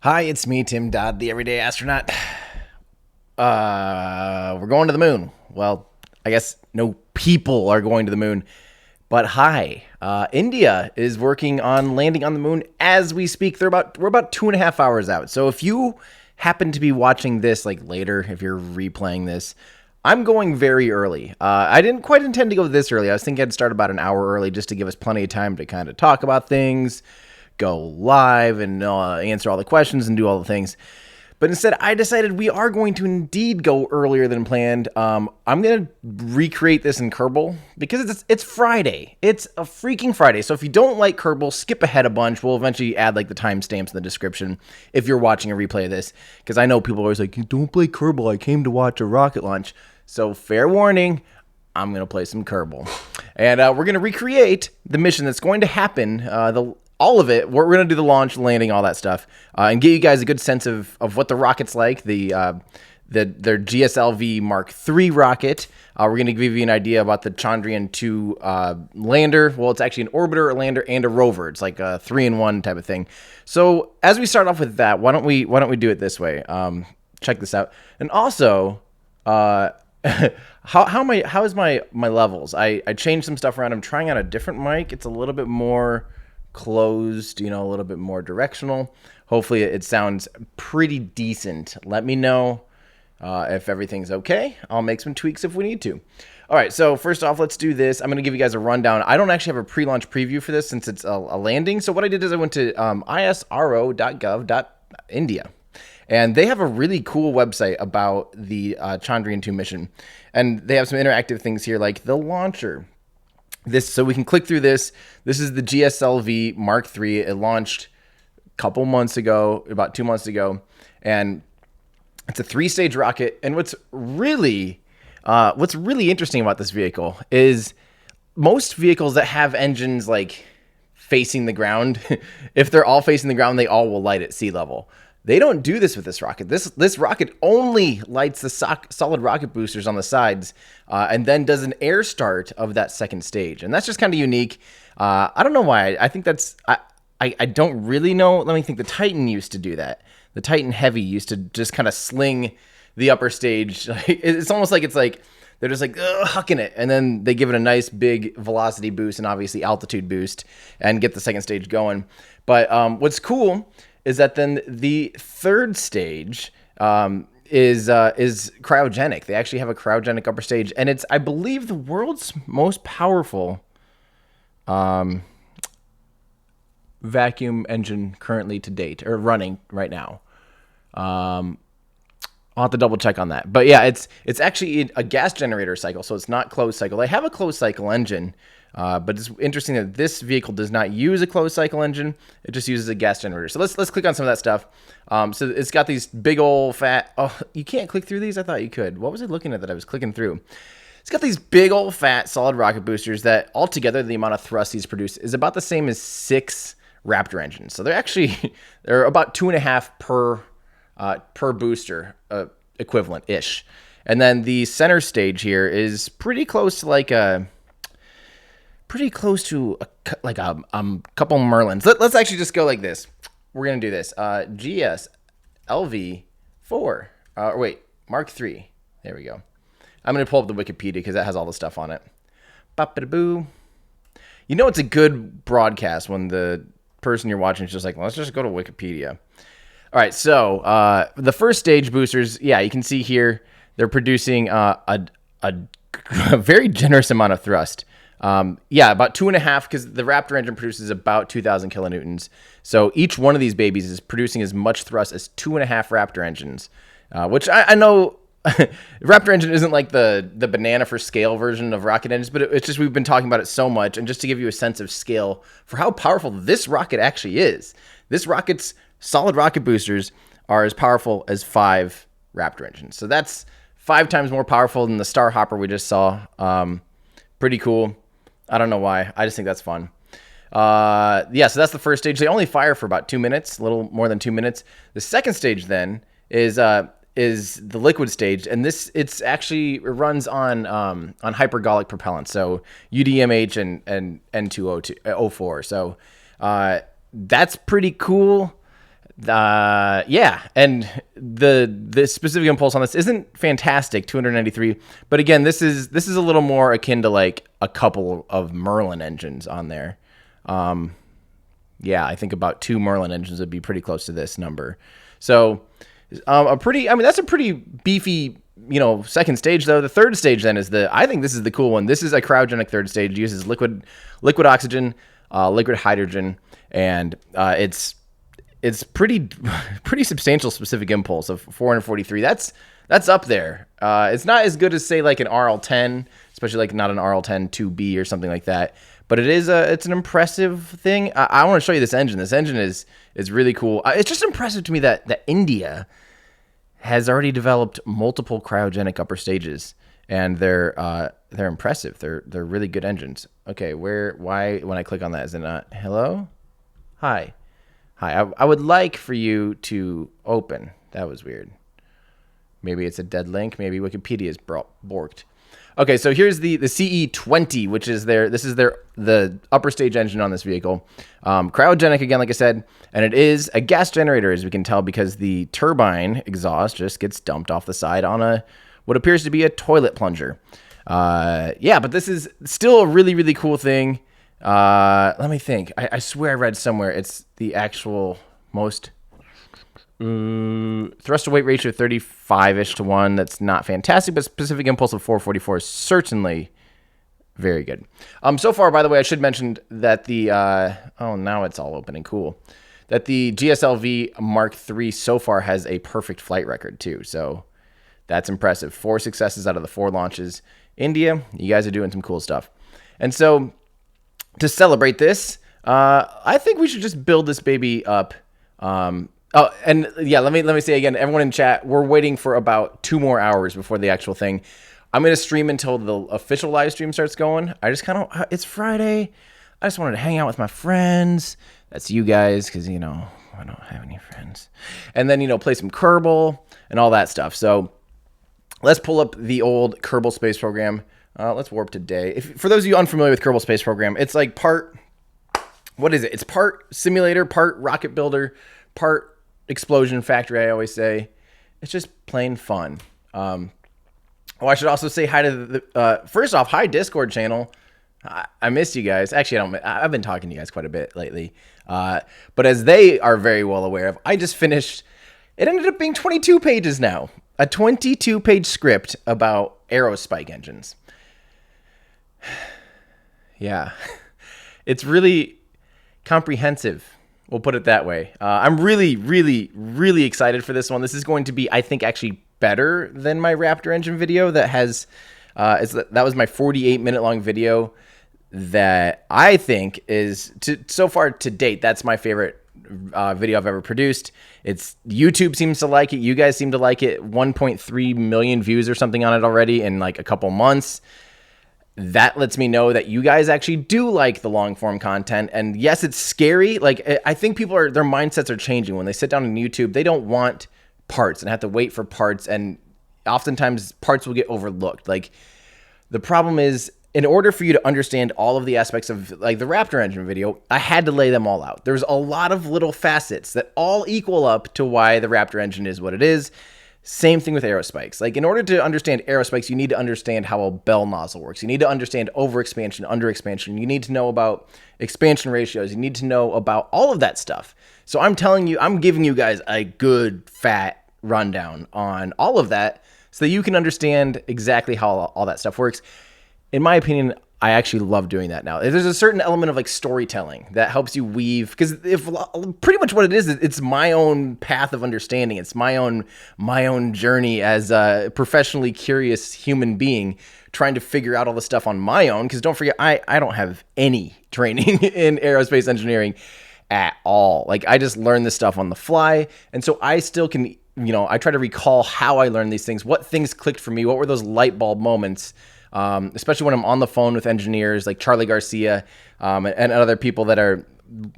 Hi, it's me, Tim Dodd, the Everyday Astronaut. We're going to the moon. Well, I guess no people are going to the moon. But hi, India is working on landing on the moon as we speak. We're about 2.5 hours out. So if you happen to be watching this like later, if you're replaying this, I'm going very early. I didn't quite intend to go this early. I was thinking I'd start about an hour early just to give us plenty of time to kind of talk about things, go live and answer all the questions and do all the things. But instead, I decided we are going to indeed go earlier than planned. I'm going to recreate this in Kerbal because it's Friday. It's a freaking Friday. So if you don't like Kerbal, skip ahead a bunch. We'll eventually add like the timestamps in the description if you're watching a replay of this. Because I know people are always like, don't play Kerbal. I came to watch a rocket launch. So fair warning, I'm going to play some Kerbal. And we're going to recreate the mission that's going to happen, all of it. We're going to do the launch, landing, all that stuff, and get you guys a good sense of what the rocket's like, their GLSV Mark III rocket. We're going to give you an idea about the Chandrayaan 2 lander. Well, it's actually an orbiter, a lander, and a rover. It's like a 3-in-1 type of thing. So as we start off with that, why don't we do it this way? Check this out. And also, how is my levels? I changed some stuff around. I'm trying out a different mic. It's a little bit more closed, a little bit more directional. Hopefully it sounds pretty decent. Let me know if everything's okay. I'll make some tweaks if we need to. All right, so first off, let's do this. I'm going to give you guys a rundown. I don't actually have a pre-launch preview for this since it's a landing. So what I did is I went to isro.gov.india. And they have a really cool website about the Chandrayaan 2 mission. And they have some interactive things here like the launcher. So we can click through this. This is the GLSV Mark III. It launched a couple months ago, about 2 months ago. And it's a 3-stage rocket. And what's really interesting about this vehicle is most vehicles that have engines like facing the ground, if they're all facing the ground, they all will light at sea level. They don't do this with this rocket. This rocket only lights the solid rocket boosters on the sides and then does an air start of that second stage. And that's just kind of unique. I don't know why. I think that's... I don't really know. Let me think. The Titan used to do that. The Titan Heavy used to just kind of sling the upper stage. It's almost like they're just like hucking it. And then they give it a nice big velocity boost and obviously altitude boost and get the second stage going. But what's cool is that then the third stage is cryogenic. They actually have a cryogenic upper stage, and it's, I believe, the world's most powerful vacuum engine currently to date, or running right now. I'll have to double check on that. But yeah, it's actually a gas generator cycle, so it's not closed cycle. They have a closed cycle engine. But it's interesting that this vehicle does not use a closed cycle engine. It just uses a gas generator. So let's click on some of that stuff. So it's got these big old fat... Oh, you can't click through these? I thought you could. What was I looking at that I was clicking through? It's got these big old fat solid rocket boosters that altogether the amount of thrust these produce is about the same as 6 Raptor engines. So they're about 2.5 per booster equivalent-ish. And then the center stage here is pretty close to a couple Merlins. Let's actually just go like this. We're going to do this. GLSV 4. Mark III. There we go. I'm going to pull up the Wikipedia because that has all the stuff on it. Bop-a-da-boo. You know it's a good broadcast when the person you're watching is just like, let's just go to Wikipedia. All right, so the first stage boosters, yeah, you can see here, they're producing a very generous amount of thrust. Yeah, about 2.5, because the Raptor engine produces about 2,000 kilonewtons. So each one of these babies is producing as much thrust as 2.5 Raptor engines, which I know Raptor engine isn't like the banana for scale version of rocket engines, but it's just we've been talking about it so much. And just to give you a sense of scale for how powerful this rocket actually is, this rocket's solid rocket boosters are as powerful as 5 Raptor engines. So that's 5 times more powerful than the Star Hopper we just saw. Pretty cool. I don't know why. I just think that's fun. Yeah, so that's the first stage. They only fire for about 2 minutes, a little more than 2 minutes. The second stage then is the liquid stage, and it runs on hypergolic propellant, so UDMH and N2O4. So that's pretty cool. Yeah, and the specific impulse on this isn't fantastic, 293, but again, this is a little more akin to like a couple of Merlin engines on there. Yeah, I think about 2 Merlin engines would be pretty close to this number. So that's a pretty beefy, second stage though. The third stage then I think this is the cool one. This is a cryogenic third stage. It uses liquid oxygen, liquid hydrogen, and it's pretty substantial specific impulse of 443. That's up there. It's not as good as say like an RL10, especially like not an RL10 2B or something like that. But it's an impressive thing. I want to show you this engine. This engine is really cool. It's just impressive to me that India has already developed multiple cryogenic upper stages, and they're impressive. They're really good engines. Okay, why when I click on that is it not hello? Hi. I would like for you to open. That was weird. Maybe it's a dead link. Maybe Wikipedia's borked. Okay, so here's the CE20, which is the upper stage engine on this vehicle. Cryogenic again, like I said, and it is a gas generator, as we can tell, because the turbine exhaust just gets dumped off the side on what appears to be a toilet plunger. Yeah, but this is still a really, really cool thing. Let me think. I swear I read somewhere it's the actual most thrust to weight ratio 35-ish to 1. That's not fantastic, but specific impulse of 444 is certainly very good. So far, by the way, I should mention that now it's all open and cool. That the GLSV Mark III so far has a perfect flight record too. So that's impressive. 4 successes out of the 4 launches. India, you guys are doing some cool stuff. And so to celebrate this, I think we should just build this baby up. Oh, and yeah, let me say again, everyone in chat, we're waiting for about 2 more hours before the actual thing. I'm going to stream until the official live stream starts going. It's Friday. I just wanted to hang out with my friends. That's you guys, because, I don't have any friends. And then, play some Kerbal and all that stuff. So let's pull up the old Kerbal Space Program. Let's warp today. For those of you unfamiliar with Kerbal Space Program, it's like what is it? It's part simulator, part rocket builder, part explosion factory, I always say. It's just plain fun. I should also say hi to first off, hi Discord channel. I missed you guys. Actually, I've been talking to you guys quite a bit lately. But as they are very well aware of, I just finished, it ended up being 22 pages now. A 22-page script about aerospike engines. Yeah. It's really comprehensive. We'll put it that way. I'm really, really, really excited for this one. This is going to be, I think, actually better than my Raptor engine video that has, that was my 48-minute long video that I think is, so far to date, that's my favorite video I've ever produced. YouTube seems to like it. You guys seem to like it. 1.3 million views or something on it already in like a couple months. That lets me know that you guys actually do like the long form content. And yes, it's scary. Like, I think their mindsets are changing. When they sit down on YouTube, they don't want parts and have to wait for parts. And oftentimes parts will get overlooked. Like, the problem is, in order for you to understand all of the aspects of like the Raptor engine video, I had to lay them all out. There's a lot of little facets that all equal up to why the Raptor engine is what it is. Same thing with aerospikes. Like, in order to understand aerospikes, you need to understand how a bell nozzle works. You need to understand overexpansion, underexpansion. You need to know about expansion ratios. You need to know about all of that stuff. So I'm giving you guys a good fat rundown on all of that so that you can understand exactly how all that stuff works. In my opinion, I actually love doing that now. There's a certain element of like storytelling that helps you weave, because if pretty much what it is, it's my own path of understanding. It's my own journey as a professionally curious human being trying to figure out all the stuff on my own. Because don't forget, I don't have any training in aerospace engineering at all. Like, I just learned this stuff on the fly, and so I still can, I try to recall how I learned these things, what things clicked for me, what were those light bulb moments, especially when I'm on the phone with engineers like Charlie Garcia, and other people that are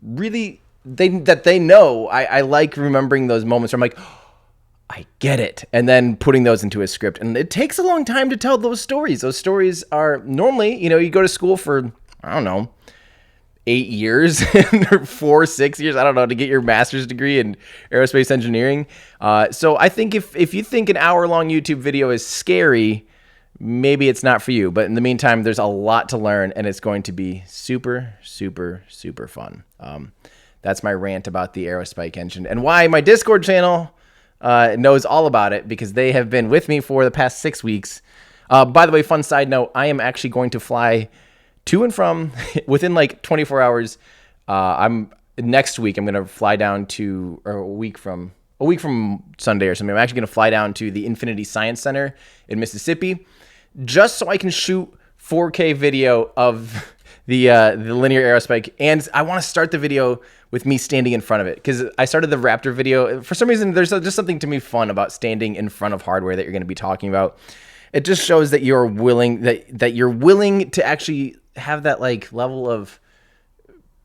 really, they know. I like remembering those moments where I'm like, oh, I get it, and then putting those into a script. And it takes a long time to tell those stories. Those stories are normally, you go to school for, I don't know, 8 years or 4, 6 years, I don't know, to get your master's degree in aerospace engineering. So I think if you think an hour-long YouTube video is scary, maybe it's not for you. But in the meantime, there's a lot to learn, and it's going to be super, super, super fun. That's my rant about the Aerospike engine, and why my Discord channel knows all about it, because they have been with me for the past 6 weeks. By the way, fun side note, I am actually going to fly to and from within like 24 hours. Next week, I'm going to fly down to, or a week from Sunday or something. I'm actually going to fly down to the Infinity Science Center in Mississippi, just so I can shoot 4K video of the linear aerospike. And I want to start the video with me standing in front of it, because I started the Raptor video. For some reason, there's just something to me fun about standing in front of hardware that you're going to be talking about. It just shows that you're willing, that you're willing to actually have that like level of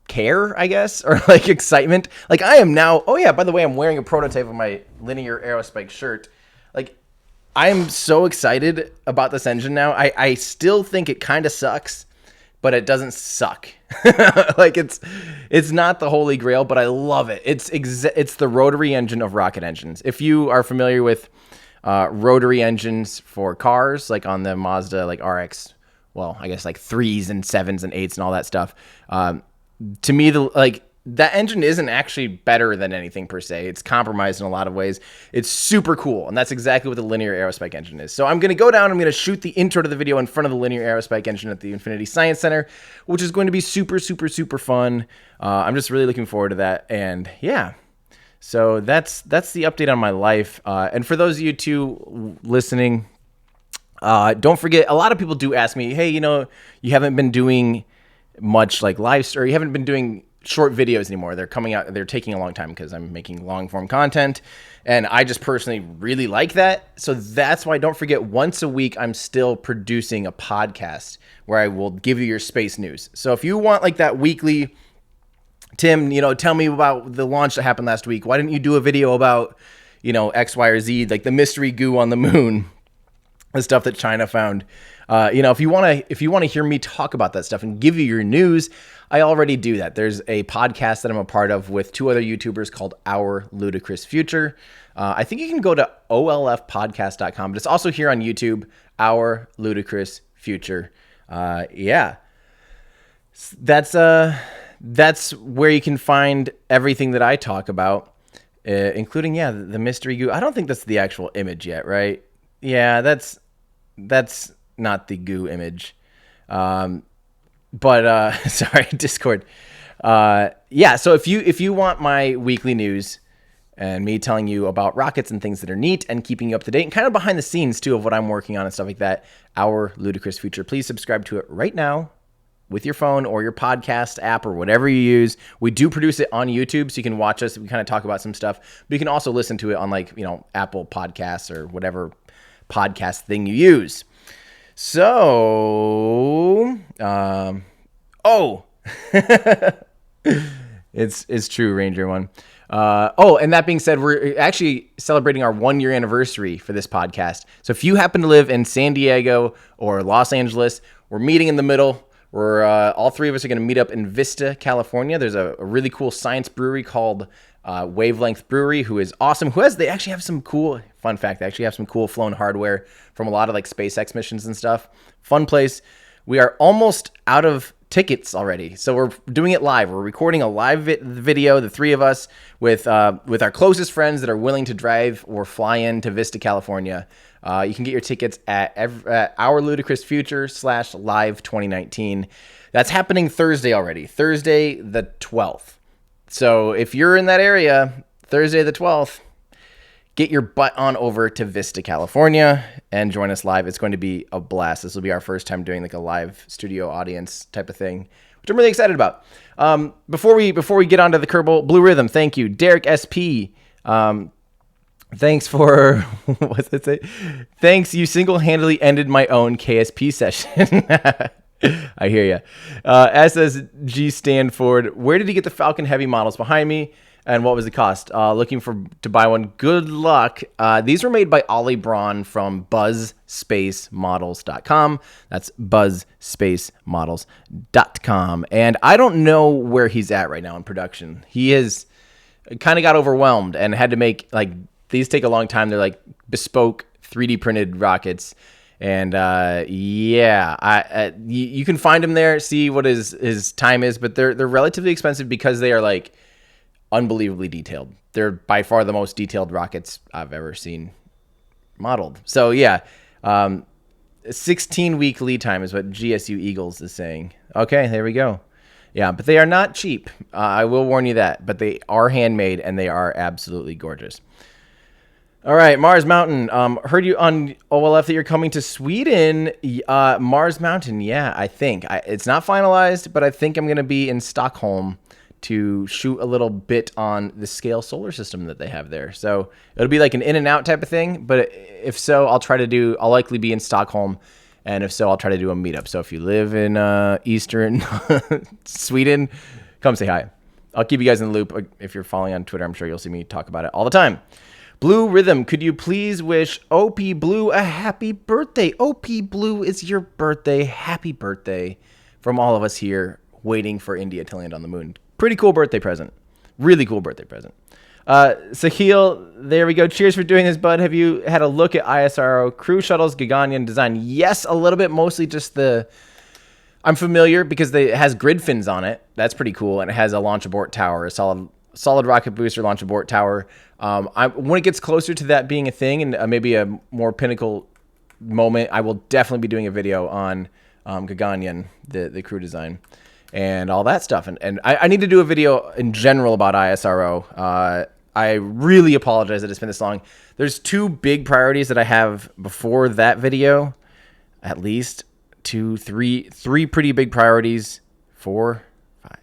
care, I guess, or like excitement. Like, I am now, oh yeah, by the way, I'm wearing a prototype of my linear aerospike shirt. Like, I am so excited about this engine now. I still think it kind of sucks, but it doesn't suck. Like, it's not the holy grail, but I love it. It's the rotary engine of rocket engines. If you are familiar with rotary engines for cars, like on the Mazda like RX, well, I guess like 3s and 7s and 8s and all that stuff. To me, that engine isn't actually better than anything per se. It's compromised in a lot of ways. It's super cool, and that's exactly what the linear aerospike engine is. So I'm going to go down, I'm going to shoot the intro to the video in front of the linear aerospike engine at the Infinity Science Center, which is going to be super, super, super fun. I'm just really looking forward to that, and yeah. So that's the update on my life. And for those of you too listening, don't forget, a lot of people do ask me, hey, you haven't been doing much like or you haven't been doing short videos anymore. They're taking a long time because I'm making long form content, and I just personally really like that. So that's why, don't forget, once a week I'm still producing a podcast where I will give you your space news. So if you want like that weekly, Tim, tell me about the launch that happened last week. Why didn't you do a video about, X, Y, or Z, like the mystery goo on the moon, the stuff that China found? If you want to hear me talk about that stuff and give you your news, I already do that. There's a podcast that I'm a part of with 2 other YouTubers called Our Ludicrous Future. I think you can go to olfpodcast.com, but it's also here on YouTube, Our Ludicrous Future. Yeah. That's where you can find everything that I talk about, including, the mystery goo. I don't think that's the actual image yet, right? Yeah, that's not the goo image. But sorry, Discord. So if you want my weekly news and me telling you about rockets and things that are neat and keeping you up to date and kind of behind the scenes too of what I'm working on and stuff like that, Our Ludicrous Future, please subscribe to it right now with your phone or your podcast app or whatever you use. We do produce it on YouTube, so you can watch us. We kind of talk about some stuff, but you can also listen to it on Apple Podcasts or whatever podcast thing you use. So, it's true, Ranger One. And that being said, we're actually celebrating our 1-year anniversary for this podcast. So if you happen to live in San Diego or Los Angeles, we're meeting in the middle. We're all 3 of us are going to meet up in Vista, California. There's a really cool science brewery called Wavelength Brewery, who is awesome. They actually have some cool, fun fact, they actually have some cool flown hardware from a lot of like SpaceX missions and stuff. Fun place. We are almost out of tickets already. So we're doing it live. We're recording a live video, the three of us, with our closest friends that are willing to drive or fly in to Vista, California. You can get your tickets at Our Ludicrous Future /live 2019. That's happening Thursday already, Thursday the 12th. So if you're in that area, Thursday the 12th, get your butt on over to Vista, California, and join us live. It's going to be a blast. This will be our first time doing like a live studio audience type of thing, which I'm really excited about. Before we get onto the Kerbal Blue Rhythm, thank you, Derek SP. Thanks for what's it say? Thanks, you single-handedly ended my own KSP session. I hear you. SSG Stanford, where did he get the Falcon Heavy models behind me? And what was the cost? Looking to buy one. Good luck. These were made by Ollie Braun from buzzspacemodels.com. That's buzzspacemodels.com. And I don't know where he's at right now in production. He has kind of got overwhelmed and had to make, like, these take a long time. They're like bespoke 3D printed rockets. And you can find him there, see what his time is, but they're relatively expensive because they are like unbelievably detailed. They're by far the most detailed rockets I've ever seen modeled. So yeah, 16-week lead time is what GSU Eagles is saying. Okay, there we go. Yeah, but they are not cheap. I will warn you that, but they are handmade and they are absolutely gorgeous. All right, Mars Mountain. Heard you on OLF that you're coming to Sweden. Mars Mountain, yeah, I think. It's not finalized, but I think I'm going to be in Stockholm to shoot a little bit on the scale solar system that they have there. So it'll be like an in and out type of thing, but if so, I'll likely be in Stockholm, and if so, I'll try to do a meetup. So if you live in eastern Sweden, come say hi. I'll keep you guys in the loop. If you're following on Twitter, I'm sure you'll see me talk about it all the time. Blue Rhythm, could you please wish OP Blue a happy birthday? OP Blue, is your birthday. Happy birthday from all of us here waiting for India to land on the moon. Pretty cool birthday present. Really cool birthday present. Sahil, there we go. Cheers for doing this, bud. Have you had a look at ISRO crew shuttles Gaganyaan design? Yes, a little bit. Mostly just I'm familiar because it has grid fins on it. That's pretty cool. And it has a launch abort tower, a solid rocket booster launch abort tower. When it gets closer to that being a thing and maybe a more pinnacle moment, I will definitely be doing a video on Gaganyaan, the crew design, and all that stuff. And I need to do a video in general about ISRO. I really apologize that it's been this long. There's two big priorities that I have before that video, at least three pretty big priorities. 4, 5.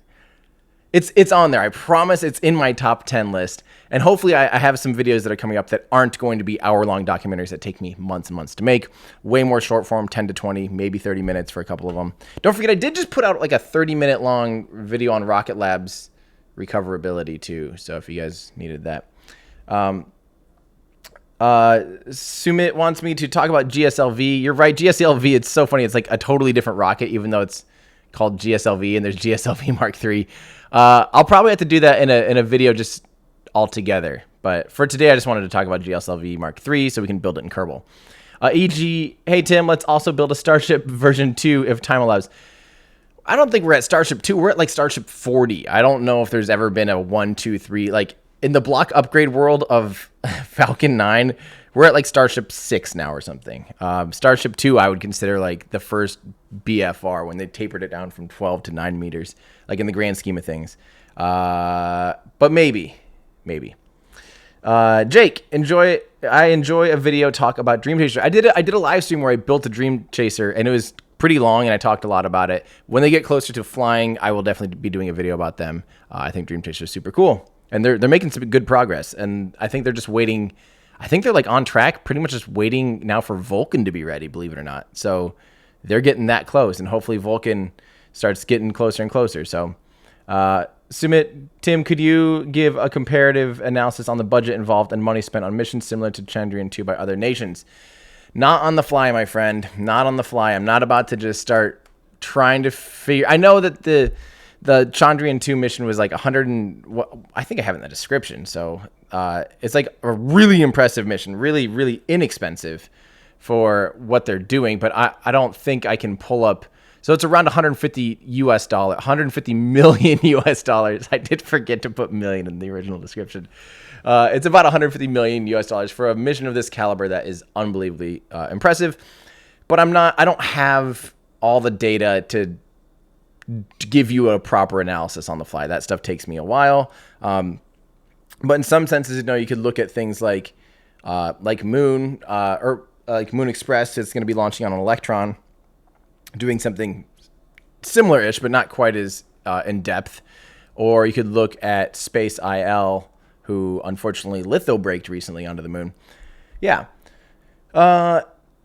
It's on there. I promise it's in my top 10 list. And hopefully I have some videos that are coming up that aren't going to be hour-long documentaries that take me months and months to make. Way more short form, 10 to 20, maybe 30 minutes for a couple of them. Don't forget, I did just put out like a 30-minute long video on Rocket Lab's recoverability too. So if you guys needed that. Sumit wants me to talk about GSLV. You're right, GSLV, it's so funny. It's like a totally different rocket, even though it's called GSLV and there's GSLV Mark III. I'll probably have to do that in a video just all together. But for today, I just wanted to talk about GLSV Mark III so we can build it in Kerbal. E.g., hey, Tim, let's also build a Starship version 2 if time allows. I don't think we're at Starship 2. We're at like Starship 40. I don't know if there's ever been a 1, 2, 3. Like in the block upgrade world of Falcon 9, we're at like Starship 6 now or something. Starship 2, I would consider like the first BFR when they tapered it down from 12 to 9 meters, like in the grand scheme of things. But maybe. Jake, I enjoy a video talk about Dream Chaser. I did a live stream where I built a Dream Chaser, and it was pretty long, and I talked a lot about it. When they get closer to flying, I will definitely be doing a video about them. I think Dream Chaser is super cool, and they're making some good progress. And I think they're just waiting. I think they're like on track, pretty much just waiting now for Vulcan to be ready. Believe it or not, so they're getting that close, and hopefully Vulcan starts getting closer and closer. So. Sumit, Tim, could you give a comparative analysis on the budget involved and money spent on missions similar to Chandrayaan 2 by other nations? Not on the fly, my friend. Not on the fly. I'm not about to just start trying to figure. I know that the Chandrayaan 2 mission was like 100 and I think I have it in the description. So it's like a really impressive mission, really, really inexpensive for what they're doing. But I don't think I can pull up So it's around 150 US dollar, 150 million US dollars. I did forget to put million in the original description. It's about 150 million US dollars for a mission of this caliber. That is unbelievably impressive. But I don't have all the data to give you a proper analysis on the fly. That stuff takes me a while. But in some senses, you could look at things like Moon or like Moon Express. It's going to be launching on an Electron, doing something similar-ish, but not quite as in depth. Or you could look at Space IL, who unfortunately litho-braked recently onto the moon. Yeah.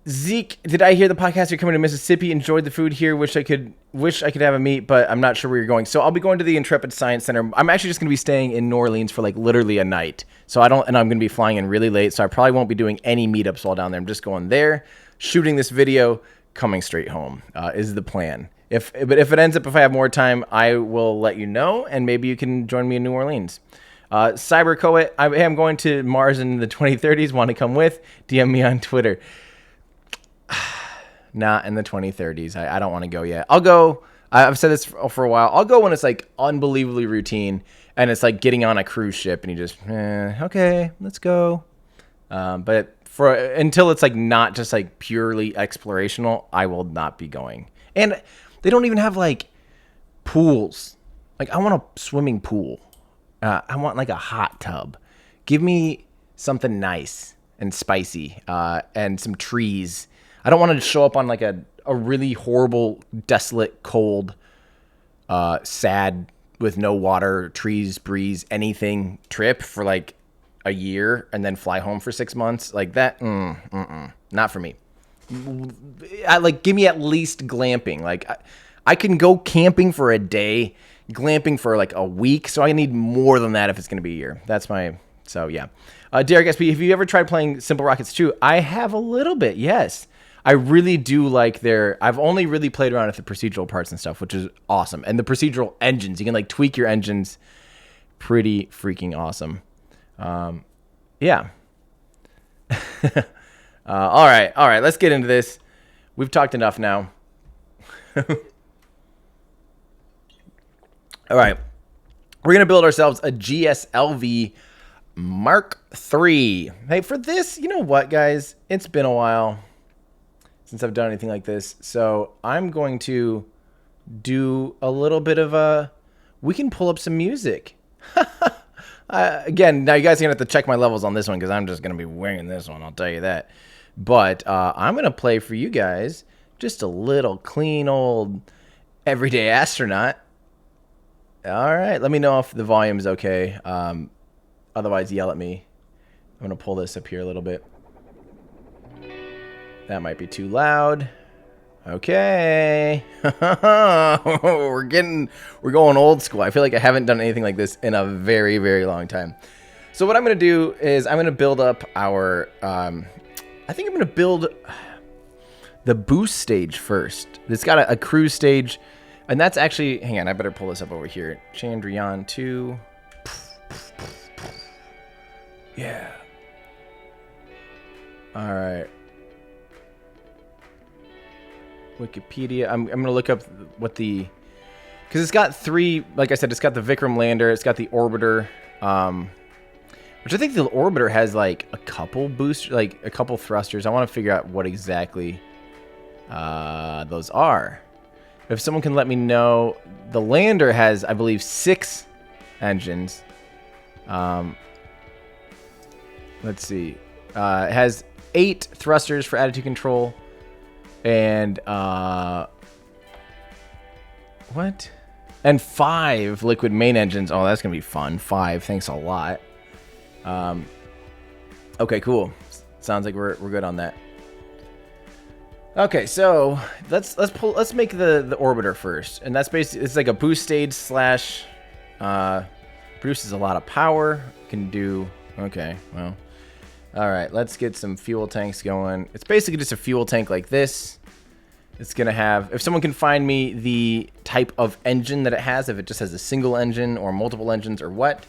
Zeke, did I hear the podcast? You're coming to Mississippi. Enjoyed the food here. Wish I could have a meet, but I'm not sure where you're going. So I'll be going to the Intrepid Science Center. I'm actually just going to be staying in New Orleans for like literally a night. So I'm going to be flying in really late. So I probably won't be doing any meetups while down there. I'm just going there, shooting this video, coming straight home is the plan. But if it ends up, if I have more time, I will let you know, and maybe you can join me in New Orleans. Cybercoet, I am going to Mars in the 2030s. Want to come with? DM me on Twitter. Not in the 2030s. I don't want to go yet. I'll go. I've said this for a while. I'll go when it's like unbelievably routine, and it's like getting on a cruise ship, and you just, okay, let's go. But until it's like not just like purely explorational, I will not be going. And they don't even have like pools. Like I want a swimming pool. I want like a hot tub. Give me something nice and spicy and some trees. I don't want to show up on like a really horrible, desolate, cold, sad, with no water, trees, breeze, anything trip for like a year and then fly home for 6 months. Like that, not for me. Give me at least glamping. Like I can go camping for a day, glamping for like a week. So I need more than that if it's going to be a year. So yeah. Derek SP, have you ever tried playing Simple Rockets 2? I have a little bit, yes. I really do like I've only really played around with the procedural parts and stuff, which is awesome. And the procedural engines, you can like tweak your engines. Pretty freaking awesome. Yeah. All right. Let's get into this. We've talked enough now. All right. We're going to build ourselves a GLSV Mark III. Hey, for this, you know what, guys? It's been a while since I've done anything like this. So I'm going to do a little bit of we can pull up some music. Again, now you guys are going to have to check my levels on this one because I'm just going to be winging this one, I'll tell you that. But I'm going to play for you guys just a little clean old Everyday Astronaut. All right, let me know if the volume is okay. Otherwise, yell at me. I'm going to pull this up here a little bit. That might be too loud. Okay. We're going old school. I feel like I haven't done anything like this in a very, very long time. So what I'm going to do is I'm going to build up our, I think I'm going to build the boost stage first. It's got a cruise stage, and that's actually, hang on, I better pull this up over here. Chandrayaan 2. Yeah. All right. Wikipedia. I'm going to look up what because it's got three, like I said, it's got the Vikram lander, it's got the orbiter, which I think the orbiter has like a couple boosters, like a couple thrusters. I want to figure out what exactly those are. If someone can let me know, the lander has, I believe, 6 engines. Let's see. It has 8 thrusters for attitude control. And what? And 5 liquid main engines. Oh, that's gonna be fun. 5. Thanks a lot. Okay, cool. Sounds like we're good on that. Okay, so let's make the orbiter first, and that's basically, it's like a boost stage slash produces a lot of power. Can do, okay, well. All right, let's get some fuel tanks going. It's basically just a fuel tank like this. It's going to have, if someone can find me the type of engine that it has, if it just has a single engine or multiple engines or what.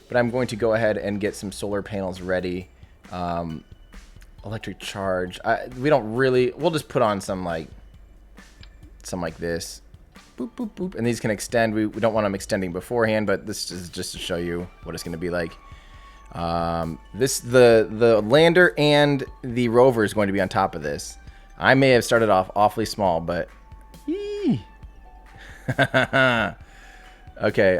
But I'm going to go ahead and get some solar panels ready. Electric charge. We'll just put on some like Something like this. Boop, boop, boop. And these can extend. We don't want them extending beforehand, but this is just to show you what it's going to be like. The lander and the rover is going to be on top of this. I may have started off awfully small, but... Okay,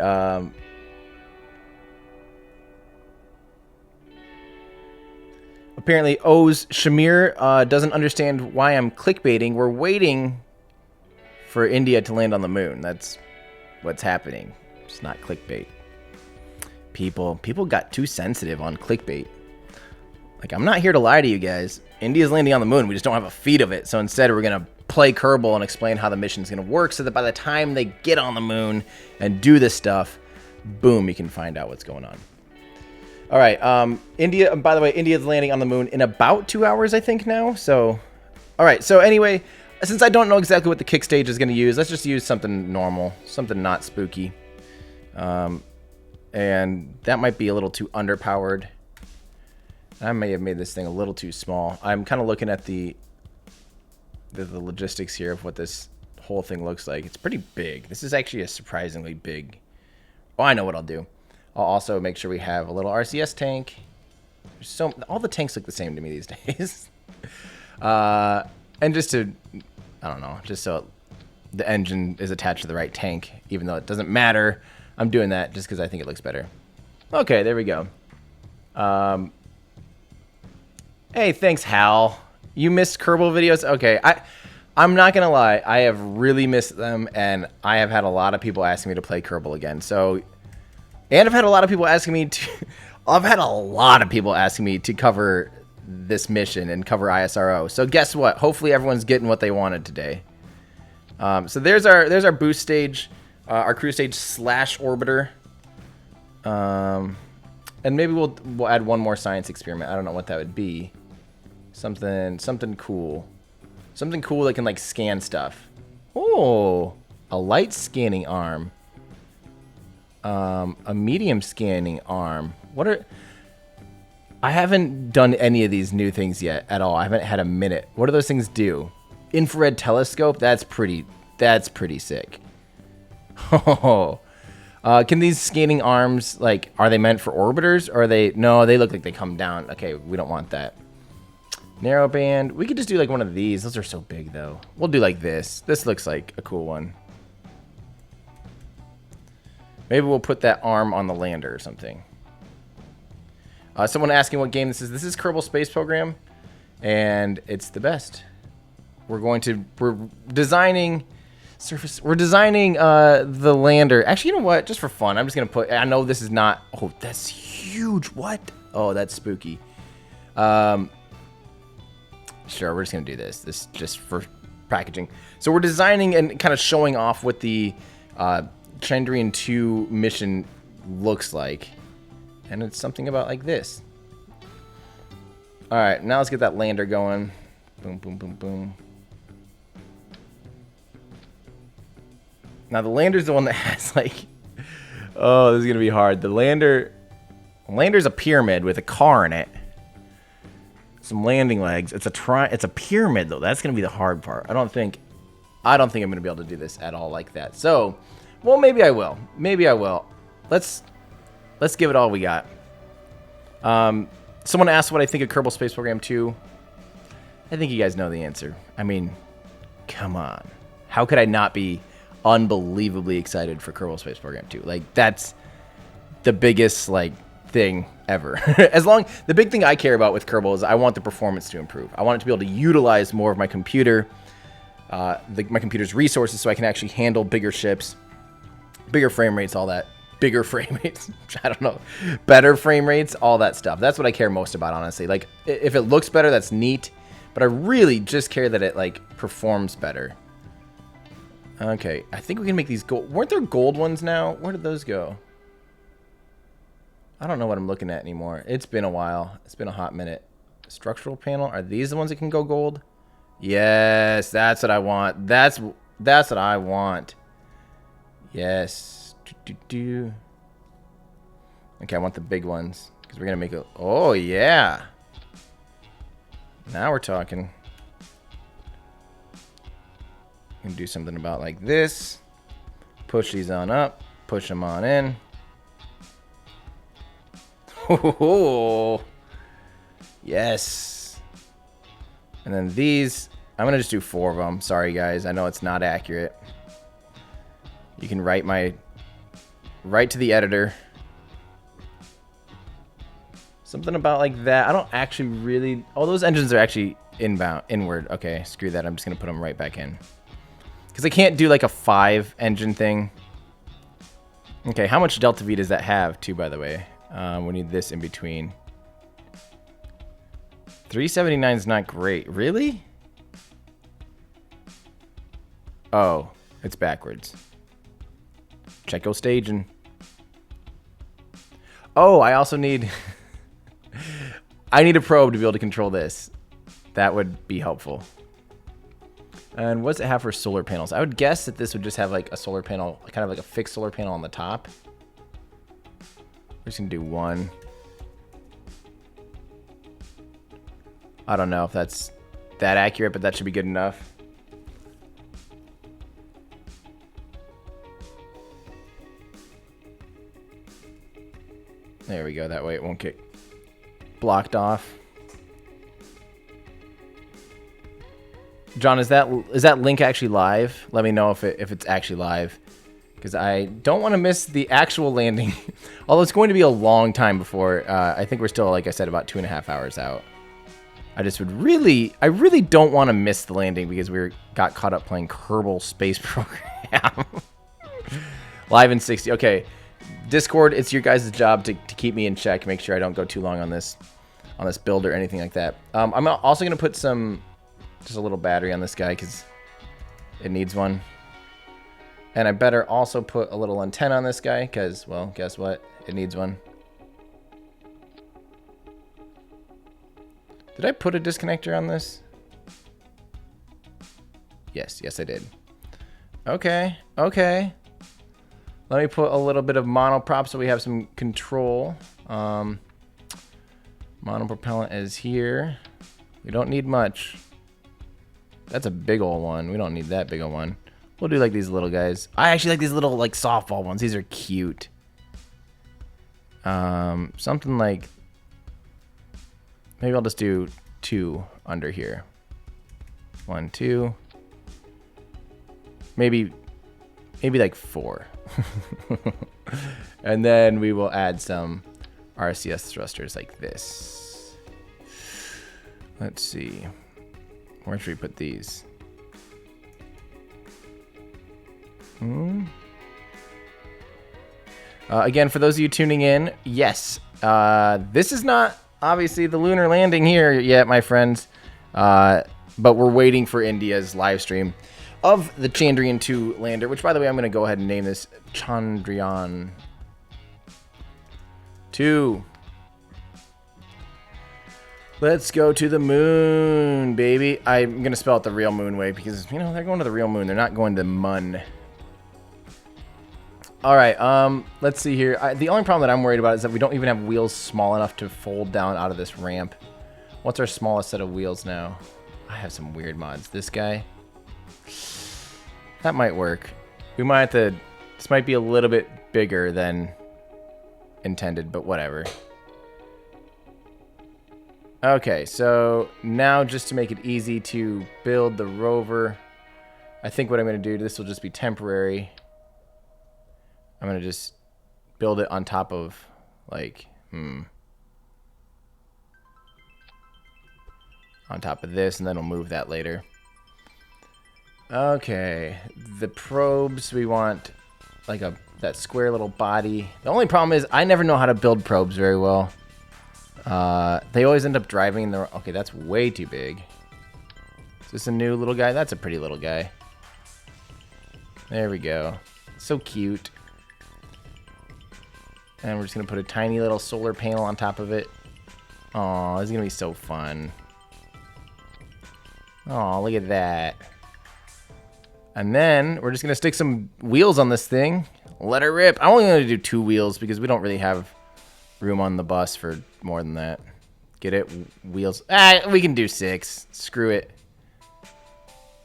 apparently O's Shamir doesn't understand why I'm clickbaiting. We're waiting for India to land on the moon. That's what's happening. It's not clickbait. People got too sensitive on clickbait. Like, I'm not here to lie to you guys. India's landing on the moon. We just don't have a feed of it. So instead, we're going to play Kerbal and explain how the mission's going to work so that by the time they get on the moon and do this stuff, boom, you can find out what's going on. All right. India, by the way, India's landing on the moon in about 2 hours, I think, now. So, all right. So anyway, since I don't know exactly what the kick stage is going to use, let's just use something normal, something not spooky. And that might be a little too underpowered. I may have made this thing a little too small. I'm kind of looking at the logistics here of what this whole thing looks like. It's pretty big. This is actually a surprisingly big... Oh, I know what I'll do. I'll also make sure we have a little RCS tank. All the tanks look the same to me these days. And just to... I don't know. Just so the engine is attached to the right tank, even though it doesn't matter. I'm doing that just because I think it looks better. Okay, there we go. Hey, thanks, Hal. You missed Kerbal videos? Okay, I'm not going to lie. I have really missed them, and I have had a lot of people asking me to play Kerbal again. So, and I've had a lot of people asking me to... I've had a lot of people asking me to cover this mission and cover ISRO. So guess what? Hopefully everyone's getting what they wanted today. So there's our boost stage. Our crew stage / orbiter. And maybe we'll add one more science experiment. I don't know what that would be. Something cool. Something cool that can like scan stuff. Oh, a light scanning arm. A medium scanning arm. I haven't done any of these new things yet at all. I haven't had a minute. What do those things do? Infrared telescope? That's pretty sick. Oh, can these scanning arms, like, are they meant for orbiters? Or are they... No, they look like they come down. Okay, we don't want that. Narrowband. We could just do, like, one of these. Those are so big, though. We'll do, like, this. This looks like a cool one. Maybe we'll put that arm on the lander or something. Someone asking what game this is. This is Kerbal Space Program, and it's the best. We're designing... We're designing the lander. Actually, you know what? Just for fun, I'm just going to put... I know this is not... Oh, that's huge. What? Oh, that's spooky. Sure, we're just going to do this. This just for packaging. So we're designing and kind of showing off what the Chandrayaan 2 mission looks like. And it's something about like this. All right, now let's get that lander going. Boom, boom, boom, boom. Now the lander's the one that has like, oh, this is gonna be hard. The lander's a pyramid with a car in it, some landing legs. It's a pyramid though. That's gonna be the hard part. I don't think I'm gonna be able to do this at all like that. So, well, maybe I will. Maybe I will. Let's give it all we got. Someone asked what I think of Kerbal Space Program 2. I think you guys know the answer. I mean, come on. How could I not be unbelievably excited for Kerbal Space Program 2? Like, that's the biggest like thing ever. The big thing I care about with Kerbal is I want the performance to improve. I want it to be able to utilize more of my computer, my computer's resources, so I can actually handle bigger ships, bigger frame rates, all that. Bigger frame rates, I don't know, better frame rates, all that stuff. That's what I care most about, honestly. Like, if it looks better, that's neat, but I really just care that it like performs better. Okay, I think we can make these gold. Weren't there gold ones now? Where did those go? I don't know what I'm looking at anymore. It's been a while. It's been a hot minute. Structural panel. Are these the ones that can go gold? Yes, that's what I want. That's what I want. Yes. Okay, I want the big ones because we're gonna make a... Oh yeah. Now we're talking. And do something about like this. Push these on up. Push them on in. Oh, yes. And then these, I'm going to just do 4 of them. Sorry, guys. I know it's not accurate. You can write to the editor. Something about like that. I don't actually really... Oh, those engines are actually inward. Okay, screw that. I'm just going to put them right back in. Because I can't do like a 5 engine thing. Okay, how much delta V does that have too, by the way? We need this in between. 379 is not great. Really? Oh, it's backwards. Checo staging. Oh, I also need... I need a probe to be able to control this. That would be helpful. And what does it have for solar panels? I would guess that this would just have like a solar panel, kind of like a fixed solar panel on the top. We're just gonna do 1. I don't know if that's that accurate, but that should be good enough. There we go. That way it won't get blocked off. John, is that link actually live? Let me know if it's actually live, because I don't want to miss the actual landing. Although it's going to be a long time before. I think we're still, like I said, about 2.5 hours out. I really don't want to miss the landing because we got caught up playing Kerbal Space Program. Live in 60. Okay, Discord, it's your guys' job to keep me in check, make sure I don't go too long on this build or anything like that. I'm also gonna put just a little battery on this guy because it needs one. And I better also put a little antenna on this guy because, well, guess what? It needs one. Did I put a disconnector on this? Yes, I did. Okay. Let me put a little bit of monoprop so we have some control. Monopropellant is here. We don't need much. That's a big old one. We don't need that big old one. We'll do like these little guys. I actually like these little like softball ones. These are cute. Something like, maybe I'll just do 2 under here. 1, 2. Maybe like 4. And then we will add some RCS thrusters like this. Let's see. Where should we put these? Again, for those of you tuning in, yes, this is not obviously the lunar landing here yet, my friends, but we're waiting for India's live stream of the Chandrayaan 2 lander, which, by the way, I'm going to go ahead and name this Chandrayaan 2. Let's go to the moon, baby. I'm going to spell it the real moon way because, you know, they're going to the real moon. They're not going to Mun. All right, let's see here. The only problem that I'm worried about is that we don't even have wheels small enough to fold down out of this ramp. What's our smallest set of wheels now? I have some weird mods. This guy. That might work. We might have to... This might be a little bit bigger than intended, but whatever. Okay, so now just to make it easy to build the rover, I think what I'm going to do, this will just be temporary. I'm going to just build it on top of, like, on top of this, and then we'll move that later. Okay, the probes, we want, like, that square little body. The only problem is I never know how to build probes very well. They always end up driving the... Okay, that's way too big. Is this a new little guy? That's a pretty little guy. There we go. So cute. And we're just going to put a tiny little solar panel on top of it. Aw, this is going to be so fun. Aw, look at that. And then we're just going to stick some wheels on this thing. Let her rip. I'm only going to do 2 wheels because we don't really have room on the bus for more than that. Get it? Wheels. We can do 6. Screw it.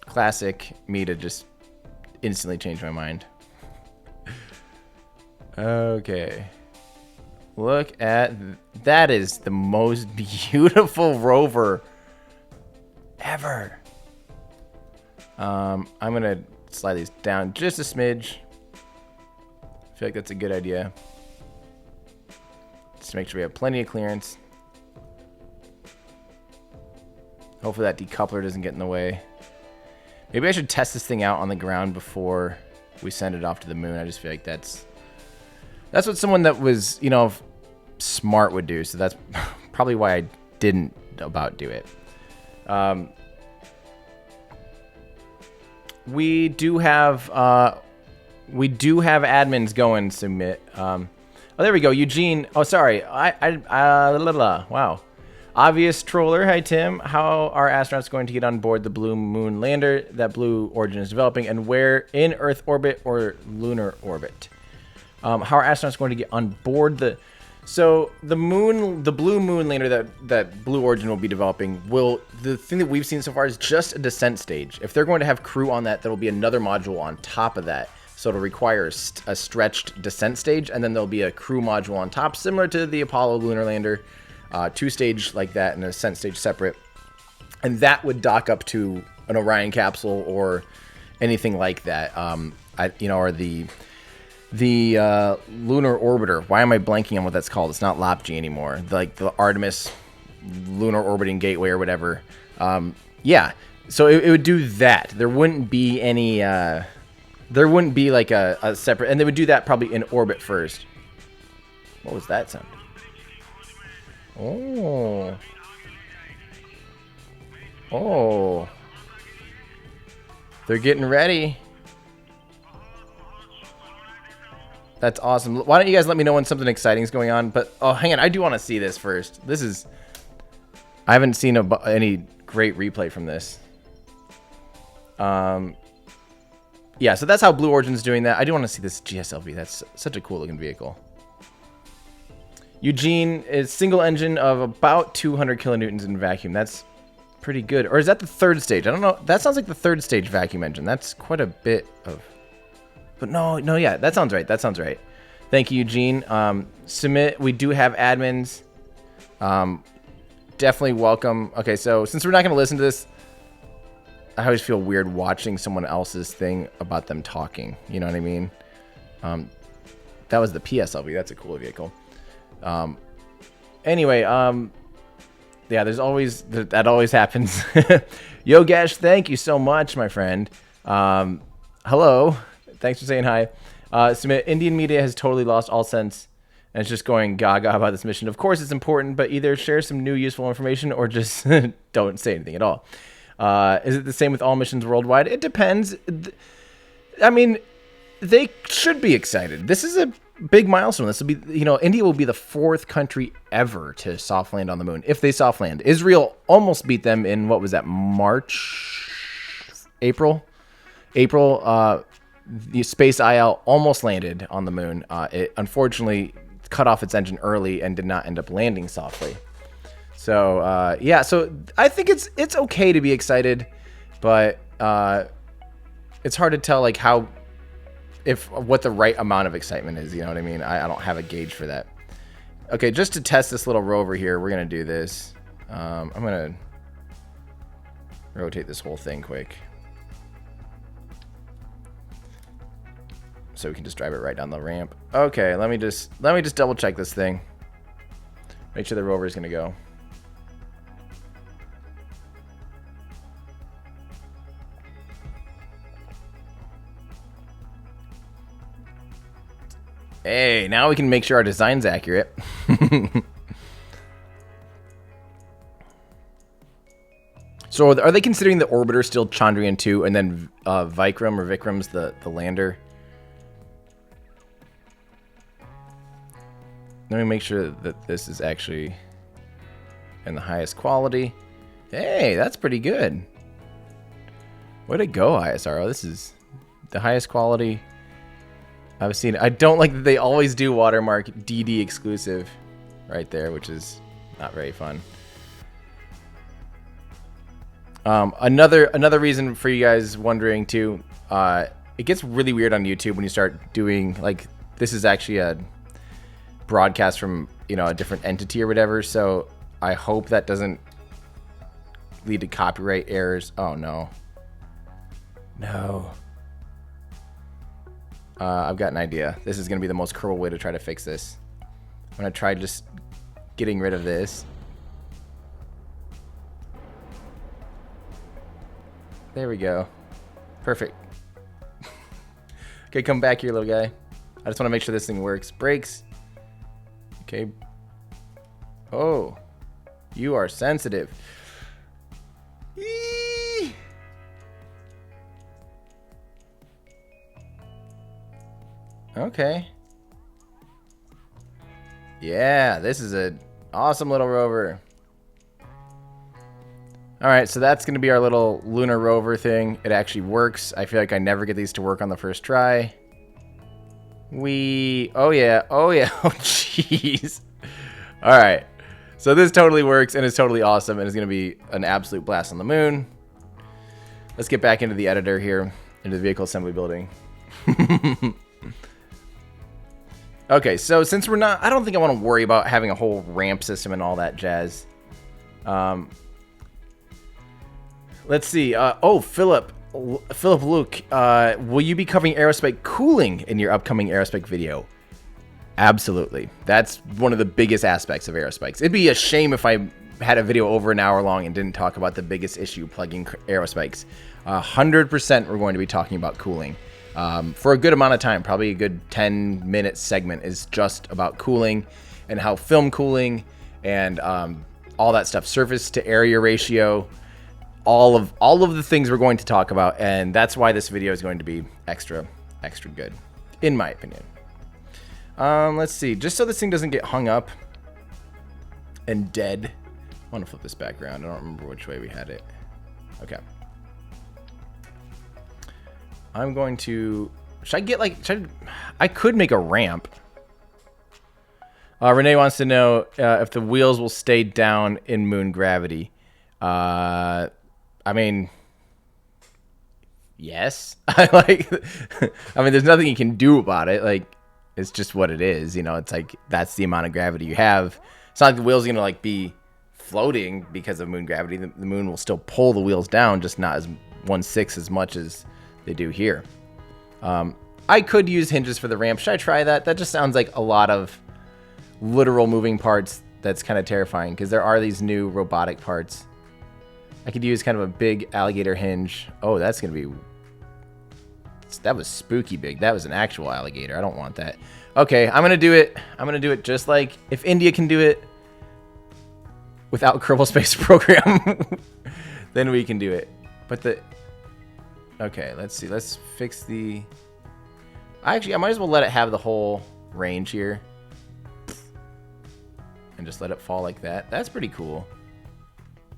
Classic me to just instantly change my mind. Okay. Look at that is the most beautiful rover ever. I'm gonna slide these down just a smidge. I feel like that's a good idea. Just to make sure we have plenty of clearance. Hopefully that decoupler doesn't get in the way. Maybe I should test this thing out on the ground before we send it off to the moon. I just feel like that's what someone that was, you know, smart would do. So that's probably why I didn't about do it. We do have admins going. Submit. Oh, there we go. Eugene. Oh, sorry. Wow. Obvious troller. Hi, Tim. How are astronauts going to get on board the Blue Moon lander that Blue Origin is developing, and where in Earth orbit or lunar orbit? How are astronauts going to get on board the? So the Blue Moon lander that Blue Origin will be developing the thing that we've seen so far is just a descent stage. If they're going to have crew on that, there'll be another module on top of that. So it'll require a stretched descent stage, and then there'll be a crew module on top, similar to the Apollo lunar lander. 2-stage like that and an ascent stage separate, and that would dock up to an Orion capsule or anything like that. Or the lunar orbiter. Why am I blanking on what that's called? It's not LOPG anymore. Like the Artemis lunar orbiting gateway or whatever. Yeah. So it would do that. There wouldn't be any. There wouldn't be like a separate, and they would do that probably in orbit first. What was that sound? Oh. Oh. They're getting ready. That's awesome. Why don't you guys let me know when something exciting is going on? But, oh, hang on. I do want to see this first. I haven't seen any great replay from this. Yeah, so that's how Blue Origin's doing that. I do want to see this GSLV. That's such a cool looking vehicle. Eugene is single engine of about 200 kilonewtons in vacuum. That's pretty good. Or is that the third stage? I don't know. That sounds like the third stage vacuum engine. That's quite a bit of... But no, yeah, that sounds right. That sounds right. Thank you, Eugene. Submit. We do have admins. Definitely welcome. Okay, so since we're not going to listen to this, I always feel weird watching someone else's thing about them talking. You know what I mean? That was the PSLV. That's a cool vehicle. Anyway, yeah, there's always, that always happens. Yogesh, thank you so much, my friend. Hello. Thanks for saying hi. Submit. Indian media has totally lost all sense and it's just going gaga about this mission. Of course, it's important, but either share some new useful information or just don't say anything at all. Is it the same with all missions worldwide? It depends. I mean, they should be excited. This is a big milestone. This will be, India will be the 4th country ever to soft land on the moon, if they soft land. Israel almost beat them in, what was that, April? The Space IL almost landed on the moon. It unfortunately cut off its engine early and did not end up landing softly. So, yeah, so I think it's okay to be excited, but it's hard to tell, like, what the right amount of excitement is, you know what I mean? I don't have a gauge for that. Okay, just to test this little rover here, we're going to do this. I'm going to rotate this whole thing quick. So we can just drive it right down the ramp. Okay, let me just double check this thing. Make sure the rover is going to go. Hey, now we can make sure our design's accurate. So are they considering the orbiter still Chandrayaan 2 and then Vikram's the lander? Let me make sure that this is actually in the highest quality. Hey, that's pretty good. Way to go, ISRO. This is the highest quality I've seen. I don't like that they always do watermark DD exclusive right there, which is not very fun. Another reason for you guys wondering too, it gets really weird on YouTube when you start doing, like, this is actually a broadcast from, you know, a different entity or whatever. So I hope that doesn't lead to copyright errors. Oh no. No. I've got an idea. This is going to be the most cruel way to try to fix this. I'm going to try just getting rid of this. There we go. Perfect. Okay, come back here, little guy. I just want to make sure this thing works. Brakes. Okay. Oh. You are sensitive. Eee! Okay. Yeah, this is an awesome little rover. Alright, so that's going to be our little lunar rover thing. It actually works. I feel like I never get these to work on the first try. Oh yeah, oh yeah, oh jeez. Alright, so this totally works and is totally awesome and is going to be an absolute blast on the moon. Let's get back into the editor here, into the vehicle assembly building. Okay, so since we're not, I don't think I want to worry about having a whole ramp system and all that jazz. Let's see. Oh, Philip Luke, will you be covering aerospike cooling in your upcoming aerospike video? Absolutely. That's one of the biggest aspects of aerospikes. It'd be a shame if I had a video over an hour long and didn't talk about the biggest issue plugging aerospikes. 100% we're going to be talking about cooling. For a good amount of time, probably a good 10-minute segment is just about cooling and how film cooling and all that stuff, surface to area ratio, all of the things we're going to talk about, and that's why this video is going to be extra good, in my opinion. Let's see, just so this thing doesn't get hung up and dead. I want to flip this back around. I don't remember which way we had it. Okay. I'm going to... I could make a ramp. Renee wants to know if the wheels will stay down in moon gravity. I mean... Yes. I mean, there's nothing you can do about it. Like, it's just what it is. You know, it's like, that's the amount of gravity you have. It's not like the wheels are going to, like, be floating because of moon gravity. The moon will still pull the wheels down, just not as 1/6 as much as they do here. I could use hinges for the ramp. Should I try that? That just sounds like a lot of literal moving parts. That's kind of terrifying because there are these new robotic parts. I could use kind of a big alligator hinge. Oh, that's going to be... That was spooky big. That was an actual alligator. I don't want that. Okay, I'm going to do it. I'm going to do it just like if India can do it without Kerbal Space Program, then we can do it. But the... Okay, let's see. Let's fix the... Actually, I might as well let it have the whole range here. And just let it fall like that. That's pretty cool.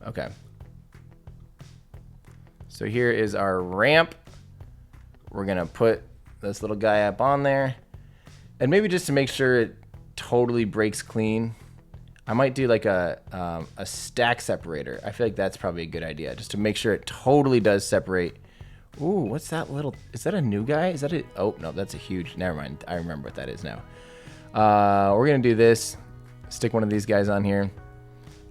Okay. So here is our ramp. We're going to put this little guy up on there. And maybe just to make sure it totally breaks clean, I might do like a stack separator. I feel like that's probably a good idea. Just to make sure it totally does separate. Ooh, what's that little... Is that a new guy? Is that a... Oh, no, that's a huge... Never mind. I remember what that is now. We're going to do this. Stick one of these guys on here.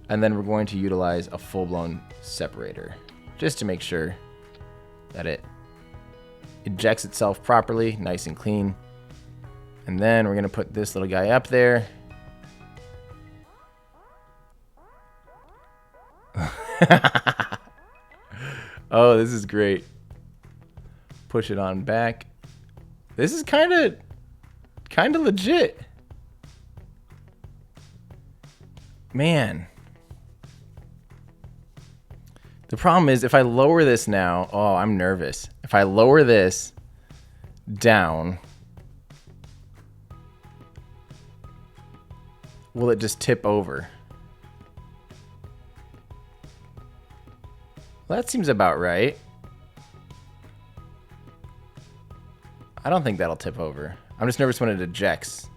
And then we're going to utilize a full-blown separator. Just to make sure that it ejects itself properly, nice and clean. And then we're going to put this little guy up there. Oh, this is great. Push it on back. This is kind of legit. Man. The problem is if I lower this now, oh, I'm nervous. If I lower this down, will it just tip over? Well, that seems about right. I don't think that'll tip over. I'm just nervous when it ejects.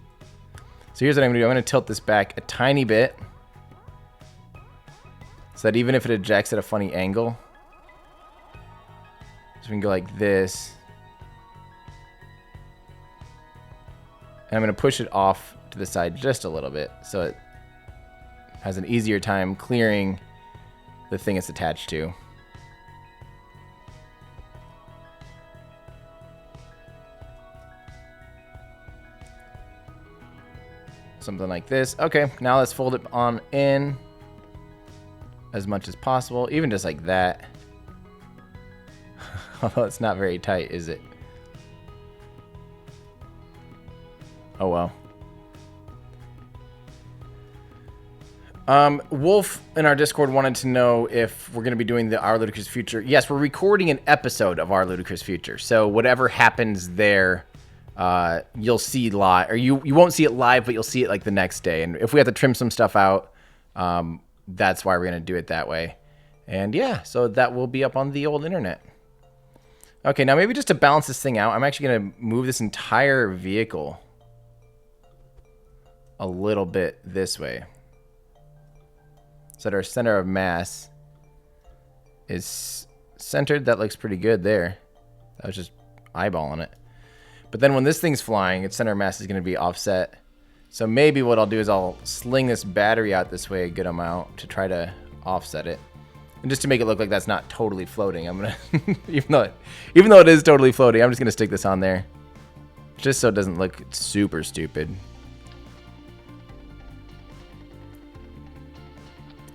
So here's what I'm going to do. I'm going to tilt this back a tiny bit. So that even if it ejects at a funny angle, So we can go like this. And I'm going to push it off to the side just a little bit so it has an easier time clearing the thing it's attached to. Something like this. Okay, now let's fold it on in as much as possible, even just like that. Although it's not very tight, is it? Oh well. Wolf in our Discord wanted to know if we're going to be doing the Our Ludicrous Future. Yes, we're recording an episode of Our Ludicrous Future. So whatever happens there, you'll see live, or you won't see it live, but you'll see it like the next day. And if we have to trim some stuff out, that's why we're going to do it that way. And yeah, so that will be up on the old internet. Okay, now maybe just to balance this thing out, I'm actually going to move this entire vehicle a little bit this way. So that our center of mass is centered. That looks pretty good there. I was just eyeballing it. But then when this thing's flying, its center of mass is going to be offset. So maybe what I'll do is I'll sling this battery out this way a good amount to try to offset it. And just to make it look like that's not totally floating, I'm going to, even though it is totally floating, I'm just going to stick this on there. Just so it doesn't look super stupid.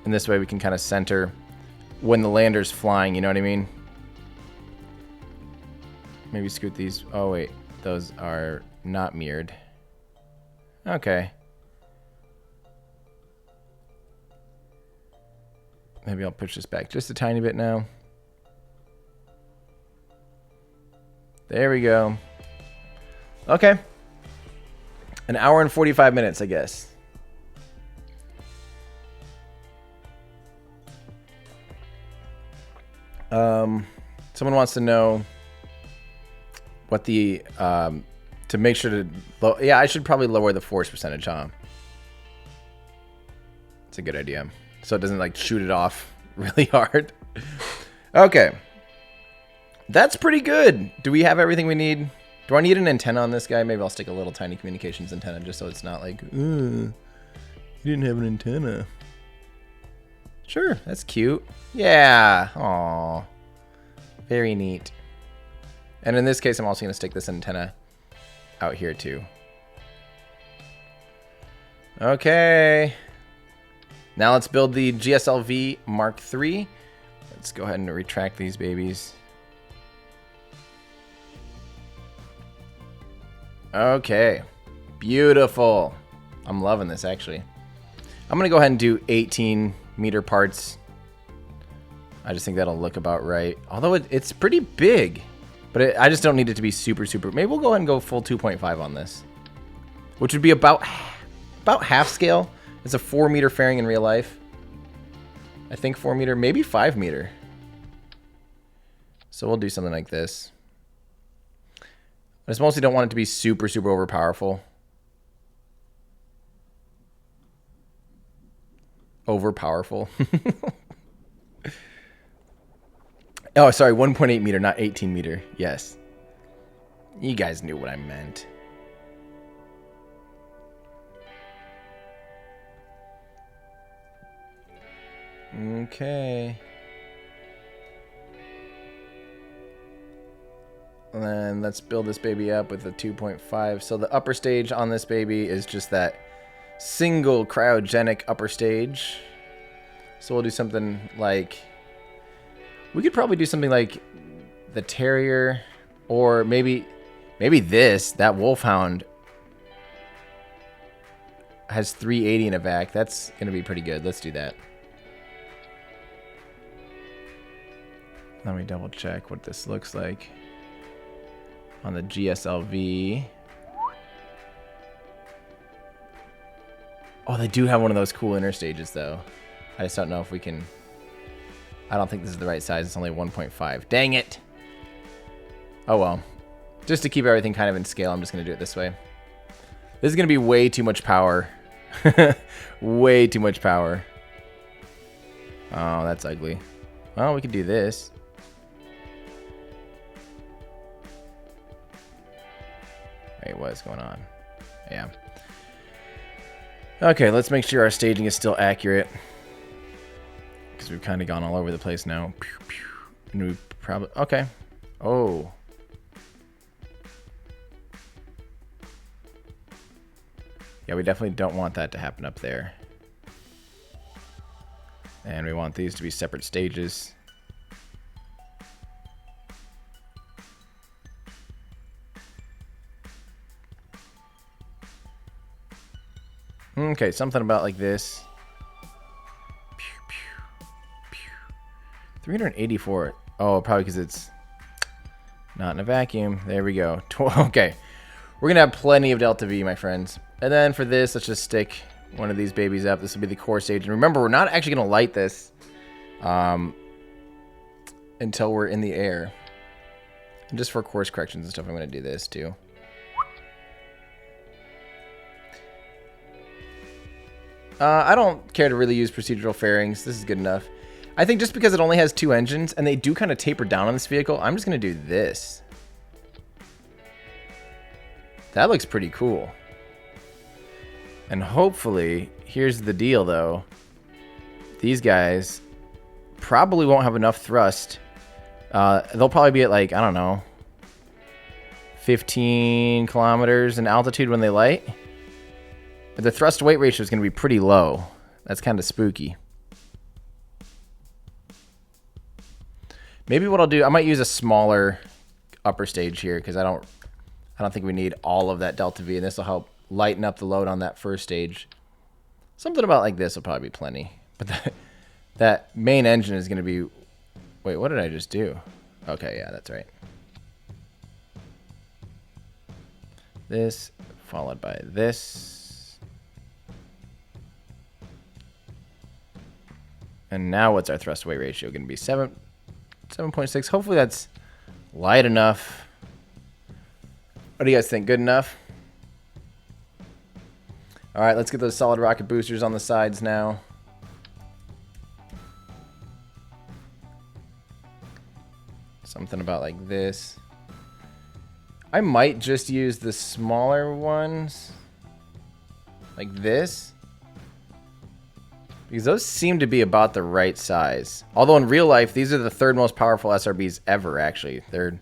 And this way we can kind of center when the lander's flying, you know what I mean? Maybe scoot these. Oh, wait. Those are not mirrored. Okay. Maybe I'll push this back just a tiny bit now. There we go. Okay. An hour and 45 minutes, I guess. Someone wants to know what the, to make sure to, yeah, I should probably lower the force percentage, huh? It's a good idea. So it doesn't like shoot it off really hard. Okay. That's pretty good. Do we have everything we need? Do I need an antenna on this guy? Maybe I'll stick a little tiny communications antenna just so it's not like, you didn't have an antenna. Sure, that's cute. Yeah. Aw. Very neat. And in this case, I'm also going to stick this antenna out here too. Okay. Now let's build the GLSV Mark III. Let's go ahead and retract these babies. Okay. Beautiful. I'm loving this, actually. I'm going to go ahead and do 18-meter parts. I just think that'll look about right. Although it's pretty big. But I just don't need it to be super. Maybe we'll go ahead and go full 2.5 on this. Which would be about half scale. It's a 4-meter fairing in real life. I think 4-meter, maybe 5-meter. So we'll do something like this. I just mostly don't want it to be super overpowerful. Overpowerful. Oh, sorry, 1.8 meter, not 18 meter. Yes. You guys knew what I meant. Okay. And then let's build this baby up with a 2.5. So the upper stage on this baby is just that single cryogenic upper stage. So we'll do something like... We could probably do something like the Terrier, or maybe this. That Wolfhound has 380 in a vac. That's going to be pretty good. Let's do that. Let me double check what this looks like on the GLSV. Oh, they do have one of those cool interstages, though. I just don't know if we can... I don't think this is the right size. It's only 1.5. Dang it! Oh, well. Just to keep everything kind of in scale, I'm just going to do it this way. This is going to be way too much power. Way too much power. Oh, that's ugly. Well, we could do this. Wait, what is going on? Yeah. Okay, let's make sure our staging is still accurate. Because we've kind of gone all over the place now. And we probably... Okay. Oh. Yeah, we definitely don't want that to happen up there. And we want these to be separate stages. Okay, something about like this. 384. Oh, probably because it's not in a vacuum. There we go. Okay. We're going to have plenty of delta V, my friends. And then for this, let's just stick one of these babies up. This will be the core stage. And remember, we're not actually going to light this until we're in the air. And just for course corrections and stuff, I'm going to do this too. I don't care to really use procedural fairings. This is good enough. I think just because it only has 2 engines, and they do kind of taper down on this vehicle, I'm just going to do this. That looks pretty cool. And hopefully, here's the deal though. These guys probably won't have enough thrust. They'll probably be at like, I don't know, 15 kilometers in altitude when they light. But the thrust to weight ratio is going to be pretty low. That's kind of spooky. Maybe what I'll do, I might use a smaller upper stage here because I don't think we need all of that delta V, and this will help lighten up the load on that first stage. Something about like this will probably be plenty. But that main engine is going to be... Wait, what did I just do? Okay, yeah, that's right. This followed by this. And now what's our thrust weight ratio going to be? 7.6. Hopefully that's light enough. What do you guys think? Good enough? All right, let's get those solid rocket boosters on the sides now. Something about like this. I might just use the smaller ones. Like this. Because those seem to be about the right size. Although in real life, these are the 3rd most powerful SRBs ever, actually. They're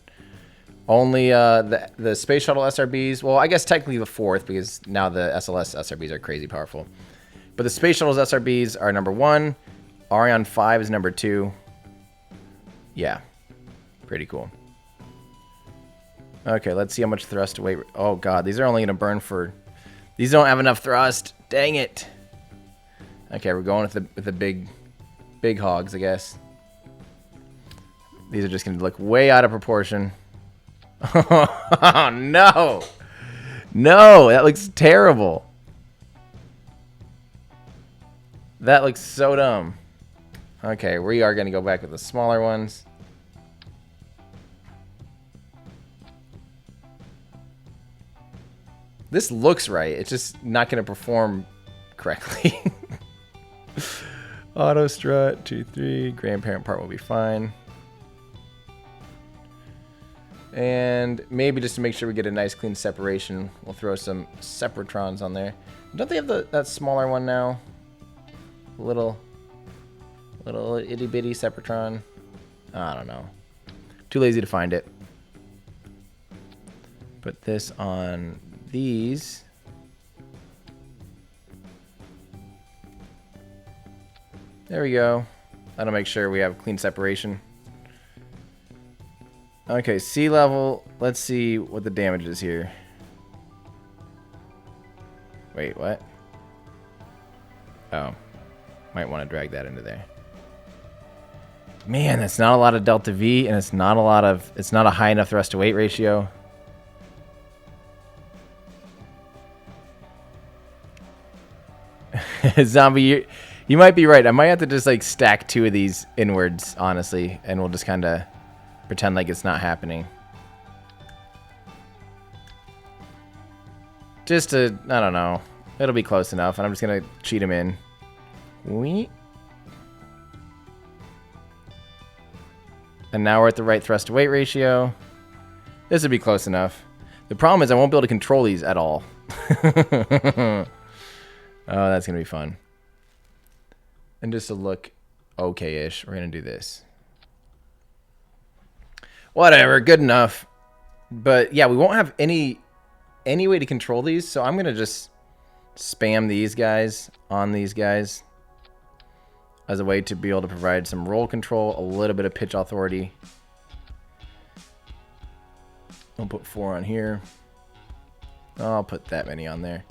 only the Space Shuttle SRBs. Well, I guess technically the 4th, because now the SLS SRBs are crazy powerful. But the Space Shuttle's SRBs are number 1. Ariane 5 is number 2. Yeah. Pretty cool. Okay, let's see how much thrust to weight. Oh, God. These are only going to burn for... These don't have enough thrust. Dang it. Okay, we're going with the big hogs, I guess. These are just going to look way out of proportion. Oh, no. No, that looks terrible. That looks so dumb. Okay, we are going to go back with the smaller ones. This looks right. It's just not going to perform correctly. Auto strut 2-3. Grandparent part will be fine. And maybe just to make sure we get a nice clean separation, we'll throw some separatrons on there. Don't they have that smaller one now? Little itty bitty sepratron. I don't know. Too lazy to find it. Put this on these. There we go. That'll make sure we have clean separation. Okay, sea level. Let's see what the damage is here. Wait, what? Oh. Might want to drag that into there. Man, that's not a lot of delta V, and it's not a high enough thrust to weight ratio. Zombie, you might be right. I might have to just like stack 2 of these inwards, honestly, and we'll just kind of pretend like it's not happening. Just to, I don't know. It'll be close enough, and I'm just going to cheat him in. Wee. And now we're at the right thrust to weight ratio. This would be close enough. The problem is I won't be able to control these at all. Oh, that's going to be fun. And just to look okay-ish, we're going to do this. Whatever, good enough. But yeah, we won't have any way to control these, so I'm going to just spam these guys on these guys as a way to be able to provide some roll control, a little bit of pitch authority. I'll put 4 on here. I'll put that many on there.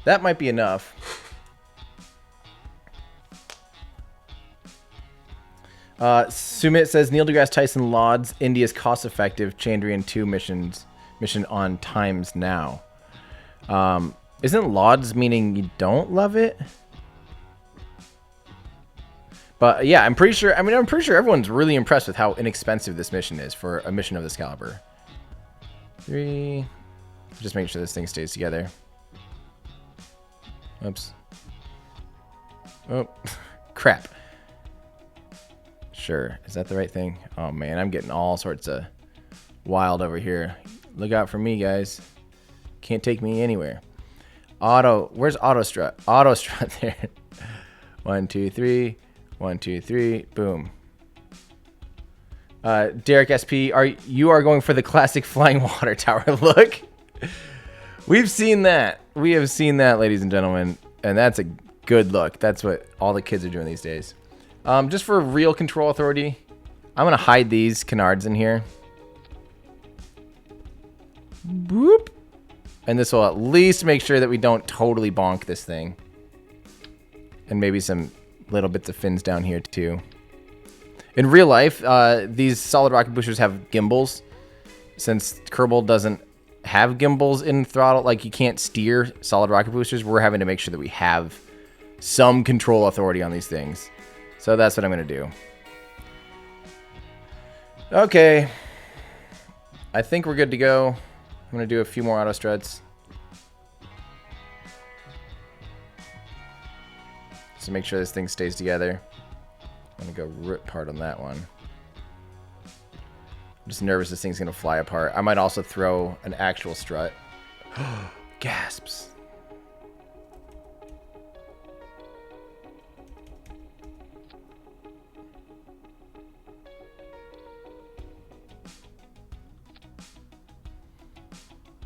That might be enough. Sumit says Neil deGrasse Tyson lauds India's cost-effective Chandrayaan-2 mission on times now. Isn't lauds meaning you don't love it? But yeah, I'm pretty sure. I mean, I'm pretty sure everyone's really impressed with how inexpensive this mission is for a mission of this caliber. 3. Just make sure this thing stays together. Oops. Oh, crap. Sure. Is that the right thing? Oh, man. I'm getting all sorts of wild over here. Look out for me, guys. Can't take me anywhere. Auto. Where's auto strut? Auto strut there. 1, 2, 3. 1, 2, 3. Boom. Derek SP, you are going for the classic flying water tower look. We've seen that. We have seen that, ladies and gentlemen. And that's a good look. That's what all the kids are doing these days. Just for real control authority, I'm going to hide these canards in here. Boop. And this will at least make sure that we don't totally bonk this thing. And maybe some little bits of fins down here too. In real life, these solid rocket boosters have gimbals. Since Kerbal doesn't have gimbals in throttle, like you can't steer solid rocket boosters, we're having to make sure that we have some control authority on these things. So that's what I'm going to do. Okay. I think we're good to go. I'm going to do a few more auto struts. Just to make sure this thing stays together. I'm going to go rip hard on that one. I'm just nervous this thing's going to fly apart. I might also throw an actual strut. Gasps.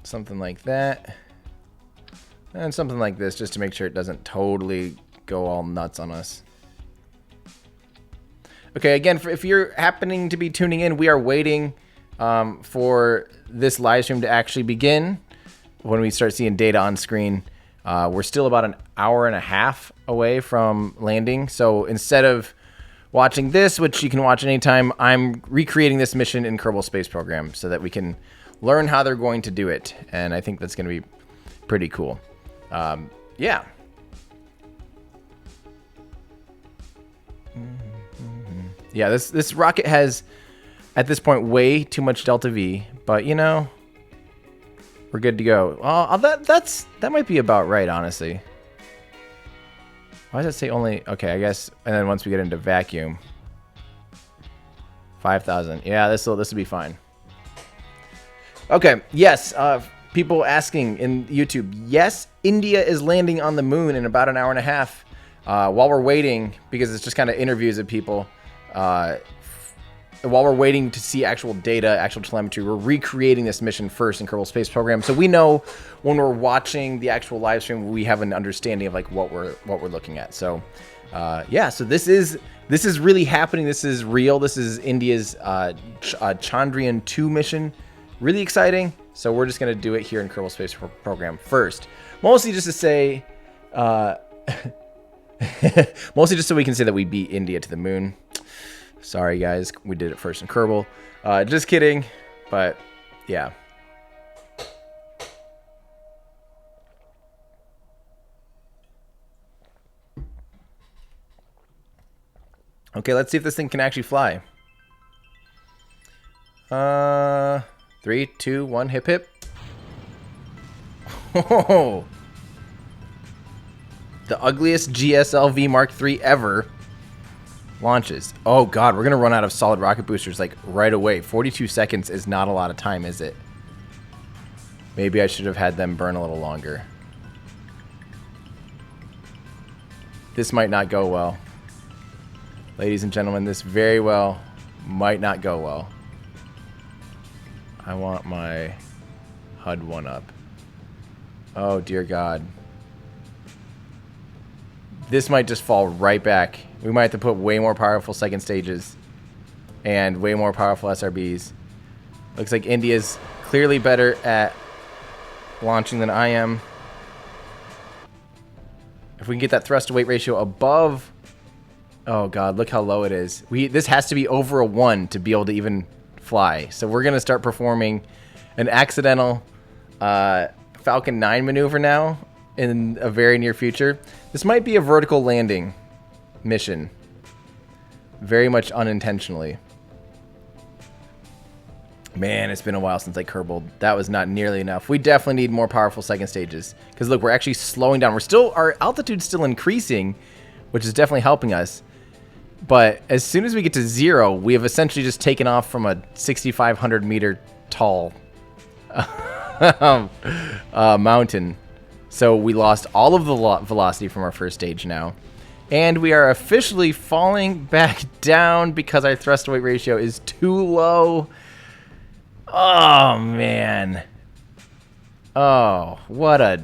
Something like that. And something like this, just to make sure it doesn't totally go all nuts on us. Okay, again, if you're happening to be tuning in, we are waiting for this live stream to actually begin. When we start seeing data on screen, we're still about an hour and a half away from landing. So instead of watching this, which you can watch anytime, I'm recreating this mission in Kerbal Space Program so that we can learn how they're going to do it. And I think that's going to be pretty cool. Yeah. Yeah, this rocket has, at this point, way too much delta V. But, you know, we're good to go. That might be about right, honestly. Why does it say only... Okay, I guess... And then once we get into vacuum... 5,000. Yeah, this will be fine. Okay, yes. People asking in YouTube. Yes, India is landing on the moon in about an hour and a half. While we're waiting, because it's just kind of interviews of people... while we're waiting to see actual data, actual telemetry, we're recreating this mission first in Kerbal Space Program. So we know when we're watching the actual live stream, we have an understanding of like what we're looking at. So yeah, so this is really happening. This is real. This is India's Chandrayaan-2 mission. Really exciting. So we're just gonna do it here in Kerbal Space Program first, mostly just to say, mostly just so we can say that we beat India to the moon. Sorry, guys. We did it first in Kerbal. Just kidding. But, yeah. Okay, let's see if this thing can actually fly. 3, 2, 1, hip, hip. Oh! The ugliest GLSV Mark III ever. Launches. Oh god, we're gonna run out of solid rocket boosters like right away. 42 seconds is not a lot of time, is it? Maybe I should have had them burn a little longer. This might not go well. Ladies and gentlemen, this very well might not go well. I want my HUD 1 up. Oh, dear God. This might just fall right back. We might have to put way more powerful second stages and way more powerful SRBs. Looks like India's clearly better at launching than I am. If we can get that thrust to weight ratio above... Oh, God, look how low it is. This has to be over a 1 to be able to even fly. So we're going to start performing an accidental Falcon 9 maneuver now in a very near future. This might be a vertical landing mission. Very much unintentionally. Man, it's been a while since I Kerbaled. That was not nearly enough. We definitely need more powerful second stages. Because look, we're actually slowing down. Our altitude's still increasing, which is definitely helping us. But as soon as we get to 0, we have essentially just taken off from a 6,500 meter tall mountain. So we lost all of the velocity from our first stage now. And we are officially falling back down because our thrust to weight ratio is too low. Oh, man. Oh, what a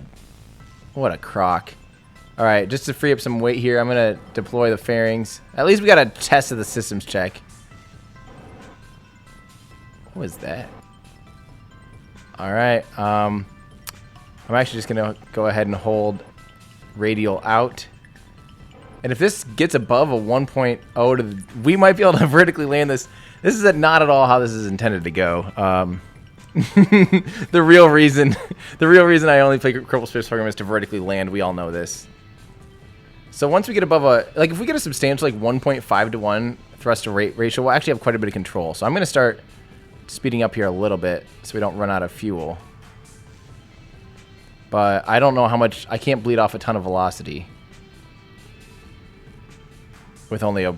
crock. All right, just to free up some weight here, I'm going to deploy the fairings. At least we got a test of the systems check. What was that? All right. I'm actually just going to go ahead and hold radial out. And if this gets above a 1.0, we might be able to vertically land this. This is not at all how this is intended to go. The real reason I only play Kerbal Space Program is to vertically land. We all know this. So once we get above if we get a substantial 1.5 to 1 thrust to weight ratio, we'll actually have quite a bit of control. So I'm going to start speeding up here a little bit so we don't run out of fuel. But I don't know how much. I can't bleed off a ton of velocity with only a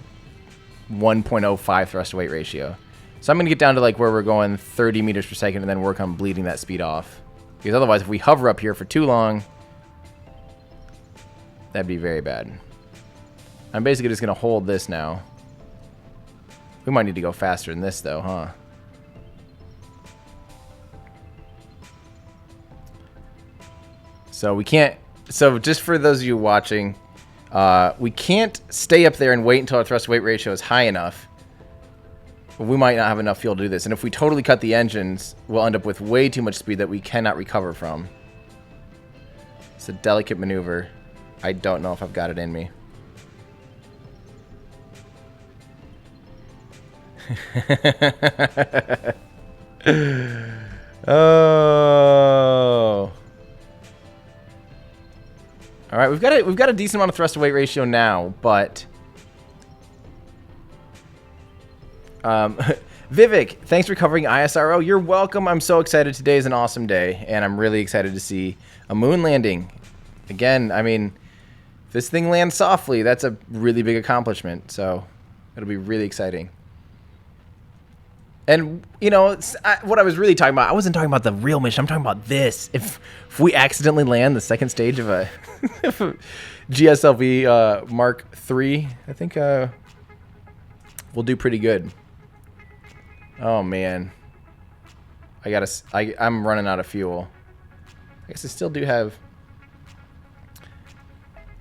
1.05 thrust to weight ratio. So I'm going to get down to where we're going 30 meters per second and then work on bleeding that speed off. Because otherwise, if we hover up here for too long, that'd be very bad. I'm basically just going to hold this now. We might need to go faster than this, though, huh? So we can't... So just for those of you watching, we can't stay up there and wait until our thrust-to-weight ratio is high enough. We might not have enough fuel to do this. And if we totally cut the engines, we'll end up with way too much speed that we cannot recover from. It's a delicate maneuver. I don't know if I've got it in me. Oh. All right, we've got a decent amount of thrust to weight ratio now, but Vivek, thanks for covering ISRO. You're welcome. I'm so excited. Today is an awesome day, and I'm really excited to see a moon landing. Again, I mean, if this thing lands softly, that's a really big accomplishment, so it'll be really exciting. And, you know, what I was really talking about, I wasn't talking about the real mission. I'm talking about this. If we accidentally land the second stage of a GLSV Mark III, I think we'll do pretty good. Oh, man. I'm running out of fuel. I guess I still do have...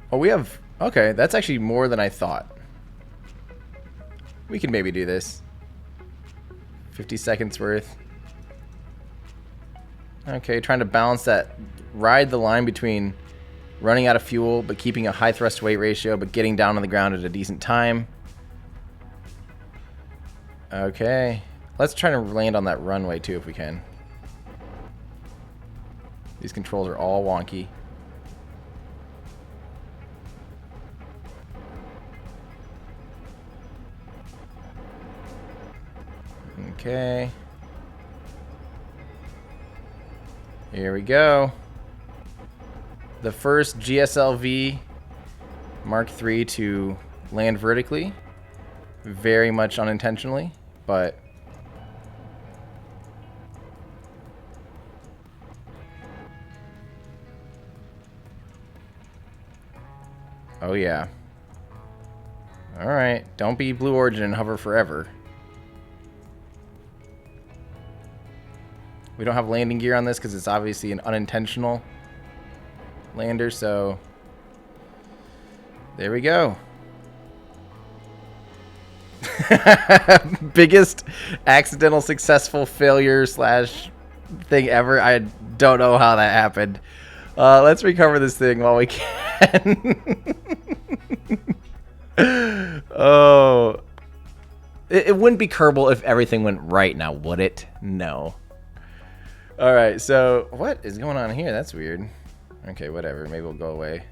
Oh, we have... Okay, that's actually more than I thought. We can maybe do this. 50 seconds worth. Okay, trying to balance that. Ride the line between running out of fuel, but keeping a high thrust weight ratio, but getting down on the ground at a decent time. Okay. Let's try to land on that runway, too, if we can. These controls are all wonky. Okay. Here we go. The first GLSV Mark III to land vertically. Very much unintentionally, but... Oh, yeah. All right. Don't be Blue Origin and hover forever. We don't have landing gear on this because it's obviously an unintentional lander, so there we go. Biggest accidental successful failure slash thing ever. I don't know how that happened. Let's recover this thing while we can. Oh. It wouldn't be Kerbal if everything went right now, would it? No. Alright, so what is going on here? That's weird. Okay, whatever. Maybe we'll go away.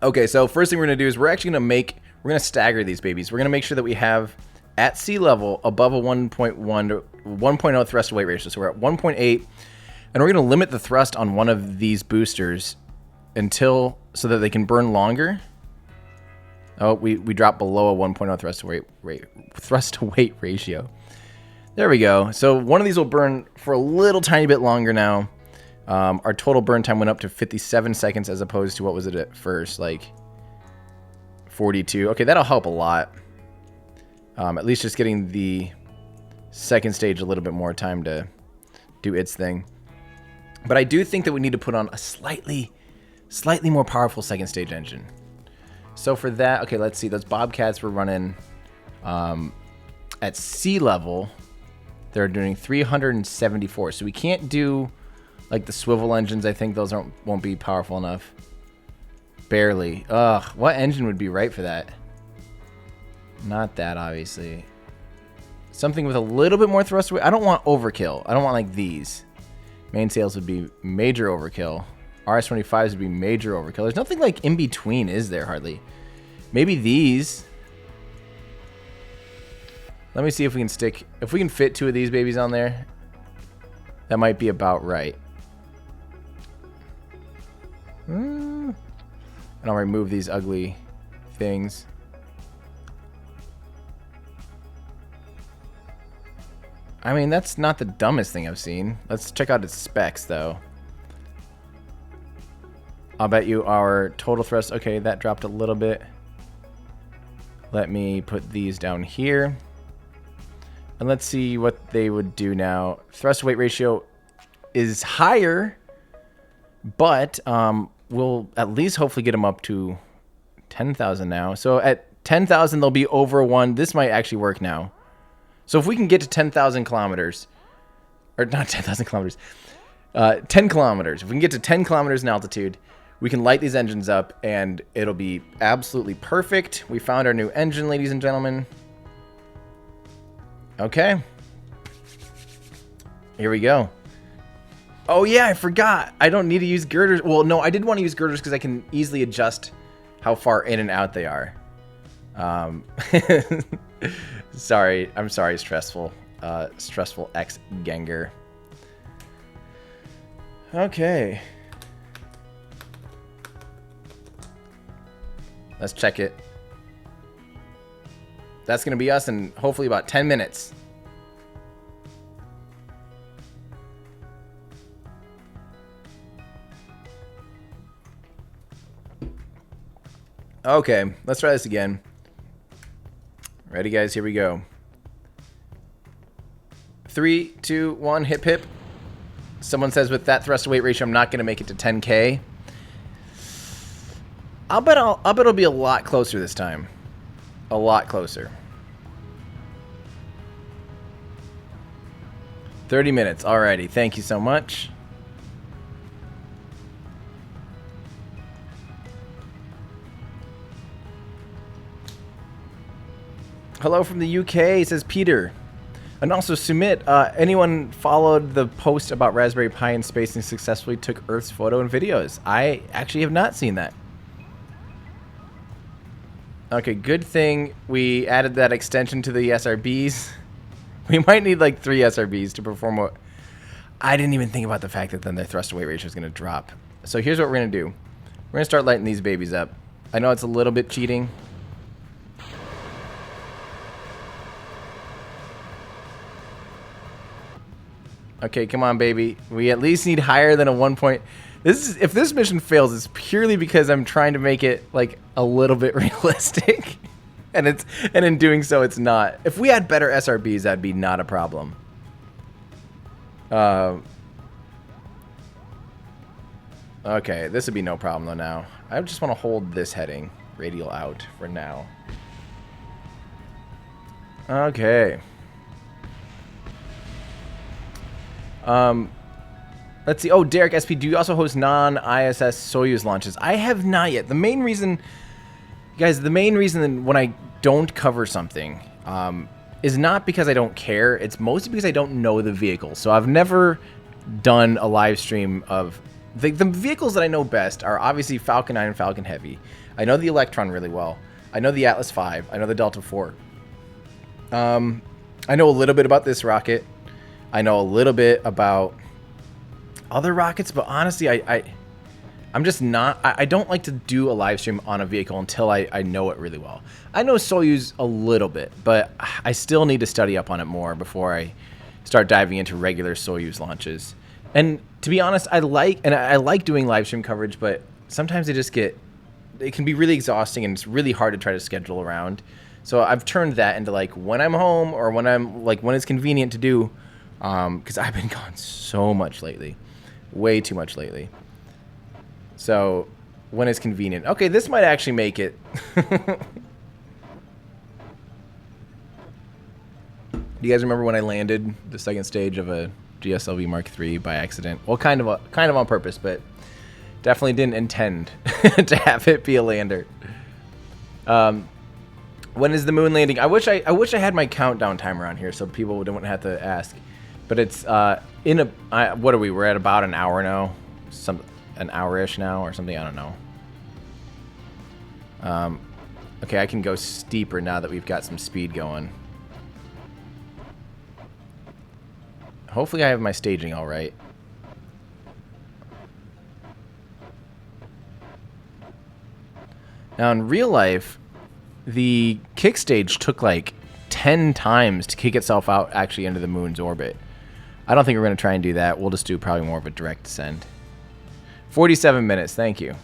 Okay, so first thing we're going to do is we're going to stagger these babies. We're going to make sure that we have at sea level above a 1.1 to 1.0 thrust to weight ratio. So we're at 1.8, and we're going to limit the thrust on one of these boosters until so that they can burn longer. Oh, we dropped below a 1.0 thrust to weight ratio. There we go. So one of these will burn for a little tiny bit longer now. Our total burn time went up to 57 seconds as opposed to, what was it at first, like 42. Okay, that'll help a lot. At least just getting the second stage a little bit more time to do its thing. But I do think that we need to put on a slightly more powerful second stage engine. So for that, okay, let's see. Those Bobcats were running at sea level. They're doing 374. So we can't do like the swivel engines. I think those won't be powerful enough. Barely. Ugh, what engine would be right for that? Not that, obviously. Something with a little bit more thrust. I don't want overkill. I don't want like these. Mainsails would be major overkill. RS-25s would be major overkill. There's nothing like in between, is there? Hardly. Maybe these. Let me see if we can fit two of these babies on there. That might be about right. And I'll remove these ugly things. I mean, that's not the dumbest thing I've seen. Let's check out its specs, though. I'll bet you our total thrust... Okay, that dropped a little bit. Let me put these down here. And let's see what they would do now. Thrust to weight ratio is higher, but we'll at least hopefully get them up to 10,000 now. So at 10,000, they'll be over 1. This might actually work now. So if we can get to 10,000 kilometers, or not 10,000 kilometers, 10 kilometers. If we can get to 10 kilometers in altitude, we can light these engines up, and it'll be absolutely perfect. We found our new engine, ladies and gentlemen. Okay. Here we go. Oh, yeah, I forgot. I don't need to use girders. Well, no, I did want to use girders because I can easily adjust how far in and out they are. Sorry. I'm sorry, Stressful. Stressful X Gengar. Okay. Let's check it. That's going to be us in hopefully about 10 minutes. Okay, let's try this again. Ready, guys? Here we go. 3, 2, 1, hip hip. Someone says with that thrust to weight ratio, I'm not going to make it to 10K. I'll bet it'll be a lot closer this time. A lot closer. 30 minutes. Alrighty. Thank you so much. Hello from the UK, says Peter. And also, Sumit, anyone followed the post about Raspberry Pi in space and successfully took Earth's photo and videos? I actually have not seen that. Okay, good thing we added that extension to the SRBs. We might need like 3 SRBs to perform what... I didn't even think about the fact that then their thrust to weight ratio is going to drop. So here's what we're going to do. We're going to start lighting these babies up. I know it's a little bit cheating. Okay, come on, baby. We at least need higher than a 1 point. If this mission fails, it's purely because I'm trying to make it like a little bit realistic, and in doing so, it's not. If we had better SRBs, that'd be not a problem. Okay, this would be no problem though. Now I just want to hold this heading radial out for now. Okay. Let's see. Oh, Derek SP, do you also host non-ISS Soyuz launches? I have not yet. The main reason, guys, when I don't cover something is not because I don't care. It's mostly because I don't know the vehicle. So I've never done a live stream of... The vehicles that I know best are obviously Falcon 9 and Falcon Heavy. I know the Electron really well. I know the Atlas V. I know the Delta IV. I know a little bit about this rocket. I know a little bit about other rockets, but honestly, I'm just not... I don't like to do a live stream on a vehicle until I know it really well. I know Soyuz a little bit, but I still need to study up on it more before I start diving into regular Soyuz launches. And to be honest, I like doing live stream coverage, but sometimes it can be really exhausting and it's really hard to try to schedule around. So I've turned that into like when I'm home or when it's convenient to do, because I've been gone so much lately, way too much lately. So when it's convenient. Okay, this might actually make it. Do you guys remember when I landed the second stage of a GLSV Mark III by accident? Well, kind of on purpose, but definitely didn't intend to have it be a lander. When is the moon landing? I wish I had my countdown timer on here so people wouldn't have to ask. But it's what are we? We're at about an hour now, an hour-ish now or something. I don't know. Okay, I can go steeper now that we've got some speed going. Hopefully I have my staging all right. Now in real life, the kick stage took like 10 times to kick itself out actually into the moon's orbit. I don't think we're going to try and do that. We'll just do probably more of a direct descent. 47 minutes, thank you.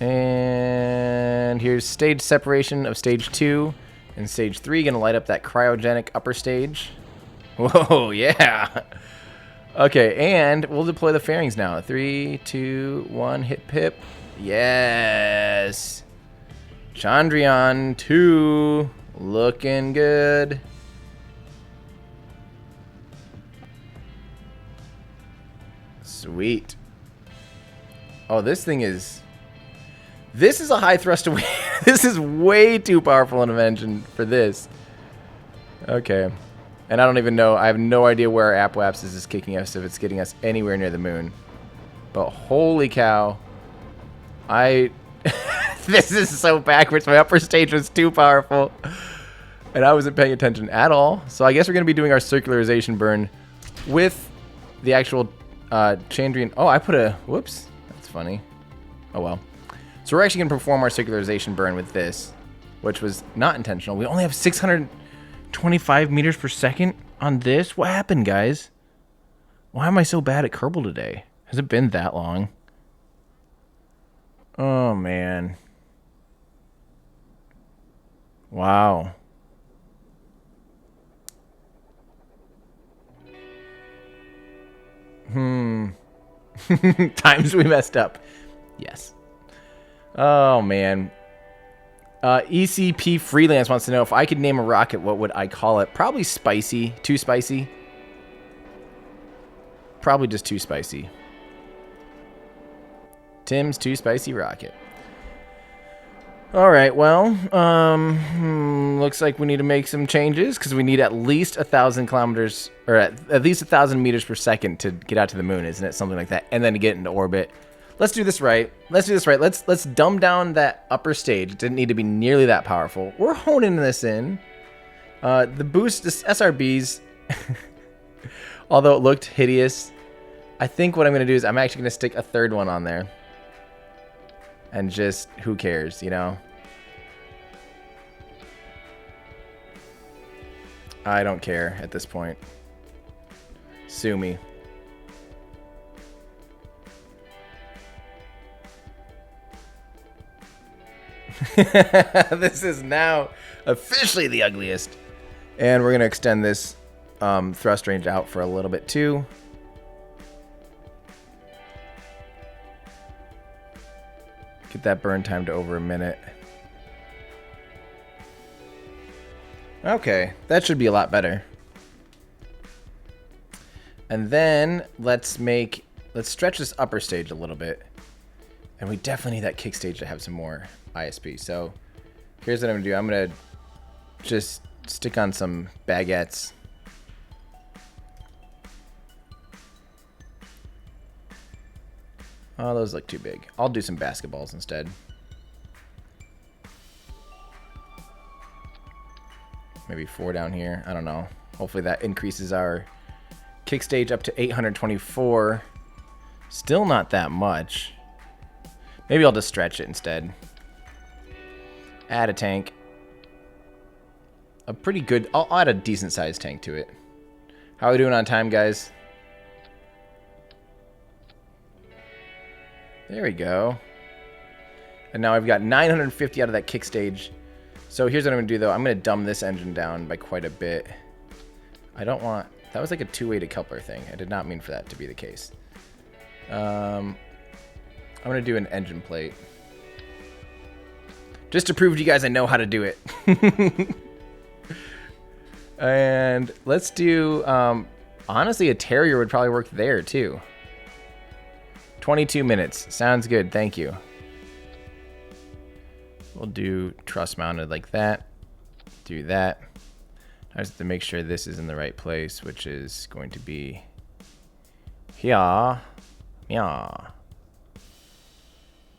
And here's stage separation of stage 2 and stage 3. Gonna light up that cryogenic upper stage. Whoa, yeah. Okay, and we'll deploy the fairings now. 3, 2, 1, hip hip. Yes. Chandrayaan 2 looking good. Sweet. Oh, this is a high thrust away. This is way too powerful of an engine for this. Okay. And I don't even know. I have no idea where our APWAPS is kicking us if it's getting us anywhere near the moon. But holy cow. This is so backwards. My upper stage was too powerful. And I wasn't paying attention at all. So I guess we're going to be doing our circularization burn with the actual Chandrayaan. Oh, I put a... Whoops. That's funny. Oh, well. So we're actually going to perform our circularization burn with this, which was not intentional. We only have 625 meters per second on this. What happened, guys? Why am I so bad at Kerbal today? Has it been that long? Oh, man. Wow. Times we messed up. Yes. Oh, man. ECP Freelance wants to know if I could name a rocket, what would I call it? Probably spicy. Too spicy. Probably just too spicy. Tim's too spicy rocket. All right, well, looks like we need to make some changes because we need at least 1,000 kilometers, or at least 1,000 meters per second to get out to the moon, isn't it? Something like that, and then to get into orbit. Let's do this right. Let's do this right. Let's dumb down that upper stage. It didn't need to be nearly that powerful. We're honing this in. The boost, the SRBs, although it looked hideous, I think what I'm going to do is I'm actually going to stick a third one on there. And just, who cares, you know? I don't care at this point. Sue me. This is now officially the ugliest. And we're going to extend this thrust range out for a little bit too. Get that burn time to over a minute. Okay, that should be a lot better. And then let's stretch this upper stage a little bit. And we definitely need that kick stage to have some more ISP. So here's what I'm gonna do. I'm gonna just stick on some baguettes. Oh, those look too big. I'll do some basketballs instead. Maybe 4 down here. I don't know. Hopefully that increases our kick stage up to 824. Still not that much. Maybe I'll just stretch it instead. Add a tank. A pretty good... I'll add a decent sized tank to it. How are we doing on time, guys? There we go. And now I've got 950 out of that kick stage. So here's what I'm going to do, though. I'm going to dumb this engine down by quite a bit. I don't want... That was like a two-way decoupler thing. I did not mean for that to be the case. I'm going to do an engine plate. Just to prove to you guys I know how to do it. And let's do... honestly, a Terrier would probably work there, too. 22 minutes. Sounds good. Thank you. We'll do truss mounted like that. Do that. I just have to make sure this is in the right place, which is going to be here. Yeah.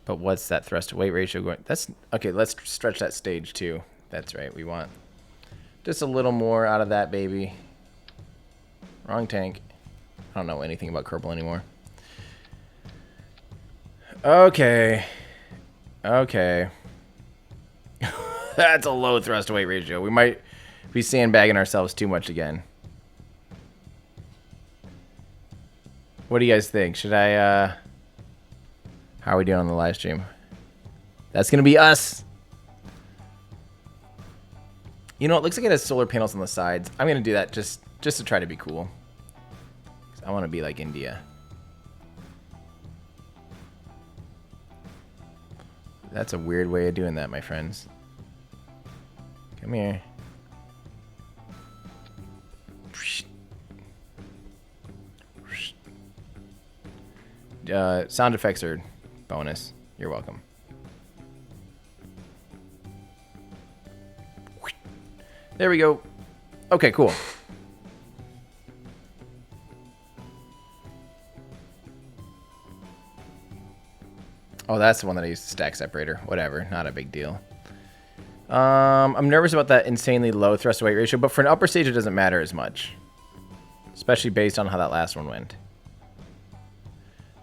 But what's that thrust to weight ratio going? That's okay. Let's stretch that stage too. That's right. We want just a little more out of that baby. Wrong tank. I don't know anything about Kerbal anymore. Okay. Okay. That's a low thrust to weight ratio. We might be sandbagging ourselves too much again. What do you guys think? Should I, how are we doing on the live stream? That's going to be us. You know, it looks like it has solar panels on the sides. I'm going to do that just to try to be cool. 'Cause I want to be like India. That's a weird way of doing that, my friends. Come here. Sound effects are bonus. You're welcome. There we go. Okay, cool. Oh, that's the one that I used to stack separator. Whatever, not a big deal. I'm nervous about that insanely low thrust to weight ratio, but for an upper stage, it doesn't matter as much. Especially based on how that last one went.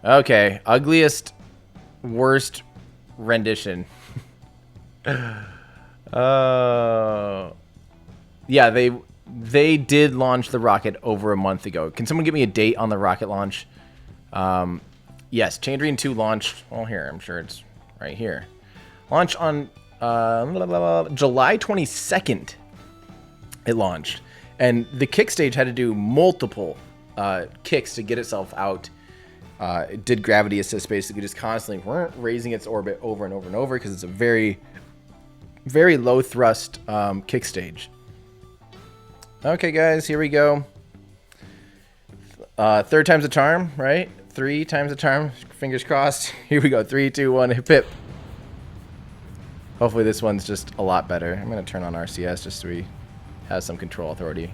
Okay, ugliest, worst rendition. Yeah, they did launch the rocket over a month ago. Can someone give me a date on the rocket launch? Yes, Chandrayaan 2 launched. Well, here, I'm sure it's right here. Launched on July 22nd. It launched. And the kick stage had to do multiple kicks to get itself out. It did gravity assist, basically just constantly raising its orbit over and over and over because it's a very, very low thrust kick stage. Okay, guys, here we go. Third time's a charm, right? 3 times a charm. Fingers crossed. Here we go. 3, 2, 1. Hip hip. Hopefully this one's just a lot better. I'm going to turn on RCS just so we have some control authority.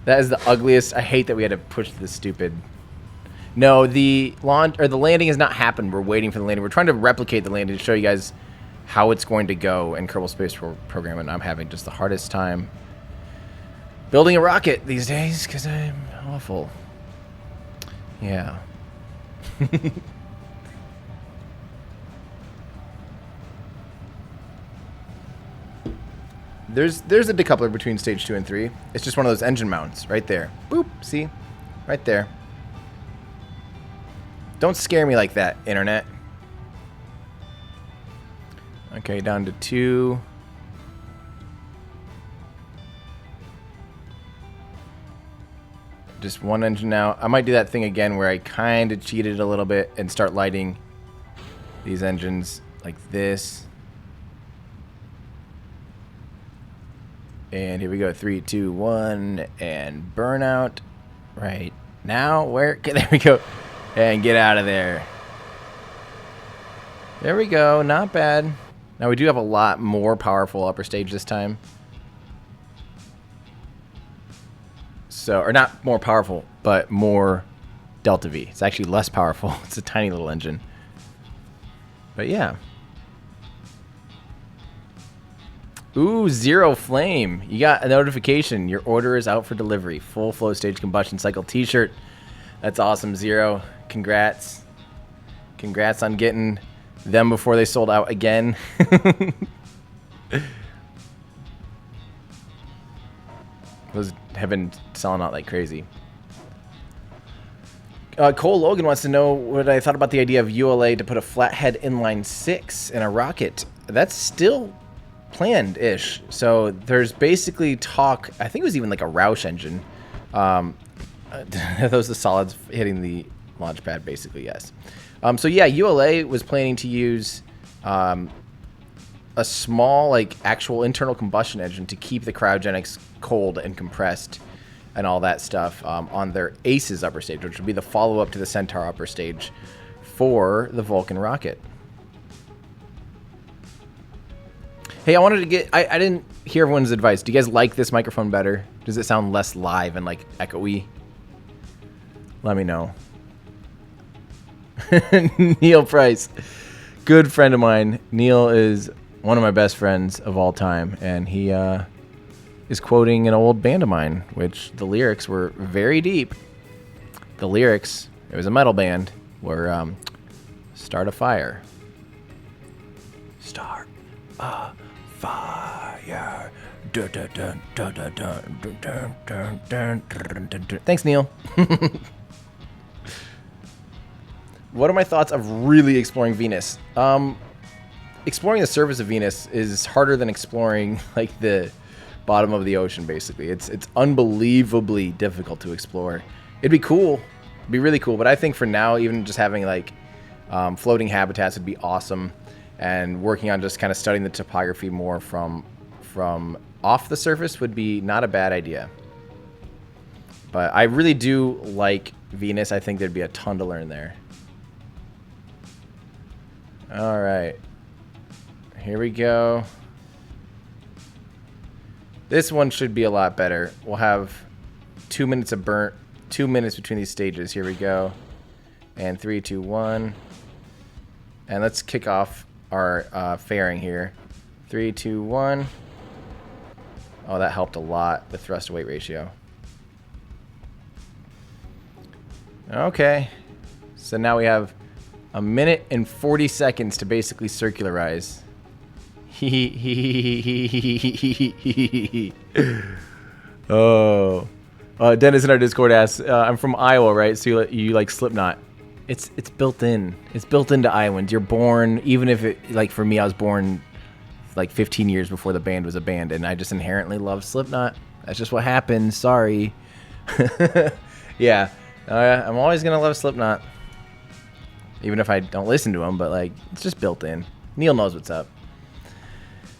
That is the ugliest. I hate that we had to push this stupid... No, the launch or the landing has not happened. We're waiting for the landing. We're trying to replicate the landing to show you guys how it's going to go in Kerbal Space Program, and I'm having just the hardest time building a rocket these days because I'm awful. Yeah. There's a decoupler between stage 2 and 3. It's just one of those engine mounts right there. Boop. See? Right there. Don't scare me like that, internet. Okay, down to 2. Just one engine now. I might do that thing again where I kind of cheated a little bit and start lighting these engines like this. And here we go. 3, 2, 1, and burnout. Right now. Where? Okay, there we go. And get out of there. There we go. Not bad. Now we do have a lot more powerful upper stage this time. So, or not more powerful, but more Delta V. It's actually less powerful. It's a tiny little engine. But yeah. Ooh, Zero Flame. You got a notification. Your order is out for delivery. Full flow stage combustion cycle t-shirt. That's awesome, Zero. Congrats. Congrats on getting them before they sold out again. Those have been selling out like crazy. Cole Logan wants to know what I thought about the idea of ULA to put a flathead inline 6 in a rocket. That's still planned-ish. So there's basically talk. I think it was even like a Roush engine. Those are the solids hitting the launch pad, basically, yes. So yeah, ULA was planning to use a small, like, actual internal combustion engine to keep the cryogenics cold and compressed and all that stuff on their ACES upper stage, which would be the follow-up to the Centaur upper stage for the Vulcan rocket. Hey, I wanted to get... I didn't hear everyone's advice. Do you guys like this microphone better? Does it sound less live and, like, echoey? Let me know. Neil Price. Good friend of mine. Neil is one of my best friends of all time, and he is quoting an old band of mine, which the lyrics were very deep. The lyrics, it was a metal band, were Start a Fire. Start a fire. Dun, dun, dun, dun, dun, dun, dun, dun, dun, dun, dun, dun. Thanks, Neil. What are my thoughts of really exploring Venus? Exploring the surface of Venus is harder than exploring like the bottom of the ocean, basically. It's unbelievably difficult to explore. It'd be cool. It'd be really cool, but I think for now, even just having like floating habitats would be awesome, and working on just kind of studying the topography more from off the surface would be not a bad idea. But I really do like Venus. I think there'd be a ton to learn there. All right. Here we go. This one should be a lot better. We'll have 2 minutes of burnt, 2 minutes between these stages. Here we go. And 3, 2, 1. And let's kick off our fairing here. 3, 2, 1. Oh, that helped a lot, the thrust to weight ratio. Okay. So now we have a minute and 40 seconds to basically circularize. Oh. Dennis in our Discord asks, I'm from Iowa, right? So you like Slipknot. It's built in. It's built into Iowans. You're born, even if it, like for me, I was born like 15 years before the band was a band, and I just inherently love Slipknot. That's just what happens. Sorry. Yeah. I'm always going to love Slipknot. Even if I don't listen to them, but like, it's just built in. Neil knows what's up.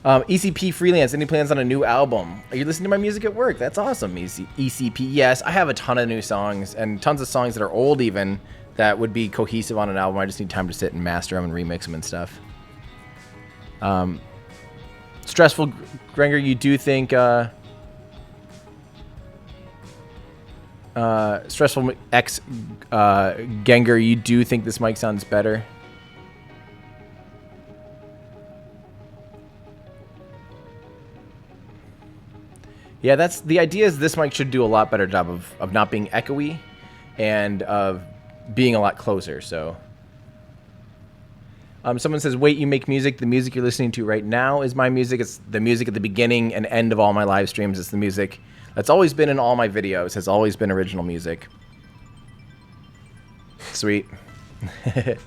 ECP Freelance, any plans on a new album? Are you listening to my music at work? That's awesome, ECP. Yes, I have a ton of new songs, and tons of songs that are old even, that would be cohesive on an album. I just need time to sit and master them and remix them and stuff. Stressful Grenger, you do think... Stressful X Genger, you do think this mic sounds better? Yeah, that's the idea. Is this mic should do a lot better job of not being echoey and of being a lot closer. So Someone says, wait, you make music? The music you're listening to right now is my music. It's the music at the beginning and end of all my live streams. It's the music that's always been in all my videos. Has always been original music. Sweet. It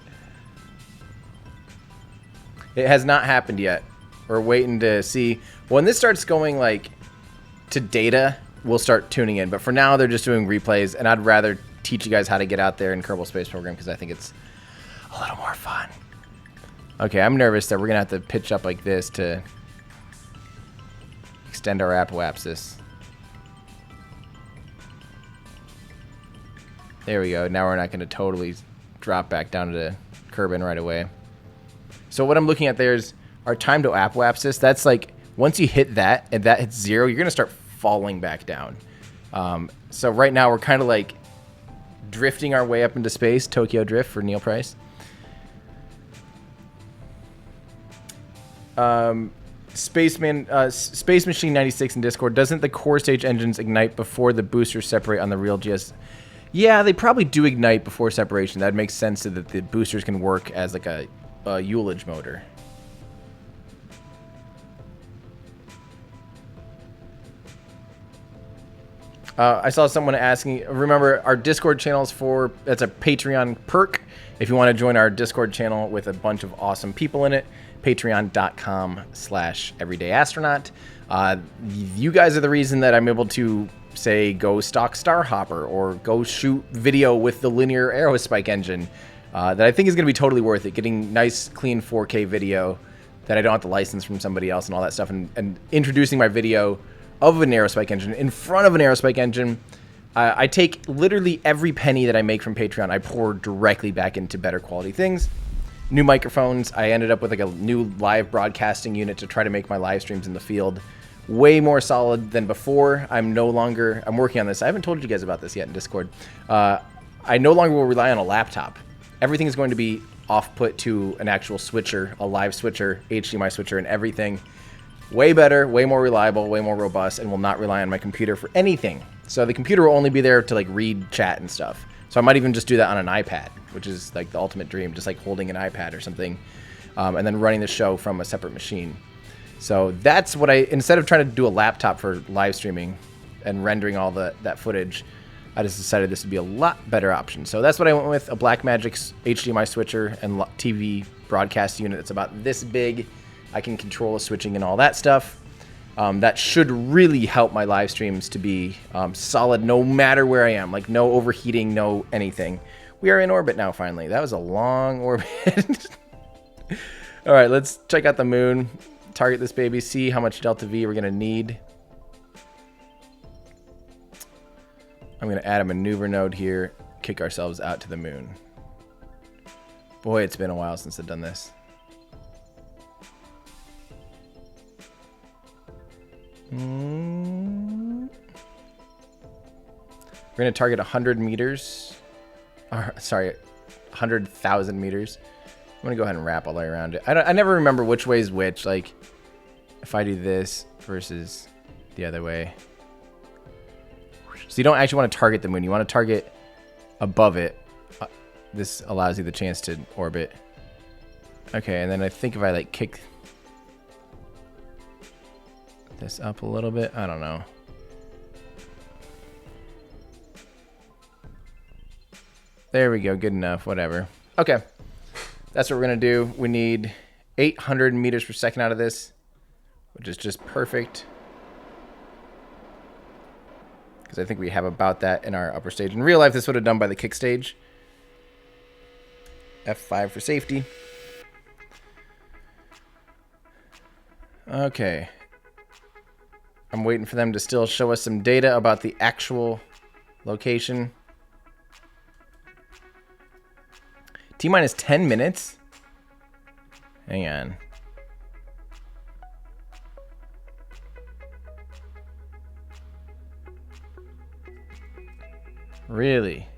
has not happened yet. We're waiting to see. When this starts going, like, to data, we'll start tuning in. But for now, they're just doing replays, and I'd rather teach you guys how to get out there in Kerbal Space Program because I think it's a little more fun. Okay, I'm nervous that we're going to have to pitch up like this to extend our apoapsis. There we go. Now we're not going to totally drop back down to Kerbin right away. So what I'm looking at there is our time to apoapsis. That's like, once you hit that, and that hits 0, you're going to start falling back down. So right now we're kind of like drifting our way up into space. Tokyo Drift for Neil Price. Space Machine 96 in Discord. Doesn't the core stage engines ignite before the boosters separate on the real GS? Yeah, they probably do ignite before separation. That makes sense so that the boosters can work as like a Ullage motor. I saw someone asking, remember our Discord channels that's a Patreon perk. If you want to join our Discord channel with a bunch of awesome people in it, patreon.com/everydayastronaut. You guys are the reason that I'm able to, say, go stock Starhopper or go shoot video with the linear aerospike engine. That I think is going to be totally worth it. Getting nice, clean 4K video that I don't have to license from somebody else and all that stuff. And introducing my video of an aerospike engine in front of an aerospike engine. I take literally every penny that I make from Patreon, I pour directly back into better quality things. New microphones. I ended up with like a new live broadcasting unit to try to make my live streams in the field way more solid than before. I'm working on this. I haven't told you guys about this yet in Discord. I no longer will rely on a laptop. Everything is going to be off-put to an actual switcher, a live switcher, HDMI switcher, and everything. Way better, way more reliable, way more robust, and will not rely on my computer for anything. So the computer will only be there to like read chat and stuff. So I might even just do that on an iPad, which is like the ultimate dream, just like holding an iPad or something, and then running the show from a separate machine. So that's what instead of trying to do a laptop for live streaming and rendering all that footage, I just decided this would be a lot better option. So that's what I went with, a Blackmagic HDMI switcher and TV broadcast unit that's about this big. I can control the switching and all that stuff. That should really help my live streams to be solid no matter where I am. Like no overheating, no anything. We are in orbit now, finally. That was a long orbit. All right, let's check out the moon. Target this baby, see how much delta V we're going to need. I'm going to add a maneuver node here, kick ourselves out to the moon. Boy, it's been a while since I've done this. We're going to target 100 meters. Sorry, 100,000 meters. I'm going to go ahead and wrap all the way around it. I never remember which way is which. Like, if I do this versus the other way. So you don't actually want to target the moon. You want to target above it. This allows you the chance to orbit. Okay, and then I think if I, like, kick this up a little bit. I don't know. There we go. Good enough. Whatever. Okay. That's what we're going to do. We need 800 meters per second out of this, which is just perfect. Because I think we have about that in our upper stage. In real life, this would have done by the kick stage. F5 for safety. Okay. I'm waiting for them to still show us some data about the actual location. T-minus 10 minutes? Hang on. Really?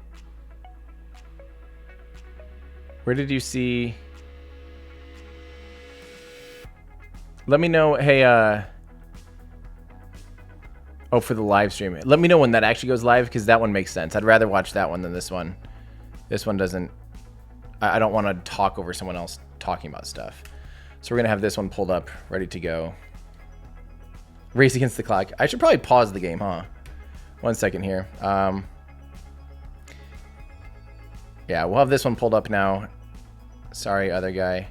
Where did you see... Let me know, hey, oh, for the live stream. Let me know when that actually goes live, because that one makes sense. I'd rather watch that one than this one. This one doesn't... I don't want to talk over someone else talking about stuff. So we're going to have this one pulled up, ready to go. Race against the clock. I should probably pause the game, huh? 1 second here. Yeah, we'll have this one pulled up now. Sorry, other guy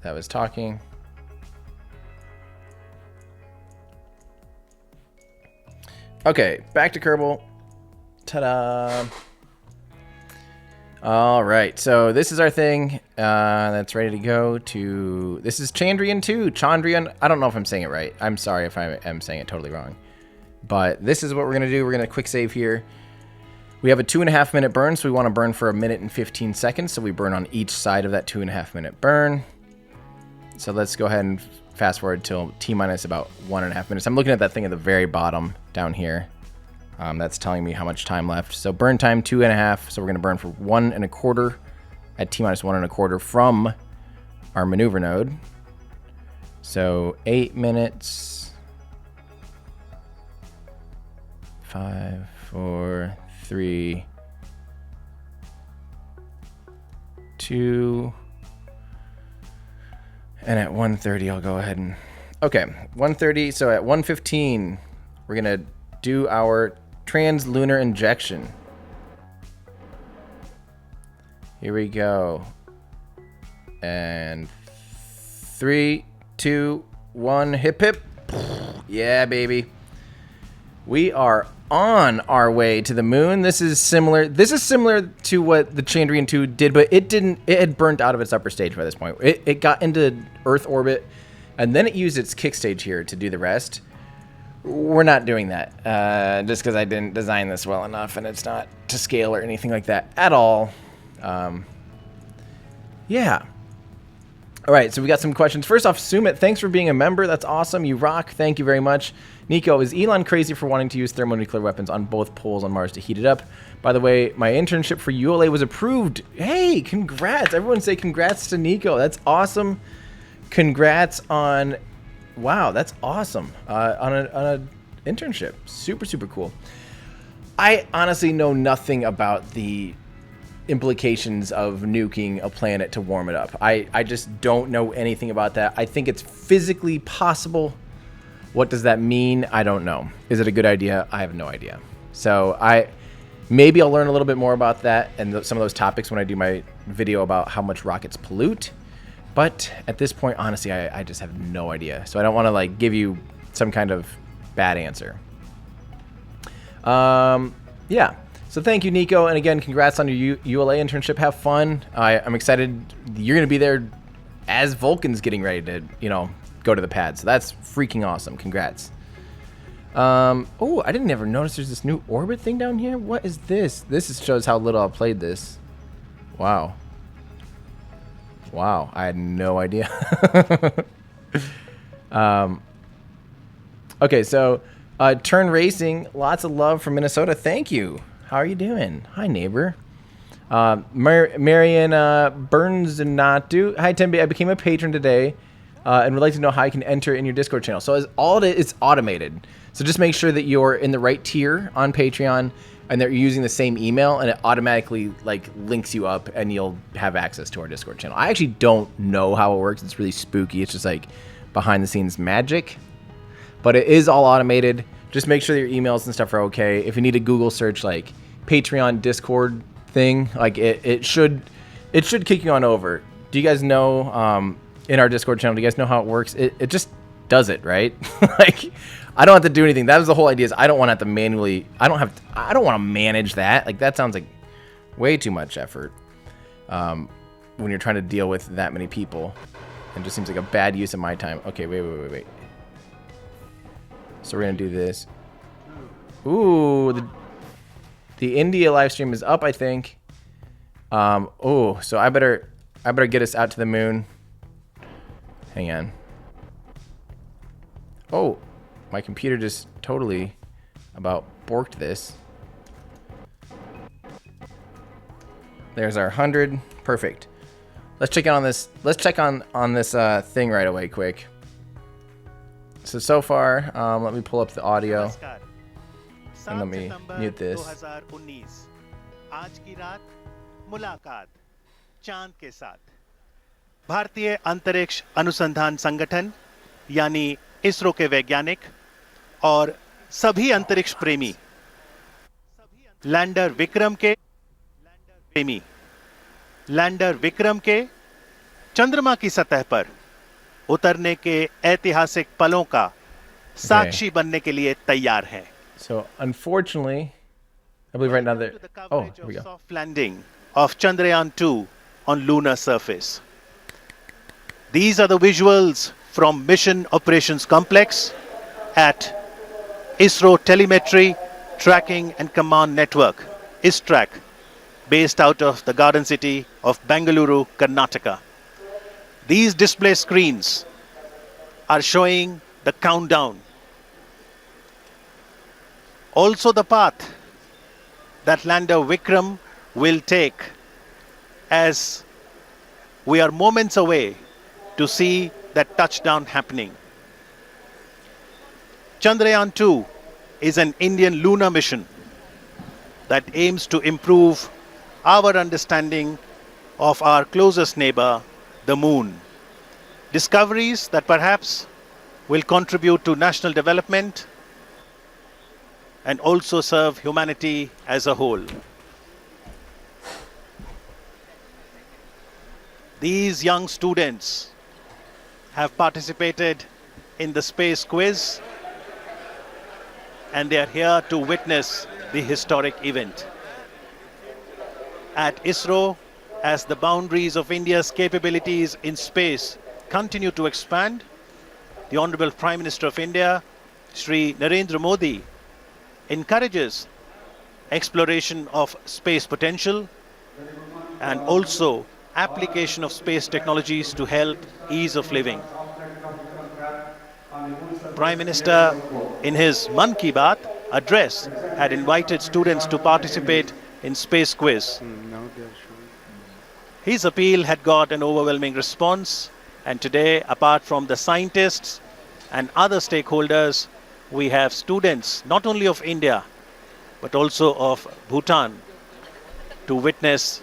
that was talking. Okay, back to Kerbal. Ta-da! All right, so this is our thing that's ready to go to... This is Chandrayaan 2. Chandrayaan. I don't know if I'm saying it right. I'm sorry if I am saying it totally wrong. But this is what we're going to do. We're going to quick save here. We have a 2.5 minute burn, so we want to burn for 1 minute and 15 seconds. So we burn on each side of that 2.5 minute burn. So let's go ahead and fast forward till T-minus about 1.5 minutes. I'm looking at that thing at the very bottom down here. That's telling me how much time left. So burn time 2.5. So we're going to burn for 1.25 at T-minus 1.25 from our maneuver node. So 8 minutes. 5, 4, 3, 2, and at 1:30 I'll go ahead and... Okay, 1:30, so at 1:15 we're going to do our translunar injection. Here we go. And 3, 2, 1, hip hip. Yeah, baby. We are on our way to the moon. This is similar to what the Chandrayaan 2 did, but it had burnt out of its upper stage by this point. It got into Earth orbit, and then it used its kick stage here to do the rest. We're not doing that, just because I didn't design this well enough, and it's not to scale or anything like that at all. Yeah. All right, so we got some questions. First off, Sumit, thanks for being a member. That's awesome. You rock. Thank you very much. Nico, is Elon crazy for wanting to use thermonuclear weapons on both poles on Mars to heat it up? By the way, my internship for ULA was approved. Hey, congrats. Everyone say congrats to Nico. That's awesome. Congrats on... Wow, that's awesome. On a internship. Super, super cool. I honestly know nothing about the implications of nuking a planet to warm it up. I just don't know anything about that. I think it's physically possible. What does that mean? I don't know. Is it a good idea? I have no idea. So maybe I'll learn a little bit more about that and some of those topics when I do my video about how much rockets pollute. But at this point, honestly, I just have no idea. So I don't want to like give you some kind of bad answer. Yeah. So thank you, Nico. And again, congrats on your ULA internship. Have fun. I'm excited. You're going to be there as Vulcan's getting ready to, go to the pad. So that's freaking awesome. Congrats. Oh, I didn't ever notice there's this new orbit thing down here. What is this? This shows how little I've played this. Wow. Wow. I had no idea. Okay, so Turn Racing. Lots of love from Minnesota. Thank you. How are you doing? Hi, neighbor. Marion Burns and not do. Hi, Tembe. I became a patron today and would like to know how I can enter in your Discord channel. So it's automated. So just make sure that you're in the right tier on Patreon and that you're using the same email, and it automatically links you up and you'll have access to our Discord channel. I actually don't know how it works. It's really spooky. It's just like behind the scenes magic, but it is all automated. Just make sure that your emails and stuff are okay. If you need a Google search like Patreon Discord thing, it should kick you on over. Do you guys know in our Discord channel, do you guys know how it works? It just does it, right? I don't have to do anything. That was the whole idea, is I don't want to have to manually, I don't want to manage that. That sounds like way too much effort when you're trying to deal with that many people. It just seems like a bad use of my time. Okay, wait. So we're going to do this. Ooh, the India live stream is up, I think. Oh, so I better get us out to the moon. Hang on. Oh, my computer just totally about borked this. There's our 100. Perfect. Let's check on this. Let's check on this thing right away, quick. So far, let me pull up the audio. And let me mute this. मुलाकात चांद के साथ। भारतीय अंतरिक्ष अनुसंधान संगठन यानी इसरो के वैज्ञानिक और सभी अंतरिक्ष प्रेमी लैंडर विक्रम के चंद्रमा की सतह पर उतरने के ऐतिहासिक पलों का साक्षी बनने के लिए तैयार हैं। So unfortunately, I believe right now that here we go. Soft landing of Chandrayaan-2 on lunar surface. These are the visuals from Mission Operations Complex at ISRO Telemetry Tracking and Command Network, ISTRAC, based out of the garden city of Bengaluru, Karnataka. These display screens are showing the countdown. Also the path that lander Vikram will take, as we are moments away to see that touchdown happening. Chandrayaan-2 is an Indian lunar mission that aims to improve our understanding of our closest neighbor, the moon. Discoveries that perhaps will contribute to national development and also serve humanity as a whole. These young students have participated in the space quiz, and they are here to witness the historic event. At ISRO, as the boundaries of India's capabilities in space continue to expand, the Honorable Prime Minister of India, Shri Narendra Modi, encourages exploration of space potential and also application of space technologies to help ease of living. Prime Minister, in his mkIII address, had invited students to participate in space quiz. His appeal had got an overwhelming response, and today, apart from the scientists and other stakeholders, we have students not only of India but also of Bhutan to witness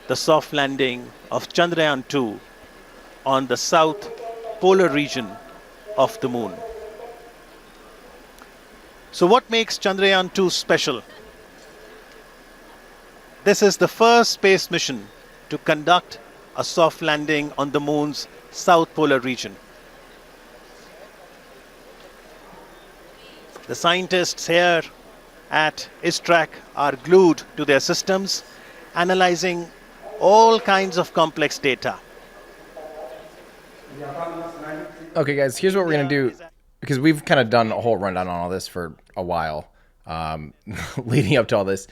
the soft landing of Chandrayaan-2 on the south polar region of the moon. So what makes Chandrayaan-2 special? This is the first space mission to conduct a soft landing on the moon's south polar region. The scientists here at ISTRAC are glued to their systems, analyzing all kinds of complex data. Okay, guys, here's what we're going to do, because we've kind of done a whole rundown on all this for a while, leading up to all this.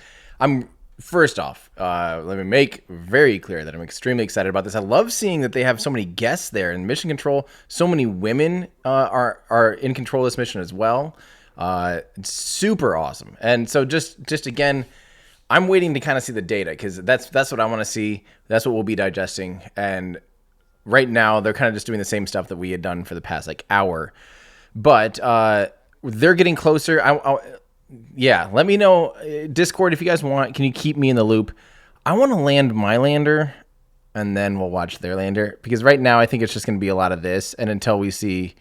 First off, let me make very clear that I'm extremely excited about this. I love seeing that they have so many guests there in mission control. So many women are in control of this mission as well. It's super awesome. And so just again, I'm waiting to kind of see the data, because that's what I want to see. That's what we'll be digesting. And right now, they're kind of just doing the same stuff that we had done for the past hour. But they're getting closer. Yeah, let me know, Discord, if you guys want. Can you keep me in the loop? I want to land my lander, and then we'll watch their lander. Because right now, I think it's just going to be a lot of this. And until we see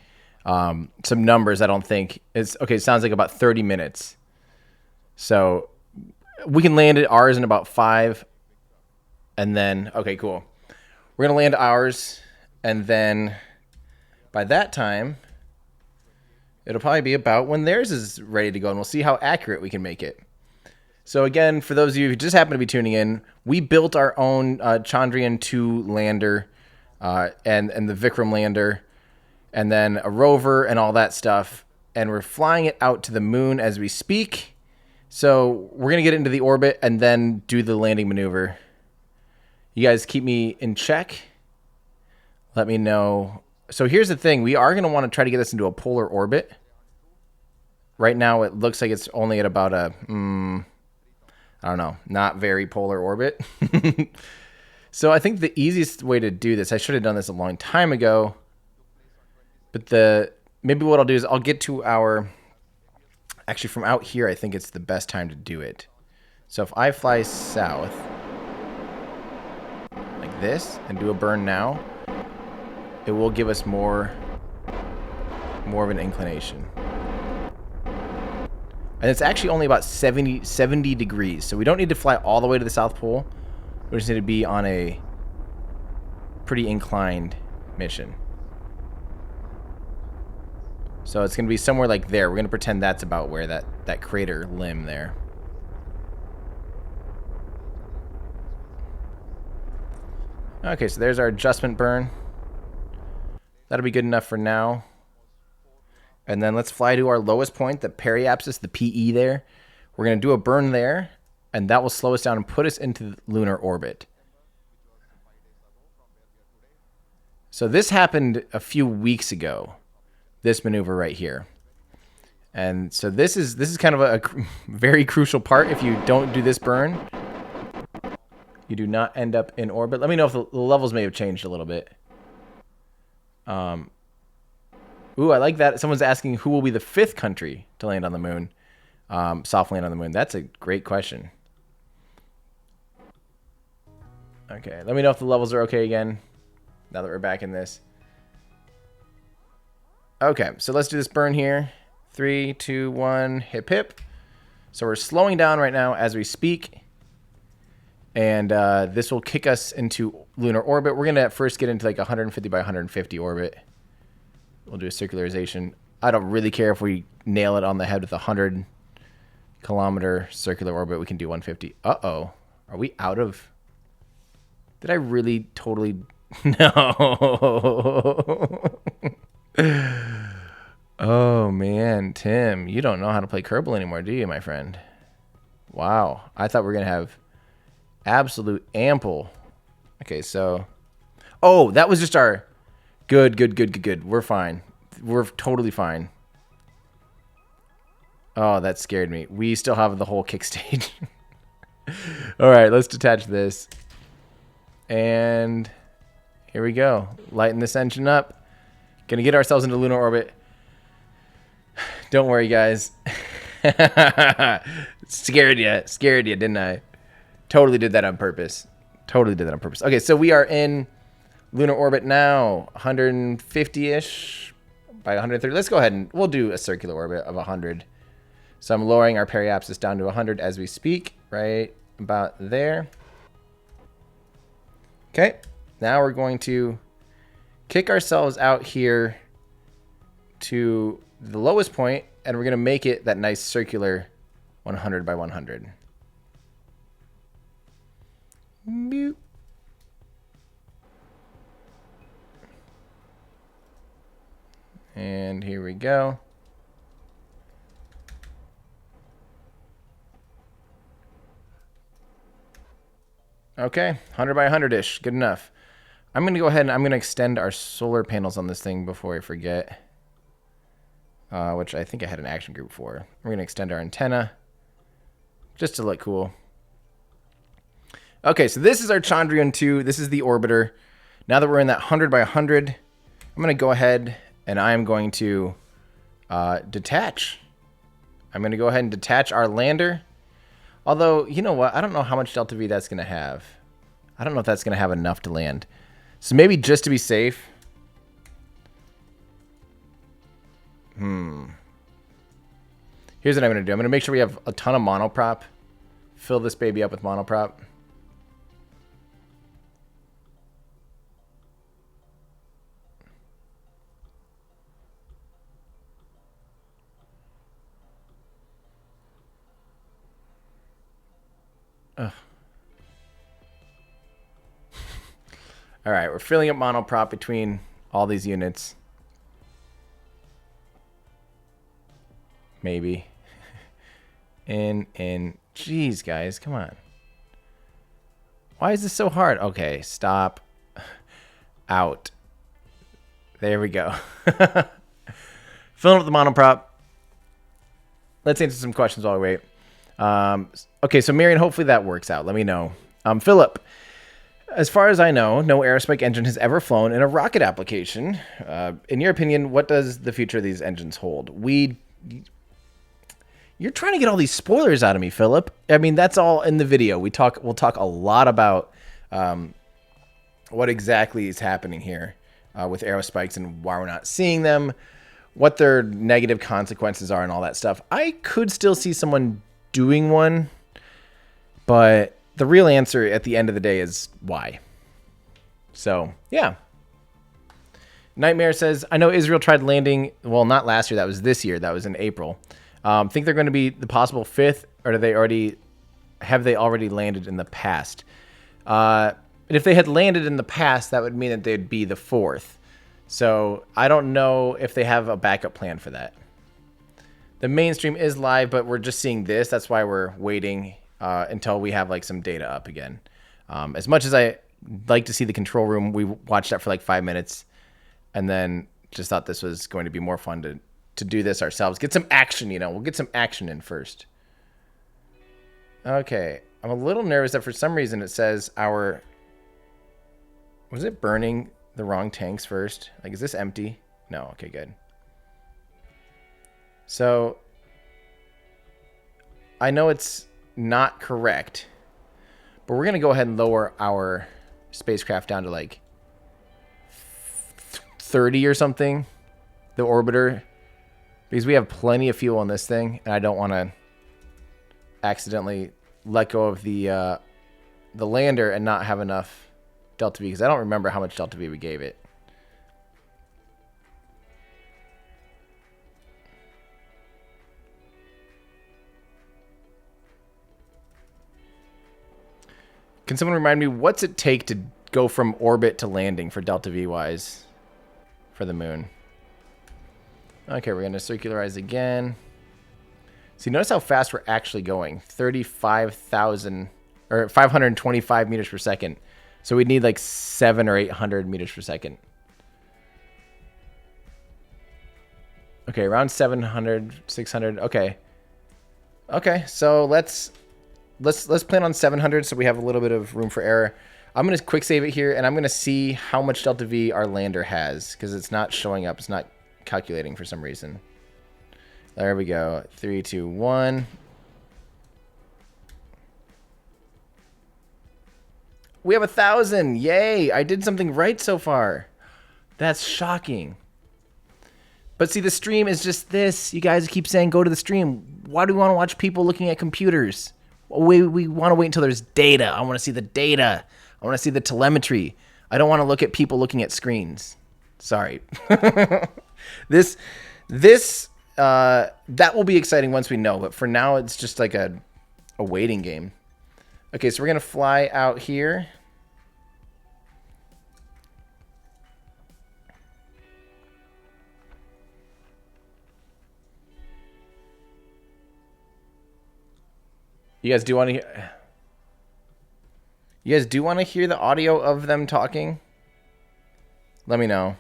some numbers, I don't think it's... Okay, it sounds like about 30 minutes. So we can land ours in about 5. And then... Okay, cool. We're going to land ours. And then by that time... It'll probably be about when theirs is ready to go, and we'll see how accurate we can make it. So again, for those of you who just happen to be tuning in, we built our own Chandrayaan-2 lander and the Vikram lander, and then a rover and all that stuff, and we're flying it out to the moon as we speak. So we're going to get into the orbit and then do the landing maneuver. You guys keep me in check. Let me know. So here's the thing. We are going to want to try to get this into a polar orbit. Right now, it looks like it's only at about a, I don't know, not very polar orbit. So I think the easiest way to do this, I should have done this a long time ago. But maybe what I'll do is I'll get to our, actually from out here, I think it's the best time to do it. So if I fly south, this and do a burn now, it will give us more of an inclination. And it's actually only about 70 degrees, so we don't need to fly all the way to the South Pole. We just need to be on a pretty inclined mission. So it's going to be somewhere like there. We're going to pretend that's about where that crater limb there. Okay, so there's our adjustment burn. That'll be good enough for now. And then let's fly to our lowest point, the periapsis, the PE there. We're going to do a burn there, and that will slow us down and put us into lunar orbit. So this happened a few weeks ago, this maneuver right here. And so this is kind of a very crucial part. If you don't do this burn, you do not end up in orbit. Let me know if the levels may have changed a little bit. Ooh, I like that. Someone's asking who will be the 5th country to land on the moon, soft land on the moon. That's a great question. Okay, let me know if the levels are okay again, now that we're back in this. Okay, so let's do this burn here. 3, 2, 1, hip hip. So we're slowing down right now as we speak. And this will kick us into lunar orbit. We're going to first get into like 150 by 150 orbit. We'll do a circularization. I don't really care if we nail it on the head with a 100-kilometer circular orbit. We can do 150. Uh-oh. Are we out of... Did I really totally... No. Oh, man. Tim, you don't know how to play Kerbal anymore, do you, my friend? Wow. I thought we were going to have absolute ample... Okay, so... Oh, that was just our... Good. We're fine. We're totally fine. Oh, that scared me. We still have the whole kick stage. All right, let's detach this. And here we go. Lighten this engine up. Gonna get ourselves into lunar orbit. Don't worry, guys. Scared you, didn't I? Totally did that on purpose. Okay, so we are in lunar orbit now, 150-ish by 130. Let's go ahead and we'll do a circular orbit of 100. So I'm lowering our periapsis down to 100 as we speak, right about there. Okay, now we're going to kick ourselves out here to the lowest point, and we're going to make it that nice circular 100 by 100. Boop. And here we go. Okay, 100 by 100-ish. Good enough. I'm going to go ahead and I'm going to extend our solar panels on this thing before I forget. Which I think I had an action group for. We're going to extend our antenna just to look cool. Okay, so this is our Chandrayaan 2. This is the orbiter. Now that we're in that 100 by 100, I'm going to go ahead and I am going to detach. I'm going to go ahead and detach our lander. Although, you know what? I don't know how much delta V that's going to have. I don't know if that's going to have enough to land. So maybe just to be safe. Here's what I'm going to do. I'm going to make sure we have a ton of monoprop. Fill this baby up with monoprop. All right, we're filling up monoprop between all these units. Maybe. Jeez, guys, come on. Why is this so hard? Okay, stop. Out. There we go. Filling up the monoprop. Let's answer some questions while we wait. Okay, so Marion, hopefully that works out. Let me know. Philip, as far as I know, no aerospike engine has ever flown in a rocket application. In your opinion, what does the future of these engines hold? You're trying to get all these spoilers out of me, Philip. I mean, that's all in the video. We'll talk a lot about what exactly is happening here with aerospikes and why we're not seeing them, what their negative consequences are and all that stuff. I could still see someone doing one, but the real answer at the end of the day is why. So, yeah. Nightmare says, I know Israel tried landing, well, not last year, that was this year, that was in April. Think they're going to be the possible fifth, or have they already landed in the past? If they had landed in the past, that would mean that they'd be the fourth. So I don't know if they have a backup plan for that. The mainstream is live, but we're just seeing this. That's why we're waiting until we have like some data up again. As much as I like to see the control room, we watched that for like 5 minutes and then just thought this was going to be more fun to do this ourselves. Get some action, we'll get some action in first. Okay, I'm a little nervous that for some reason it says was it burning the wrong tanks first? Like, is this empty? No, okay, good. So, I know it's not correct, but we're going to go ahead and lower our spacecraft down to like 30 or something, the orbiter, because we have plenty of fuel on this thing, and I don't want to accidentally let go of the lander and not have enough delta V, because I don't remember how much delta V we gave it. Can someone remind me, what's it take to go from orbit to landing for delta V wise for the moon? Okay, we're going to circularize again. See, notice how fast we're actually going. 35,000 or 525 meters per second. So we'd need like 700 or 800 meters per second. Okay, around 700, 600. Okay. Okay, so let's plan on 700 so we have a little bit of room for error. I'm going to quick save it here, and I'm going to see how much delta V our lander has, because it's not showing up. It's not calculating for some reason. There we go. 3, 2, 1. We have 1,000. Yay! I did something right so far. That's shocking. But see, the stream is just this. You guys keep saying go to the stream. Why do we want to watch people looking at computers? We want to wait until there's data. I want to see the data. I want to see the telemetry. I don't want to look at people looking at screens. Sorry. This that will be exciting once we know, but for now it's just like a waiting game. Okay, so we're gonna fly out here. You guys do want to hear? You guys do want to hear the audio of them talking? Let me know,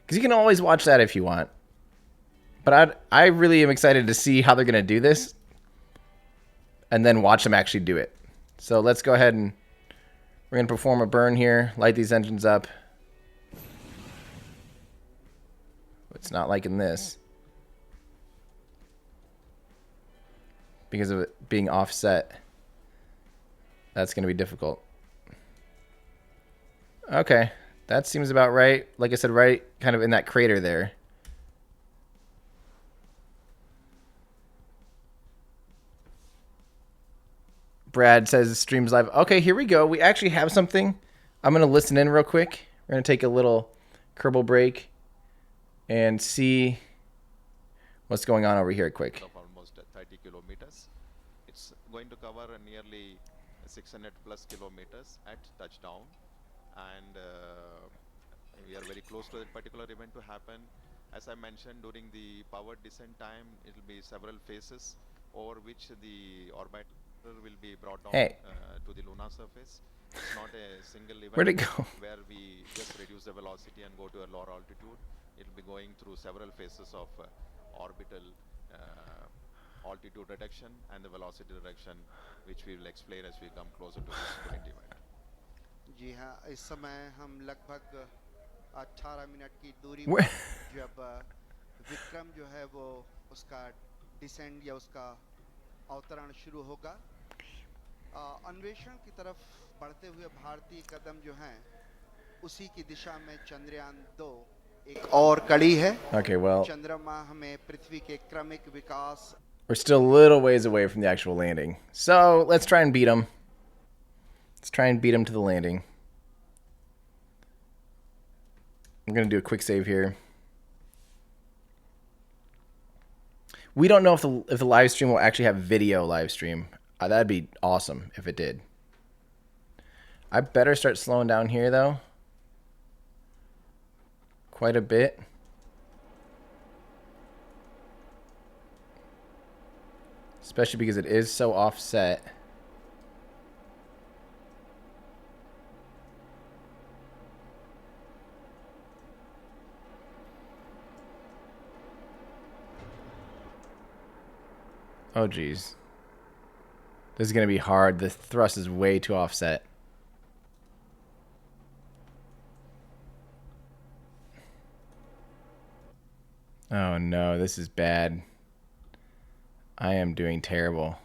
because you can always watch that if you want. But I really am excited to see how they're gonna do this, and then watch them actually do it. So let's go ahead and we're gonna perform a burn here. Light these engines up. It's not liking this because of it being offset. That's going to be difficult. Okay, that seems about right. Like I said, right kind of in that crater there. Brad says streams live. Okay, here we go. We actually have something. I'm going to listen in real quick. We're going to take a little Kerbal break and see what's going on over here quick. Of almost 30 kilometers. It's going to cover nearly 600 plus kilometers at touchdown, and we are very close to that particular event to happen. As I mentioned, during the powered descent time, it will be several phases over which the orbiter will be brought down to the lunar surface. It's not a single event. Where'd it go? Where we just reduce the velocity and go to a lower altitude. It will be going through several phases of orbital altitude reduction and the velocity reduction, which we will explain as we come closer to this point event. जी हाँ, इस समय हम लगभग 18 minute की दूरी Where- पर जब विक्रम जो है वो उसका डिसेंड या उसका अवतरण शुरू होगा। अन्वेषण की तरफ बढ़ते हुए भारतीय कदम जो हैं उसी की दिशा में चंद्रयान 2 एक और कड़ी है। Okay, well, चंद्रमा हमें पृथ्वी के क्रमिक विकास we're still a little ways away from the actual landing. So let's try and beat him. Let's try and beat him to the landing. I'm going to do a quick save here. We don't know if the live stream will actually have video live stream. That'd be awesome if it did. I better start slowing down here, though. Quite a bit. Especially because it is so offset. Oh, geez. This is going to be hard. The thrust is way too offset. Oh, no. This is bad. I am doing terrible.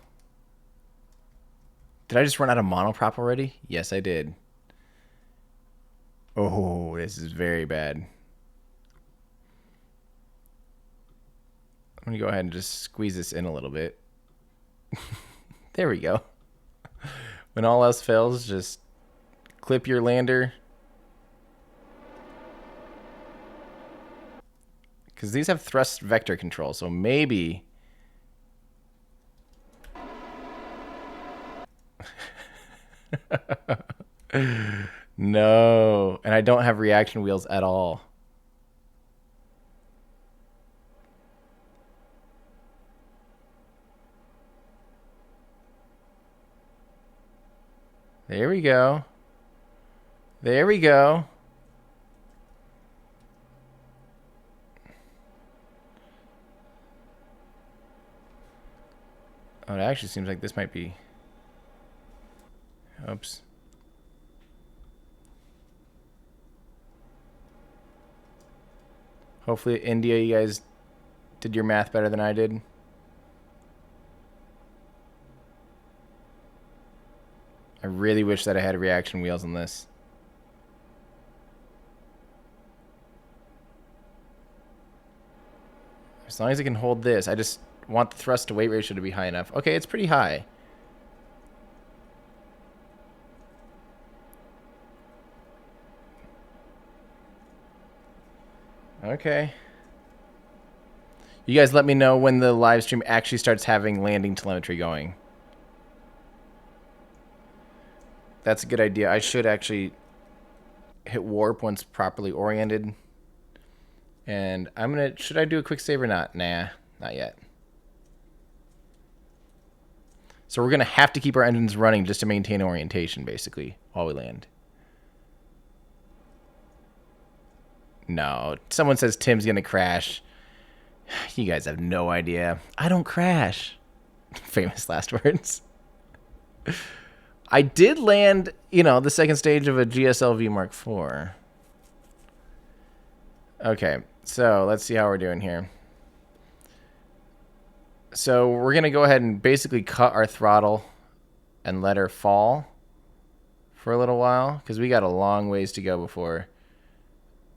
Did I just run out of monoprop already? Yes, I did. Oh, this is very bad. I'm going to go ahead and just squeeze this in a little bit. There we go. When all else fails, just clip your lander. Because these have thrust vector control, so maybe... No. And I don't have reaction wheels at all. There we go. There we go. Oh, it actually seems like this might be... Oops. Hopefully, India, you guys did your math better than I did. I really wish that I had reaction wheels on this. As long as I can hold this, I just want the thrust to weight ratio to be high enough. Okay, it's pretty high. Okay. You guys let me know when the live stream actually starts having landing telemetry going. That's a good idea. I should actually hit warp once properly oriented. And I'm going to... Should I do a quick save or not? Nah, not yet. So we're going to have to keep our engines running just to maintain orientation, basically, while we land. No. Someone says Tim's going to crash. You guys have no idea. I don't crash. Famous last words. I did land, you know, the second stage of a GSLV Mark IV. Okay, so let's see how we're doing here. So we're going to go ahead and basically cut our throttle and let her fall for a little while, because we got a long ways to go before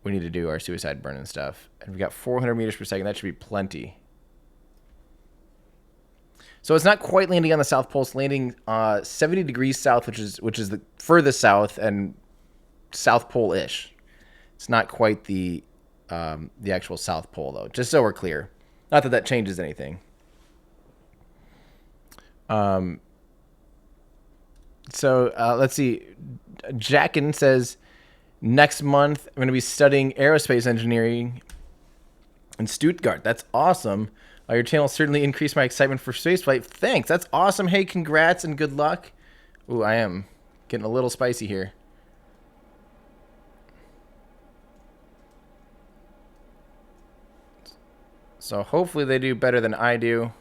we need to do our suicide burn and stuff. And we've got 400 meters per second. That should be plenty. So it's not quite landing on the South Pole. It's landing 70 degrees south, which is the furthest south and South Pole-ish. It's not quite the actual South Pole, though, just so we're clear. Not that that changes anything. So let's see. Jackin says, next month I'm going to be studying aerospace engineering in Stuttgart. That's awesome. Your channel certainly increased my excitement for spaceflight. Thanks. That's awesome. Hey, congrats and good luck. Ooh, I am getting a little spicy here. So hopefully they do better than I do.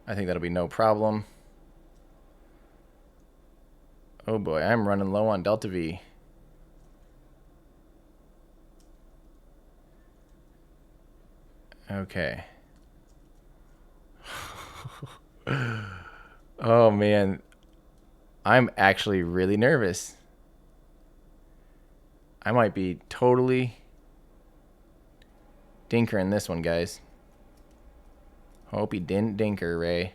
I think that'll be no problem. Oh boy, I'm running low on Delta V. Okay. Oh man. I'm actually really nervous. I might be totally dinkering this one, guys. Hope he didn't dinker, Ray.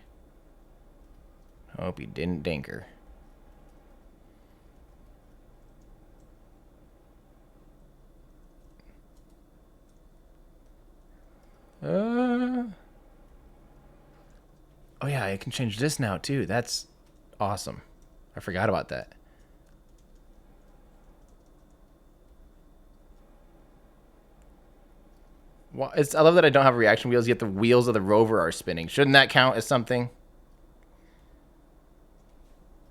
Hope he didn't dinker. Oh yeah, I can change this now too. That's awesome. I forgot about that. Well, I love that I don't have reaction wheels, yet the wheels of the rover are spinning. Shouldn't that count as something?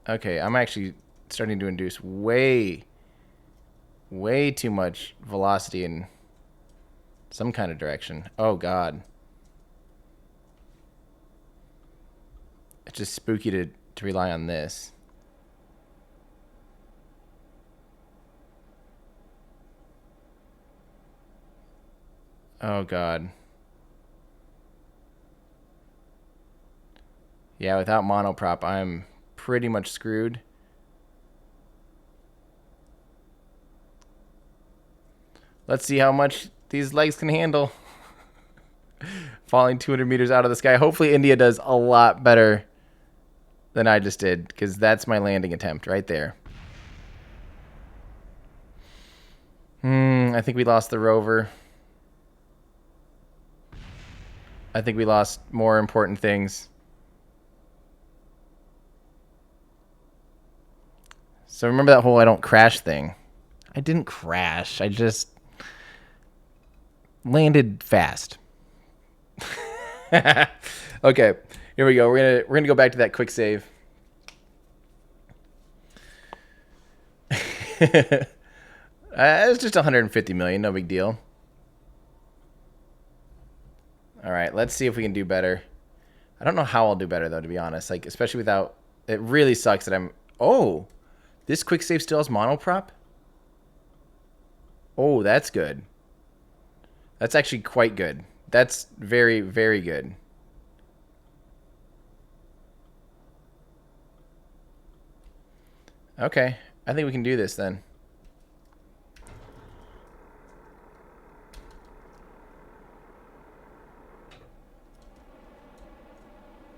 Okay, I'm actually starting to induce way too much velocity in some kind of direction. Oh, God. It's just spooky to rely on this. Oh, God. Yeah, without monoprop, I'm pretty much screwed. Let's see how much these legs can handle. Falling 200 meters out of the sky. Hopefully India does a lot better than I just did, because that's my landing attempt right there. I think we lost the rover. I think we lost more important things. So remember that whole I don't crash thing. I didn't crash. I just landed fast. Okay, here we go. We're gonna go back to that quick save. It's just 150 million, no big deal. All right, let's see if we can do better. I don't know how I'll do better though, to be honest. Like, especially without. It really sucks that I'm. Oh, this quick save still has monoprop. Oh, that's good. That's actually quite good. That's very, very good. Okay, I think we can do this then.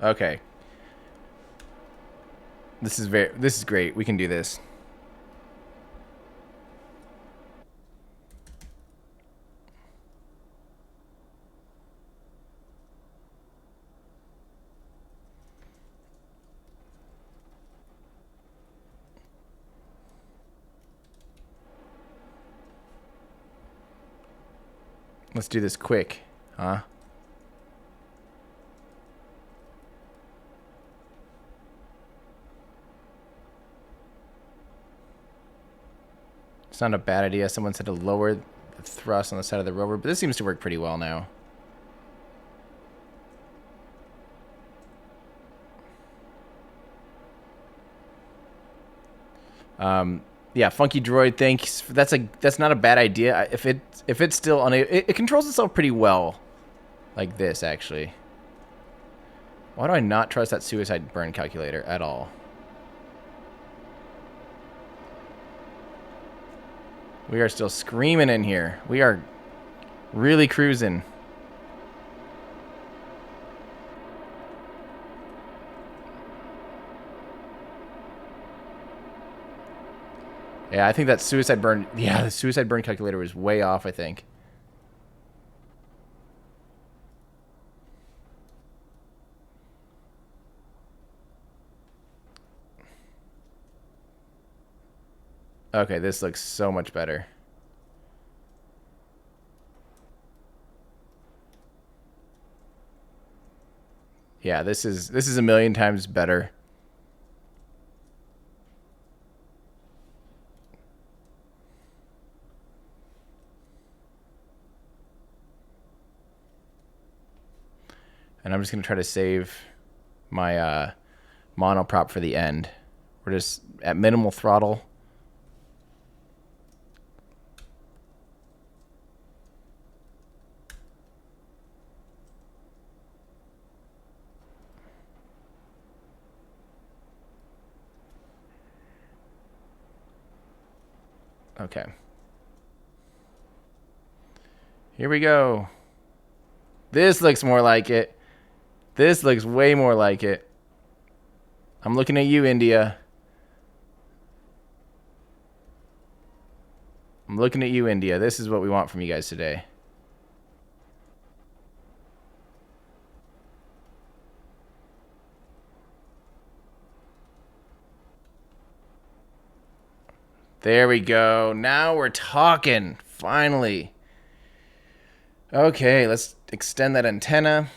Okay. This is great. We can do this. Let's do this quick, huh? It's not a bad idea. Someone said to lower the thrust on the side of the rover, but this seems to work pretty well now. Yeah, Funky Droid, thanks. That's not a bad idea. If it's still unable, it controls itself pretty well, like this actually. Why do I not trust that suicide burn calculator at all? We are still screaming in here. We are really cruising. Yeah, I think that suicide burn. Yeah, the suicide burn calculator was way off, I think. Okay, this looks so much better. Yeah, this is a million times better. And I'm just going to try to save my monoprop for the end. We're just at minimal throttle. Okay. Here we go. This looks more like it. This looks way more like it. I'm looking at you, India. I'm looking at you, India. This is what we want from you guys today. There we go. Now we're talking. Finally. Okay, let's extend that antenna.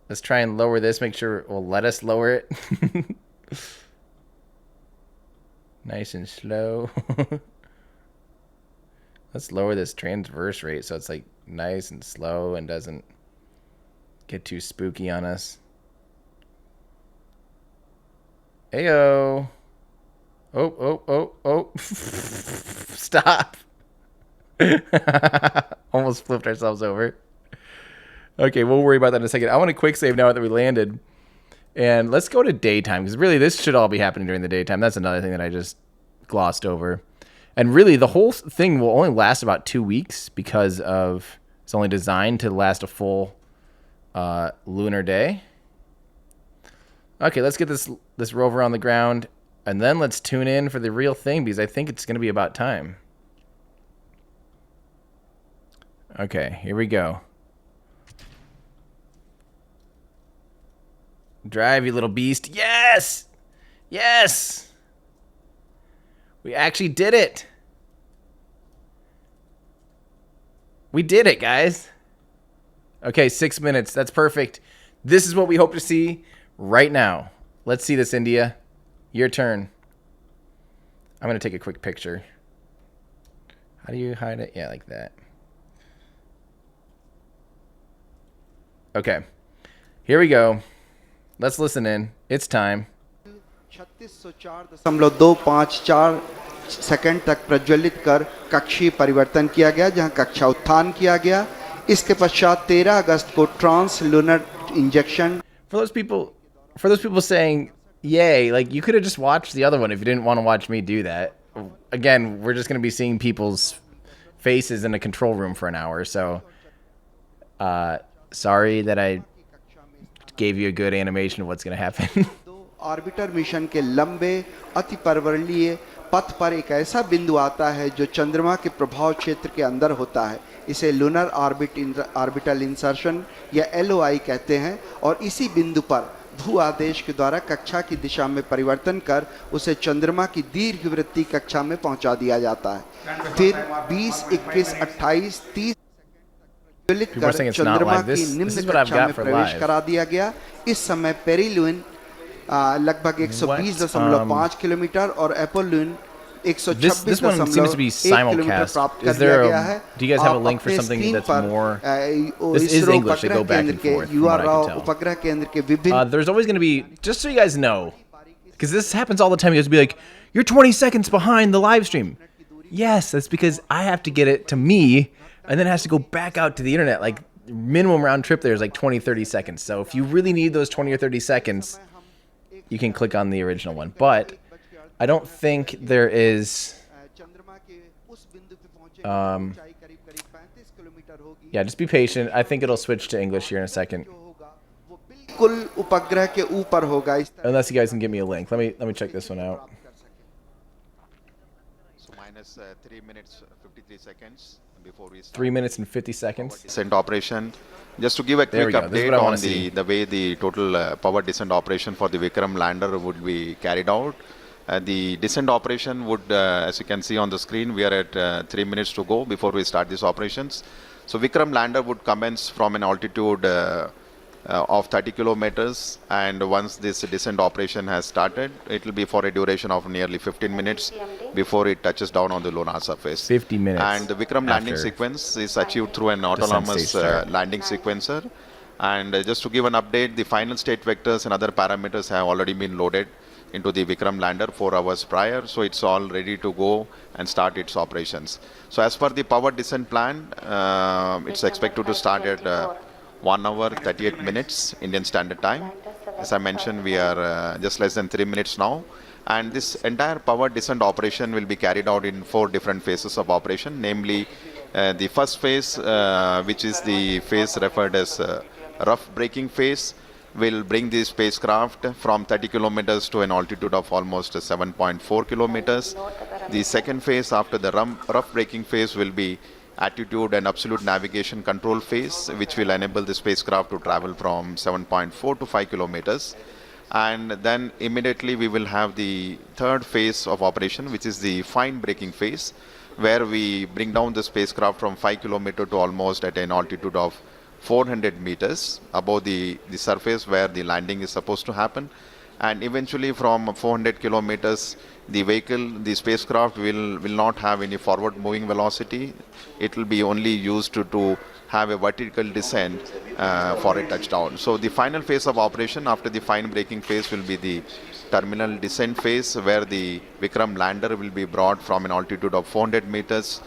Let's try and lower this. Make sure it will let us lower it. Nice and slow. Let's lower this transverse rate so it's like nice and slow and doesn't get too spooky on us. Ayo. Oh. Stop. Almost flipped ourselves over. Okay, we'll worry about that in a second. I want a quick save now that we landed. And let's go to daytime, because really this should all be happening during the daytime. That's another thing that I just glossed over. And really, the whole thing will only last about 2 weeks because of it's only designed to last a full lunar day. Okay, let's get this rover on the ground, and then let's tune in for the real thing, because I think it's going to be about time. Okay, here we go. Drive, you little beast. Yes! Yes! We actually did it. We did it, guys. Okay, 6 minutes. That's perfect. This is what we hope to see right now. Let's see this, India. Your turn. I'm going to take a quick picture. How do you hide it? Yeah, like that. Okay. Here we go. Let's listen in. It's time. 3604.254 second तक प्रज्वलित कर कक्षीय परिवर्तन किया गया, जहां कक्षा उत्थान किया गया. इसके पश्चात 13 अगस्त को trans lunar injection. For those people saying, yay, like you could have just watched the other one if you didn't want to watch me do that. Again, we're just going to be seeing people's faces in a control room for an hour, so sorry that I gave you a good animation of what's going to happen. Orbiter mission के लंबे अति पर्वणीय पथ पर एक ऐसा बिंदु आता है जो चंद्रमा के प्रभाव क्षेत्र के अंदर होता है. इसे लूनर ऑर्बिटल इंसर्शन या LOI कहते हैं, और इसी बिंदु पर भू आदेश के द्वारा कक्षा की दिशा में परिवर्तन कर उसे चंद्रमा की दीर्घवृत्तीय कक्षा में पहुंचा दिया जाता है. फिर 20, 21, 28, 30 कर चंद्रमा की निम्न कक्षा में प्रवेश करा दिया गया. इस समय पेरिलून लगभग 120.5 किलोमीटर और एपोलून 126.1 किलोमीटर प्राप्त कर दिया गया है. Do you guys have a link for something that's more? This is English. They go back and forth. उपग्रह केंद्र के विभिन्न. There's always going to be, just so you guys know, because this happens all the time. You guys be like, you're 20 seconds behind the live stream. Yes, that's because I have to get it to me, and then it has to go back out to the internet. Like minimum round trip there is like 20, 30 seconds. So if you really need those 20 or 30 seconds, you can click on the original one. But I don't think there is. Yeah, just be patient. I think it'll switch to English here in a second. Unless you guys can give me a link. Let me check this one out. So minus 3 minutes 53 seconds before we start. 3 minutes and 50 seconds. Descent operation. Just to give a quick update on the way the total power descent operation for the Vikram lander would be carried out. The descent operation would, as you can see on the screen, we are at 3 minutes to go before we start these operations. So Vikram lander would commence from an altitude of 30 kilometers, and once this descent operation has started, it will be for a duration of nearly 15 minutes before it touches down on the lunar surface. 50 minutes. And the Vikram landing sequence is achieved through an autonomous landing sequencer. And just to give an update, the final state vectors and other parameters have already been loaded into the Vikram lander 4 hours prior, so it's all ready to go and start its operations. So as per the power descent plan, it's expected to start at 1 hour 38 minutes Indian Standard Time. As I mentioned, we are just less than 3 minutes now, And this entire power descent operation will be carried out in 4 different phases of operation, namely the first phase, which is the phase referred as rough braking phase, will bring the spacecraft from 30 kilometers to an altitude of almost 7.4 kilometers. The second phase after the rough braking phase will be attitude and absolute navigation control phase, which will enable the spacecraft to travel from 7.4 to 5 kilometers. And then immediately we will have the third phase of operation, which is the fine braking phase, where we bring down the spacecraft from 5 kilometer to almost at an altitude of 400 meters above the surface where the landing is supposed to happen. And eventually from 400 kilometers, the spacecraft will not have any forward moving velocity. It will be only used to have a vertical descent for a touchdown. So the final phase of operation after the fine braking phase will be the terminal descent phase, where the Vikram lander will be brought from an altitude of 400 meters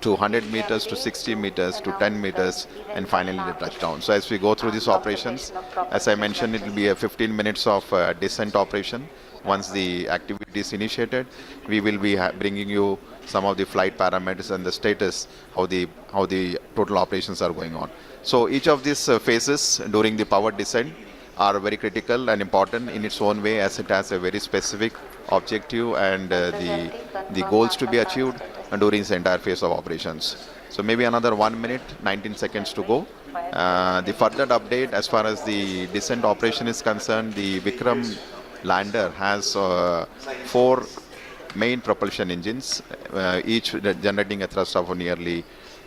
to 100 meters to 60 meters to 10 meters and finally the touchdown. So as we go through these operations, as I mentioned, it will be a 15 minutes of descent operation. Once the activity is initiated, we will be bringing you some of the flight parameters and the status, how the total operations are going on. So each of these phases during the power descent are very critical and important in its own way, as it has a very specific objective and the goals to be achieved during this entire phase of operations. So maybe another 1 minute, 19 seconds to go. The further update as far as the descent operation is concerned, the Vikram lander has 4 main propulsion engines, each generating a thrust of nearly